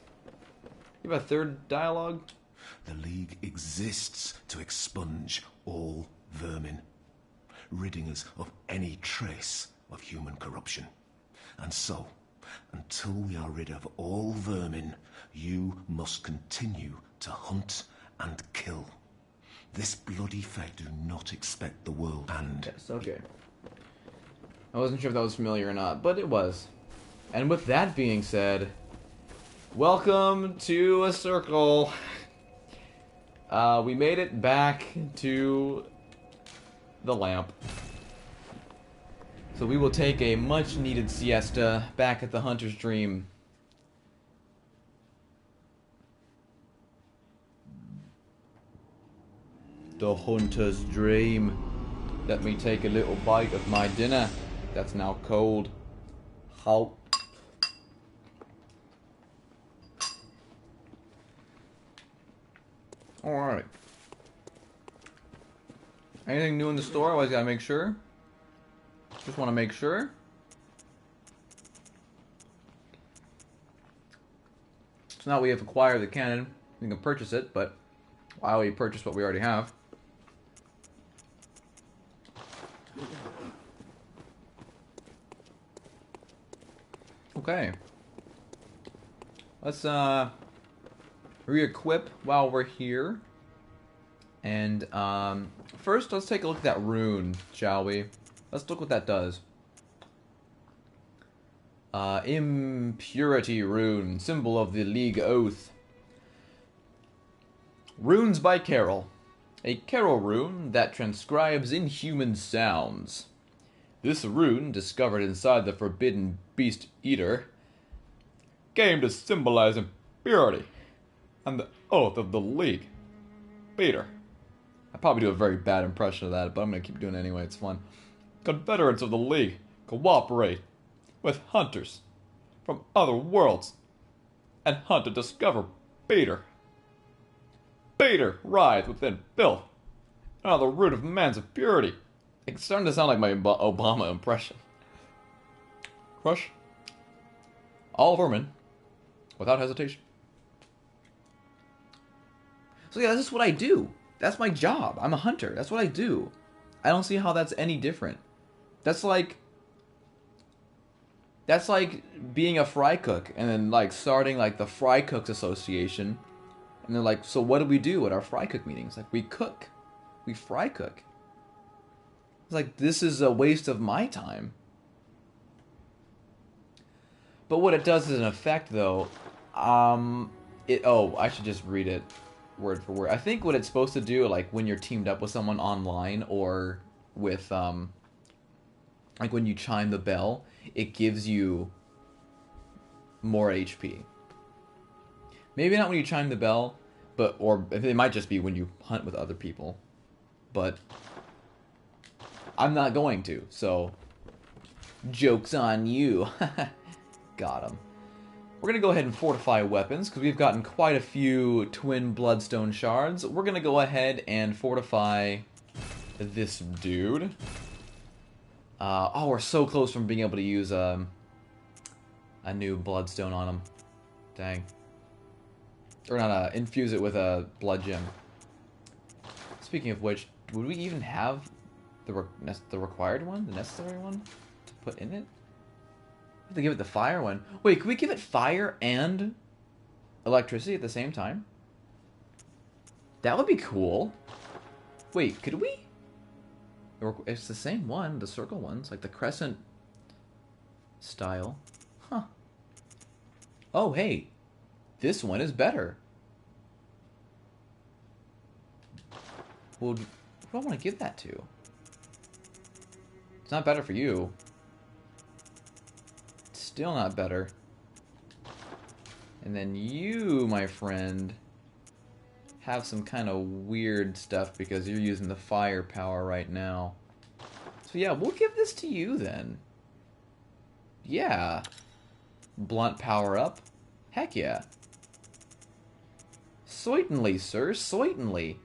You have a third dialogue? The League exists to expunge all vermin, ridding us of any trace of human corruption. And so, until we are rid of all vermin, you must continue to hunt and kill. This bloody fate, do not expect the world and... Yes, okay. I wasn't sure if that was familiar or not, but it was. And with that being said, welcome to a circle. We made it back to the lamp. So we will take a much-needed siesta back at the Hunter's Dream. The Hunter's Dream. Let me take a little bite of my dinner. That's now cold. How? Alright. Anything new in the store? Always gotta make sure. Just want to make sure. So now we have acquired the cannon. We can purchase it, but why would we purchase what we already have? Okay. Let's re-equip while we're here. And first let's take a look at that rune, shall we? Let's look what that does. Impurity rune, symbol of the League Oath. Runes by Carol. A Carol rune that transcribes inhuman sounds. This rune, discovered inside the forbidden beast eater, came to symbolize impurity and the oath of the League. Peter, I probably do a very bad impression of that, but I'm gonna keep doing it anyway. It's fun. Confederates of the League cooperate with hunters from other worlds and hunt to discover Peter. Peter writhes within filth, and are the root of man's impurity. It's starting to sound like my Obama impression. Crush all vermin without hesitation. So yeah, this is what I do. That's my job. I'm a hunter. That's what I do. I don't see how that's any different. That's like being a fry cook and then like starting like the Fry Cooks Association. And they're like, so what do we do at our fry cook meetings? Like, we cook. We fry cook. It's like, this is a waste of my time. But what it does is an effect, though. I should just read it word for word. I think what it's supposed to do, like, when you're teamed up with someone online or with, like, when you chime the bell, it gives you more HP. Maybe not when you chime the bell, or it might just be when you hunt with other people. But I'm not going to, so joke's on you. Got him. We're going to go ahead and fortify weapons, because we've gotten quite a few twin bloodstone shards. We're going to go ahead and fortify this dude. We're so close from being able to use a new bloodstone on him. Dang. Or not, infuse it with a blood gem. Speaking of which, would we even have the required one? The necessary one? To put in it? We have to give it the fire one. Wait, could we give it fire and electricity at the same time? That would be cool. Wait, could we? It's the same one, the circle ones, like the crescent style. Huh. Oh, hey. This one is better. Well, who do I want to give that to? It's not better for you. It's still not better. And then you, my friend, have some kind of weird stuff because you're using the firepower right now. So yeah, we'll give this to you then. Yeah. Blunt power up. Heck yeah. Certainly, sir. Certainly.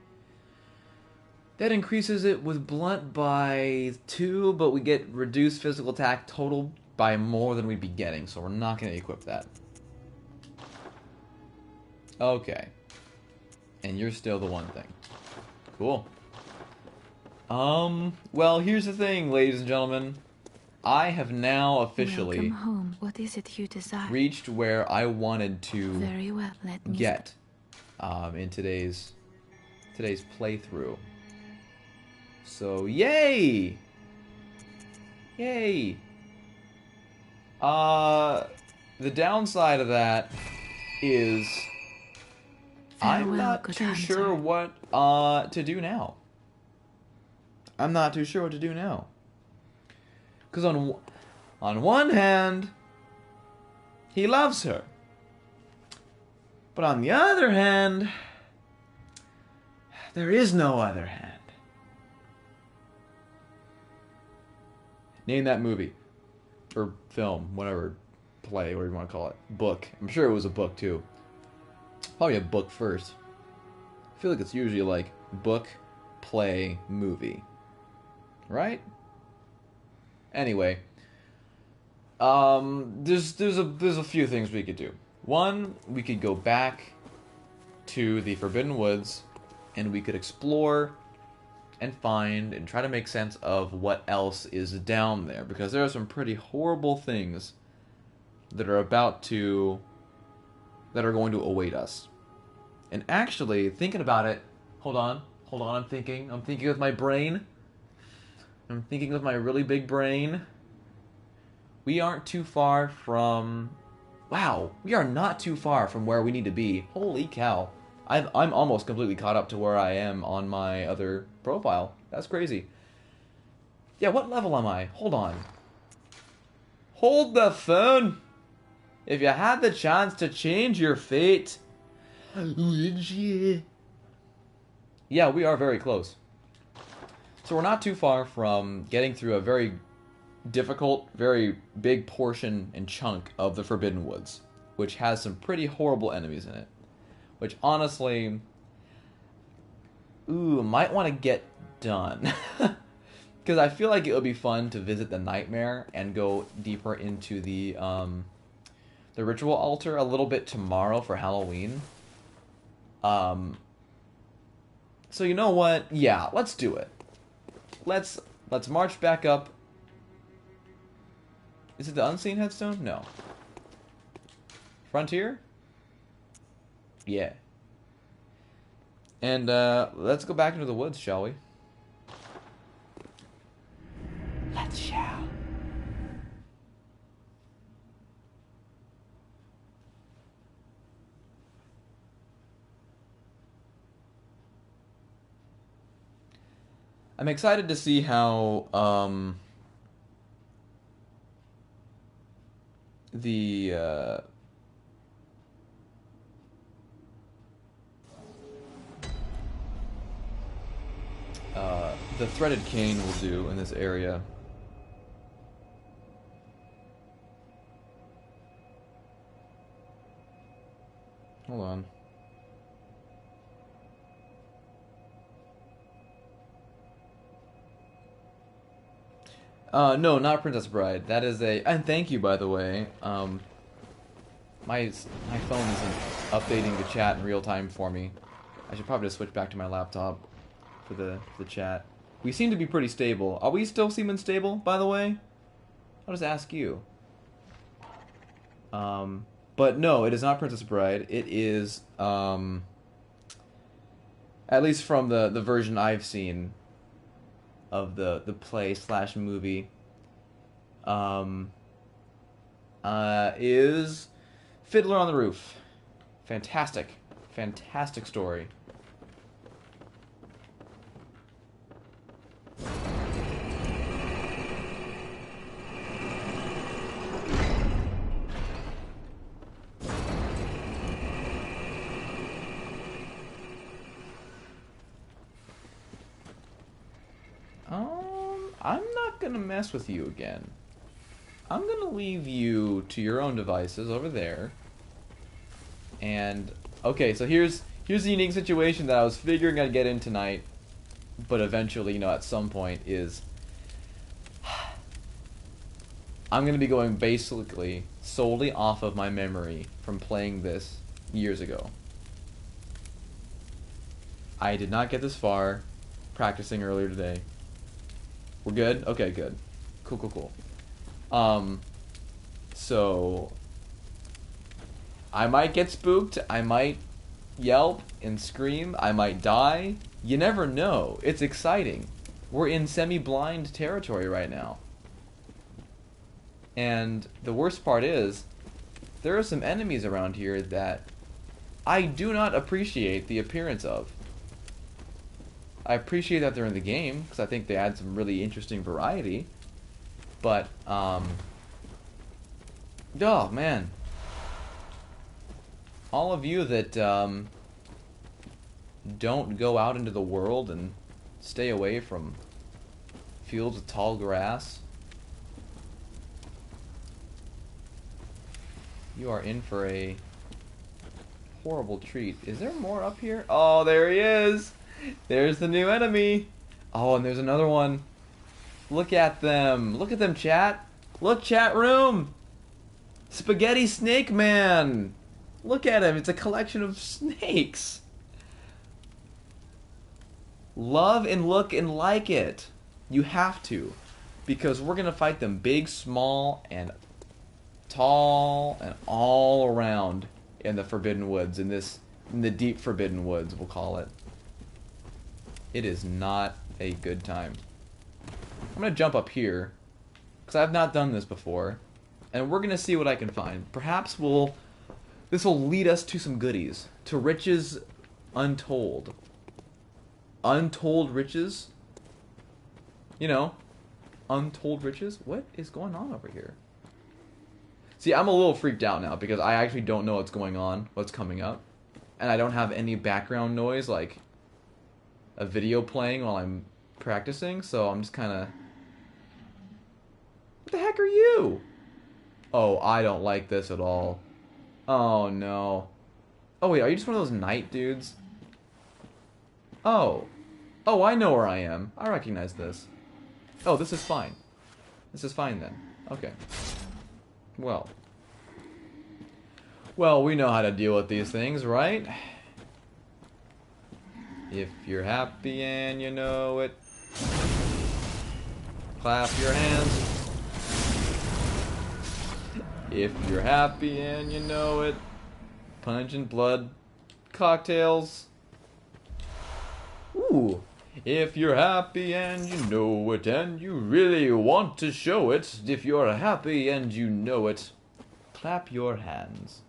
That increases it with blunt by 2, but we get reduced physical attack total by more than we'd be getting, so we're not going to equip that. Okay. And you're still the one thing. Cool. Well, here's the thing, ladies and gentlemen. I have now officially Welcome home. What is it you desire? Reached where I wanted to Very well. Let me get in today's playthrough. So yay! Yay! The downside of that is I'm not too sure what to do now. I'm not too sure what to do now. Because on one hand, he loves her. But on the other hand, there is no other hand. Name that movie. Or film, whatever. Play, whatever you want to call it. Book. I'm sure it was a book, too. Probably a book first. I feel like it's usually like book, play, movie. Right? Anyway. There's a few things we could do. One, we could go back to the Forbidden Woods, and we could explore and find and try to make sense of what else is down there, because there are some pretty horrible things that are going to await us. And actually, thinking about it, hold on, I'm thinking with my brain. I'm thinking with my really big brain. We aren't too far from... Wow, we are not too far from where we need to be. Holy cow. I'm almost completely caught up to where I am on my other profile. That's crazy. Yeah, what level am I? Hold on. Hold the phone. If you had the chance to change your fate, would you? Yeah, we are very close. So we're not too far from getting through a very difficult, very big portion and chunk of the Forbidden Woods, which has some pretty horrible enemies in it. Which honestly, might want to get done. Because I feel like it would be fun to visit the Nightmare and go deeper into the ritual altar a little bit tomorrow for Halloween. So you know what? Yeah, let's do it. Let's march back up. Is it the Unseen Headstone? No. Frontier? Yeah. And let's go back into the woods, shall we? Let's shall. I'm excited to see how the threaded cane will do in this area. Hold on. No, not Princess Bride. That is a... And thank you, by the way. My phone isn't updating the chat in real time for me. I should probably just switch back to my laptop for the chat. We seem to be pretty stable. Are we still seeming stable, by the way? I'll just ask you. But no, it is not Princess Bride. It is, at least from the version I've seen of the play / movie, is Fiddler on the Roof. Fantastic story. I'm not gonna mess with you again. I'm gonna leave you to your own devices over there. And okay, so here's the unique situation that I was figuring I'd get in tonight, but eventually, at some point is I'm gonna be going basically solely off of my memory from playing this years ago. I did not get this far practicing earlier today. We're good? Okay, good. Cool. So I might get spooked, I might yelp and scream, I might die. You never know. It's exciting. We're in semi-blind territory right now. And the worst part is, there are some enemies around here that I do not appreciate the appearance of. I appreciate that they're in the game, because I think they add some really interesting variety. But, oh, man. All of you that, don't go out into the world and stay away from fields of tall grass, you are in for a horrible treat. Is there more up here? Oh, there he is! There's the new enemy! Oh, and there's another one. Look at them. Look at them, chat. Look, chat room! Spaghetti Snake Man! Look at him. It's a collection of snakes. Love and look and like it. You have to. Because we're going to fight them big, small, and tall, and all around in the Forbidden Woods. In the deep Forbidden Woods, we'll call it. It is not a good time. I'm going to jump up here, because I've not done this before, and we're going to see what I can find. Perhaps this will lead us to some goodies, to riches untold. Untold riches? Untold riches? What is going on over here? See, I'm a little freaked out now, because I actually don't know what's going on, what's coming up, and I don't have any background noise, like a video playing while I'm practicing, so I'm just kind of... What the heck are you? Oh, I don't like this at all. Oh, no. Oh, wait, are you just one of those knight dudes? Oh. Oh, I know where I am. I recognize this. Oh, this is fine. This is fine, then. Okay. Well. Well, we know how to deal with these things, right? If you're happy and you know it, clap your hands. If you're happy and you know it, pungent blood cocktails. Ooh. If you're happy and you know it and you really want to show it, if you're happy and you know it, clap your hands.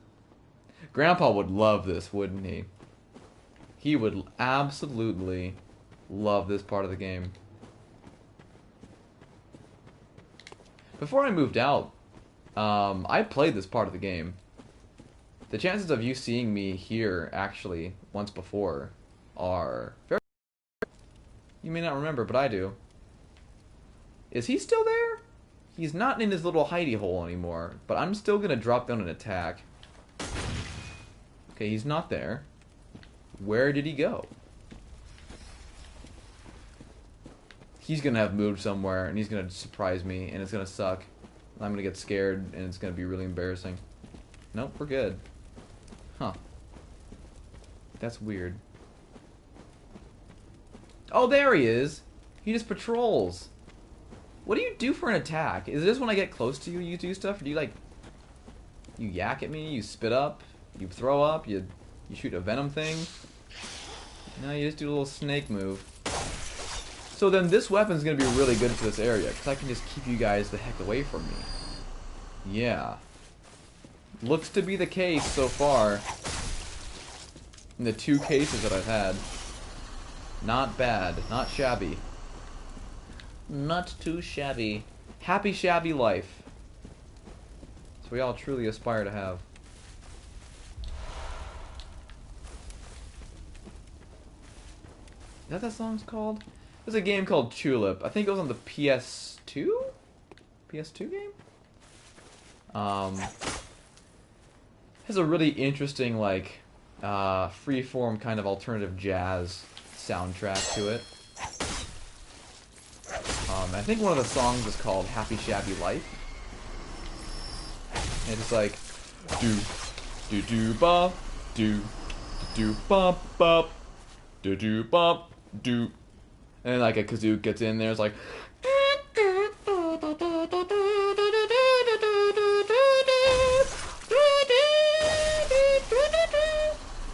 Grandpa would love this, wouldn't he? He would absolutely love this part of the game. Before I moved out, I played this part of the game. The chances of you seeing me here, actually, once before, are very... You may not remember, but I do. Is he still there? He's not in his little hidey hole anymore, but I'm still gonna drop down and attack. Okay, he's not there. Where did he go? He's gonna have moved somewhere, and he's gonna surprise me, and it's gonna suck. I'm gonna get scared, and it's gonna be really embarrassing. Nope, we're good. Huh. That's weird. Oh, there he is! He just patrols. What do you do for an attack? Is this when I get close to you, you do stuff? Or do you, like... You yak at me? You spit up? You throw up? You shoot a venom thing? No, you just do a little snake move. So then this weapon's gonna be really good for this area, because I can just keep you guys the heck away from me. Yeah. Looks to be the case so far. In the 2 cases that I've had. Not bad. Not shabby. Not too shabby. Happy shabby life. So we all truly aspire to have. Is that what song's called? There's a game called Tulip. I think it was on the PS2? PS2 game? Has a really interesting, like, freeform kind of alternative jazz soundtrack to it. I think one of the songs is called Happy Shabby Life. And it's like do do do bop do do bop bop do do bop do, and then like a kazoo gets in there. It's like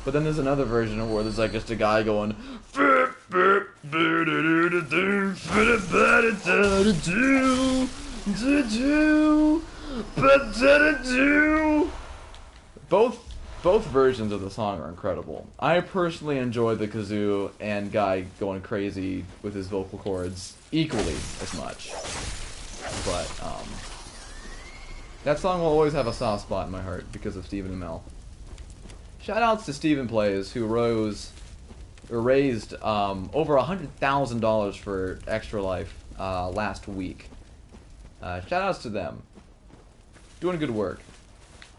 but then there's another version where there's like just a guy going both versions of the song are incredible. I personally enjoy the kazoo and guy going crazy with his vocal cords equally as much. But that song will always have a soft spot in my heart because of Stephen and Mel. Shoutouts to Stephen Plays, who raised over $100,000 for Extra Life last week. Shoutouts to them. Doing good work.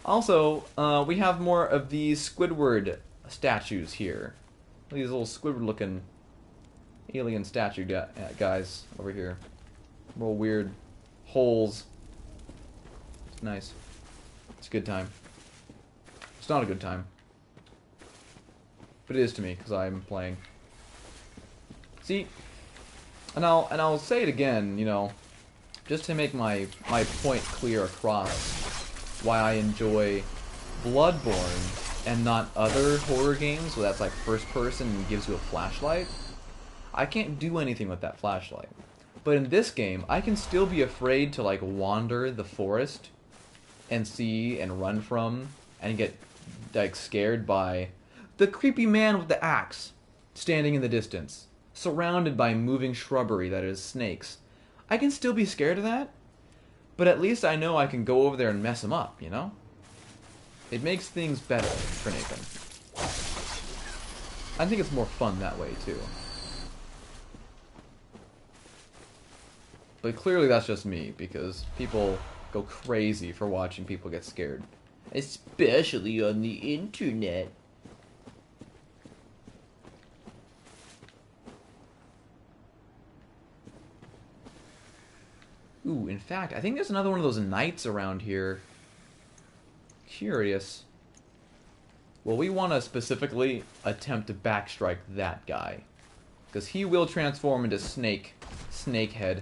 Also, we have more of these Squidward statues here. These little Squidward-looking alien statue guys over here. Little weird holes. It's nice. It's a good time. It's not a good time. But it is to me, because I'm playing. See? And I'll say it again, you know, just to make my point clear across why I enjoy Bloodborne and not other horror games where that's like first person and gives you a flashlight. I can't do anything with that flashlight. But in this game, I can still be afraid to like wander the forest and see and run from and get like scared by the creepy man with the axe standing in the distance, surrounded by moving shrubbery that is snakes. I can still be scared of that, but at least I know I can go over there and mess him up, you know? It makes things better for Nathan. I think it's more fun that way, too. But clearly that's just me, because people go crazy for watching people get scared. Especially on the internet. Ooh, in fact, I think there's another one of those knights around here. Curious. Well, we want to specifically attempt to backstrike that guy. Because he will transform into Snakehead.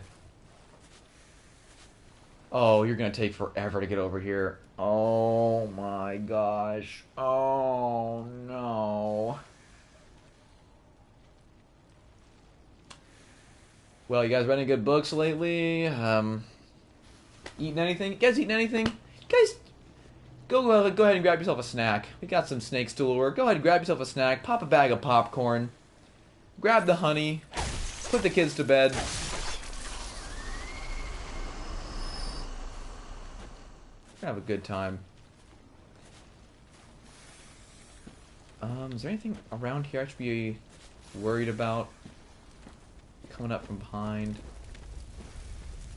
Oh, you're going to take forever to get over here. Oh my gosh. Oh no. Well, you guys read any good books lately? Eating anything? You guys eating anything? You guys, go ahead and grab yourself a snack. We got some snake stool work. Go ahead and grab yourself a snack. Pop a bag of popcorn. Grab the honey. Put the kids to bed. Have a good time. Is there anything around here I should be worried about? Coming up from behind.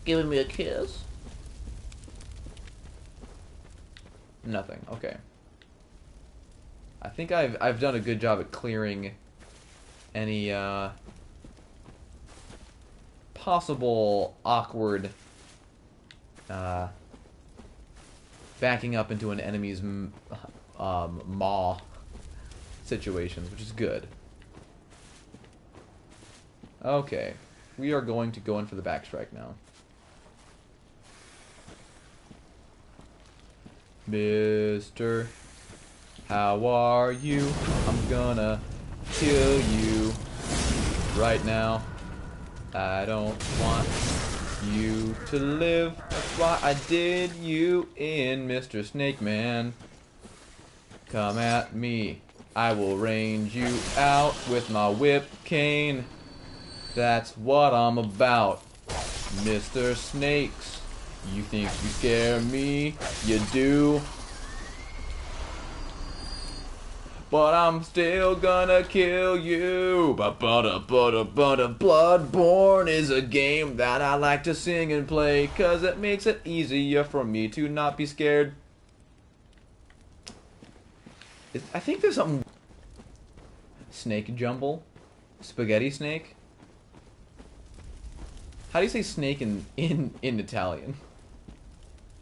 Giving me a kiss? Nothing. Okay. I think I've done a good job at clearing any possible awkward backing up into an enemy's maw situations, which is good. Okay, we are going to go in for the backstrike now. Mister, how are you? I'm gonna kill you right now. I don't want you to live. That's why I did you in, Mr. Snake Man. Come at me. I will range you out with my whip cane. That's what I'm about, Mr. Snakes. You think you scare me? You do. But I'm still gonna kill you. Bloodborne is a game that I like to sing and play, 'cause it makes it easier for me to not be scared. I think there's something... Snake jumble? Spaghetti snake? How do you say snake in Italian?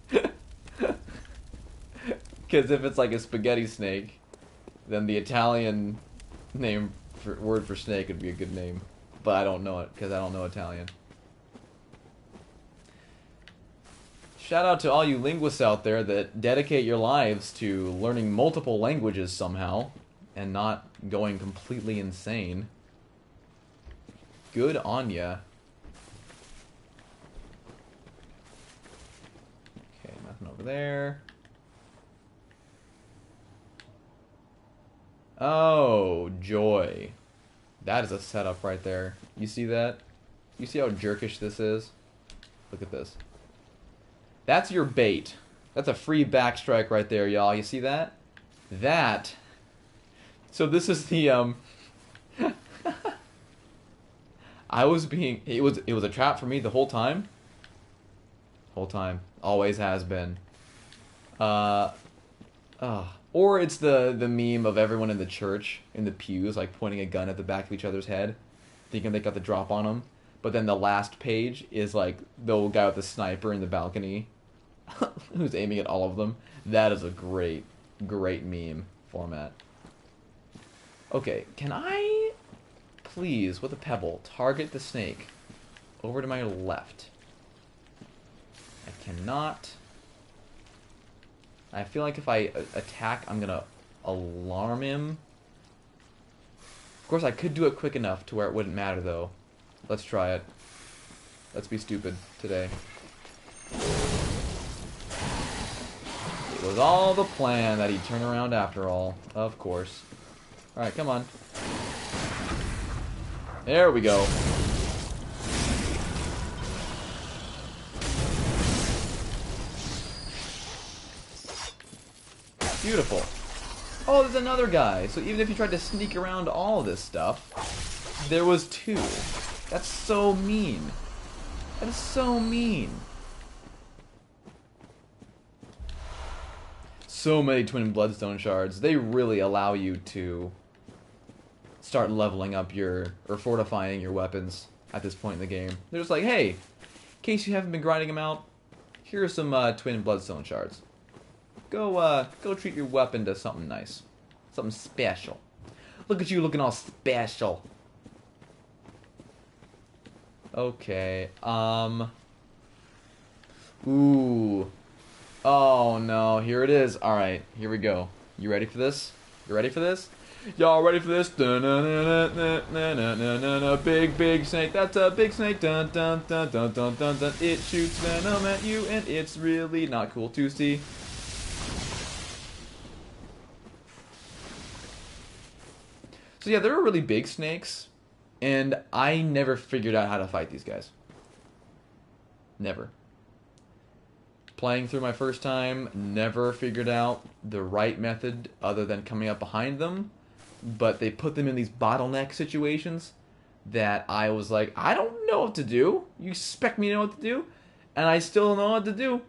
Because if it's like a spaghetti snake, then the Italian word for snake would be a good name. But I don't know it, because I don't know Italian. Shout out to all you linguists out there that dedicate your lives to learning multiple languages somehow, and not going completely insane. Good on ya. Okay, nothing over there. Oh, joy. That is a setup right there. You see that? You see how jerkish this is? Look at this. That's your bait. That's a free backstrike right there, y'all. You see that? That. So this is the, I was being... It was a trap for me the whole time. Whole time. Always has been. Or it's the meme of everyone in the church, in the pews, like pointing a gun at the back of each other's head, thinking they got the drop on them. But then the last page is like the old guy with the sniper in the balcony, who's aiming at all of them. That is a great, great meme format. Okay, can I, please, with a pebble, target the snake over to my left? I cannot... I feel like if I attack, I'm gonna alarm him. Of course, I could do it quick enough to where it wouldn't matter, though. Let's try it. Let's be stupid today. It was all the plan that he'd turn around after all. Of course. Alright, come on. There we go. Beautiful. Oh, there's another guy. So even if you tried to sneak around all this stuff, there was two. That's so mean. That is so mean. So many twin bloodstone shards. They really allow you to start leveling up your, or fortifying your weapons at this point in the game. They're just like, hey, in case you haven't been grinding them out, here are some twin bloodstone shards. Go treat your weapon to something nice. Something special. Look at you looking all special. Okay, ooh. Oh no, here it is. Alright, here we go. You ready for this? You ready for this? Y'all ready for this? Dun, dun, dun, dun, dun, dun, dun, dun, dun. Big, big snake. That's a big snake. Dun, dun, dun, dun, dun, dun, dun. It shoots venom at you, and it's really not cool to see. So yeah, there are really big snakes, and I never figured out how to fight these guys. Never. Playing through my first time, never figured out the right method other than coming up behind them. But they put them in these bottleneck situations that I was like, I don't know what to do. You expect me to know what to do? And I still don't know what to do.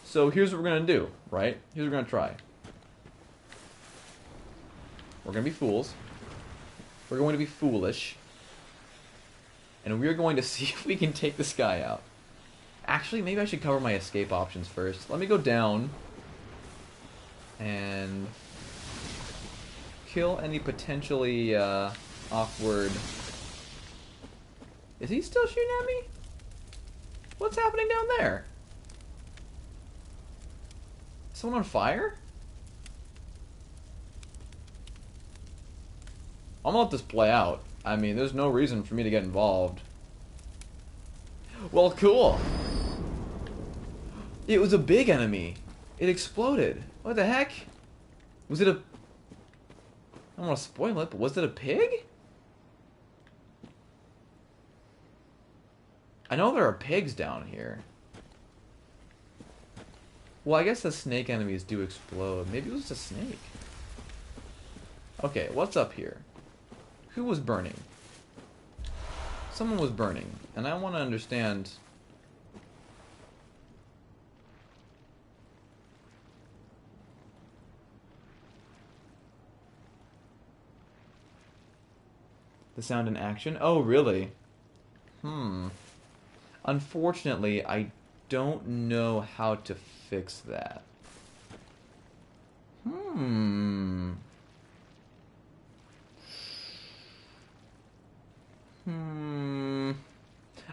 So here's what we're going to do, right? Here's what we're going to try. We're going to be fools. We're going to be foolish. And we're going to see if we can take this guy out. Actually, maybe I should cover my escape options first. Let me go down and kill any potentially awkward... Is he still shooting at me? What's happening down there? Is someone on fire? I'm gonna let this play out. I mean, there's no reason for me to get involved. Well, cool. It was a big enemy. It exploded. What the heck? Was it a... I don't want to spoil it, but was it a pig? I know there are pigs down here. Well, I guess the snake enemies do explode. Maybe it was a snake. Okay, what's up here? Who was burning? Someone was burning, and I want to understand... the sound in action? Oh, really? Unfortunately, I don't know how to fix that.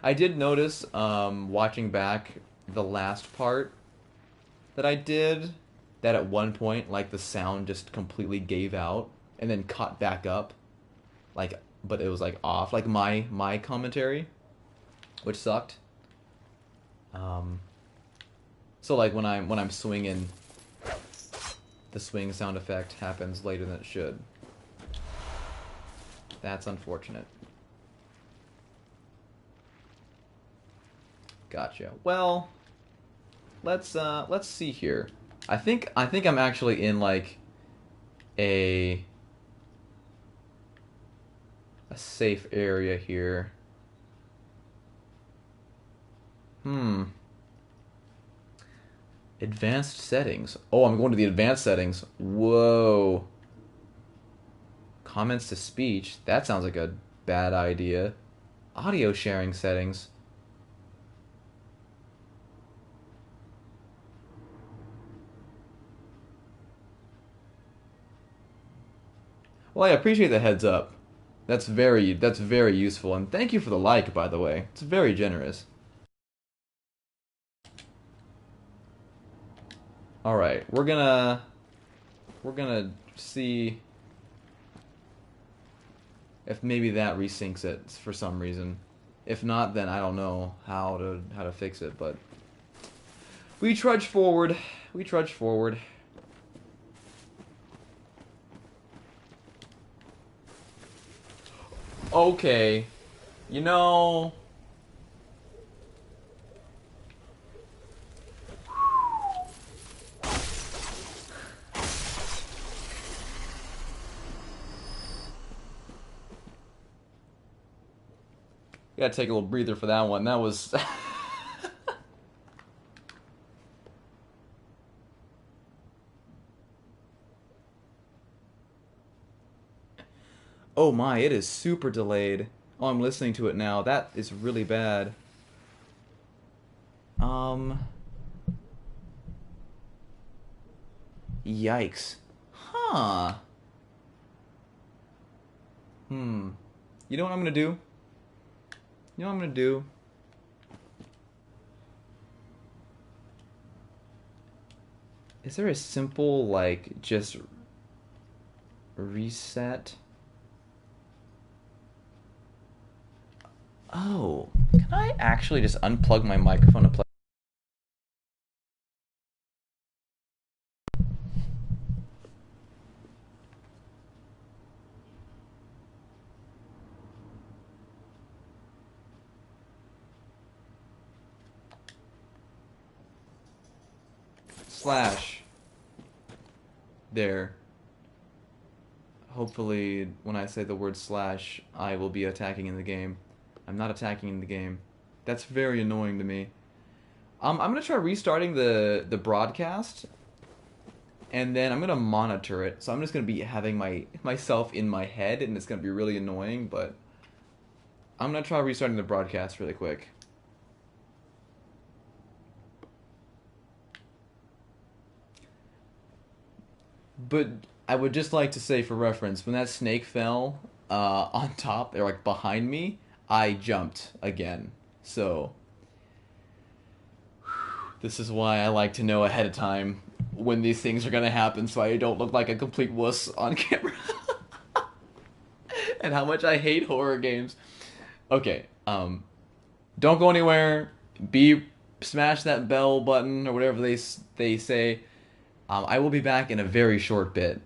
I did notice, watching back the last part that I did, that at one point, like, the sound just completely gave out, and then caught back up. Like, but it was, like, off. Like, my commentary, which sucked. So, like, when I'm swinging, the swing sound effect happens later than it should. That's unfortunate. Gotcha. Well, let's see here. I think I'm actually in like a safe area here. Advanced settings. Oh, I'm going to the advanced settings. Whoa. Comments to speech. That sounds like a bad idea. Audio sharing settings. Well, I appreciate the heads up. That's very useful, and thank you for the like, by the way. It's very generous. All right, we're gonna see if maybe that resyncs it for some reason. If not, then I don't know how to fix it, but we trudge forward. We trudge forward. Okay, you know... Gotta take a little breather for that one. That was... Oh my, it is super delayed. Oh, I'm listening to it now. That is really bad. Yikes. Huh. You know what I'm gonna do? You know what I'm gonna do? Is there a simple, like, just reset? Oh, can I actually just unplug my microphone and play? Slash. There. Hopefully, when I say the word slash, I will be attacking in the game. I'm not attacking in the game. That's very annoying to me. I'm gonna try restarting the broadcast, and then I'm gonna monitor it. So I'm just gonna be having myself in my head, and it's gonna be really annoying. But I'm gonna try restarting the broadcast really quick. But I would just like to say, for reference, when that snake fell on top, or like behind me, I jumped again. So this is why I like to know ahead of time when these things are gonna happen, so I don't look like a complete wuss on camera. And how much I hate horror games. Okay, don't go anywhere. Smash that bell button or whatever they say. I will be back in a very short bit.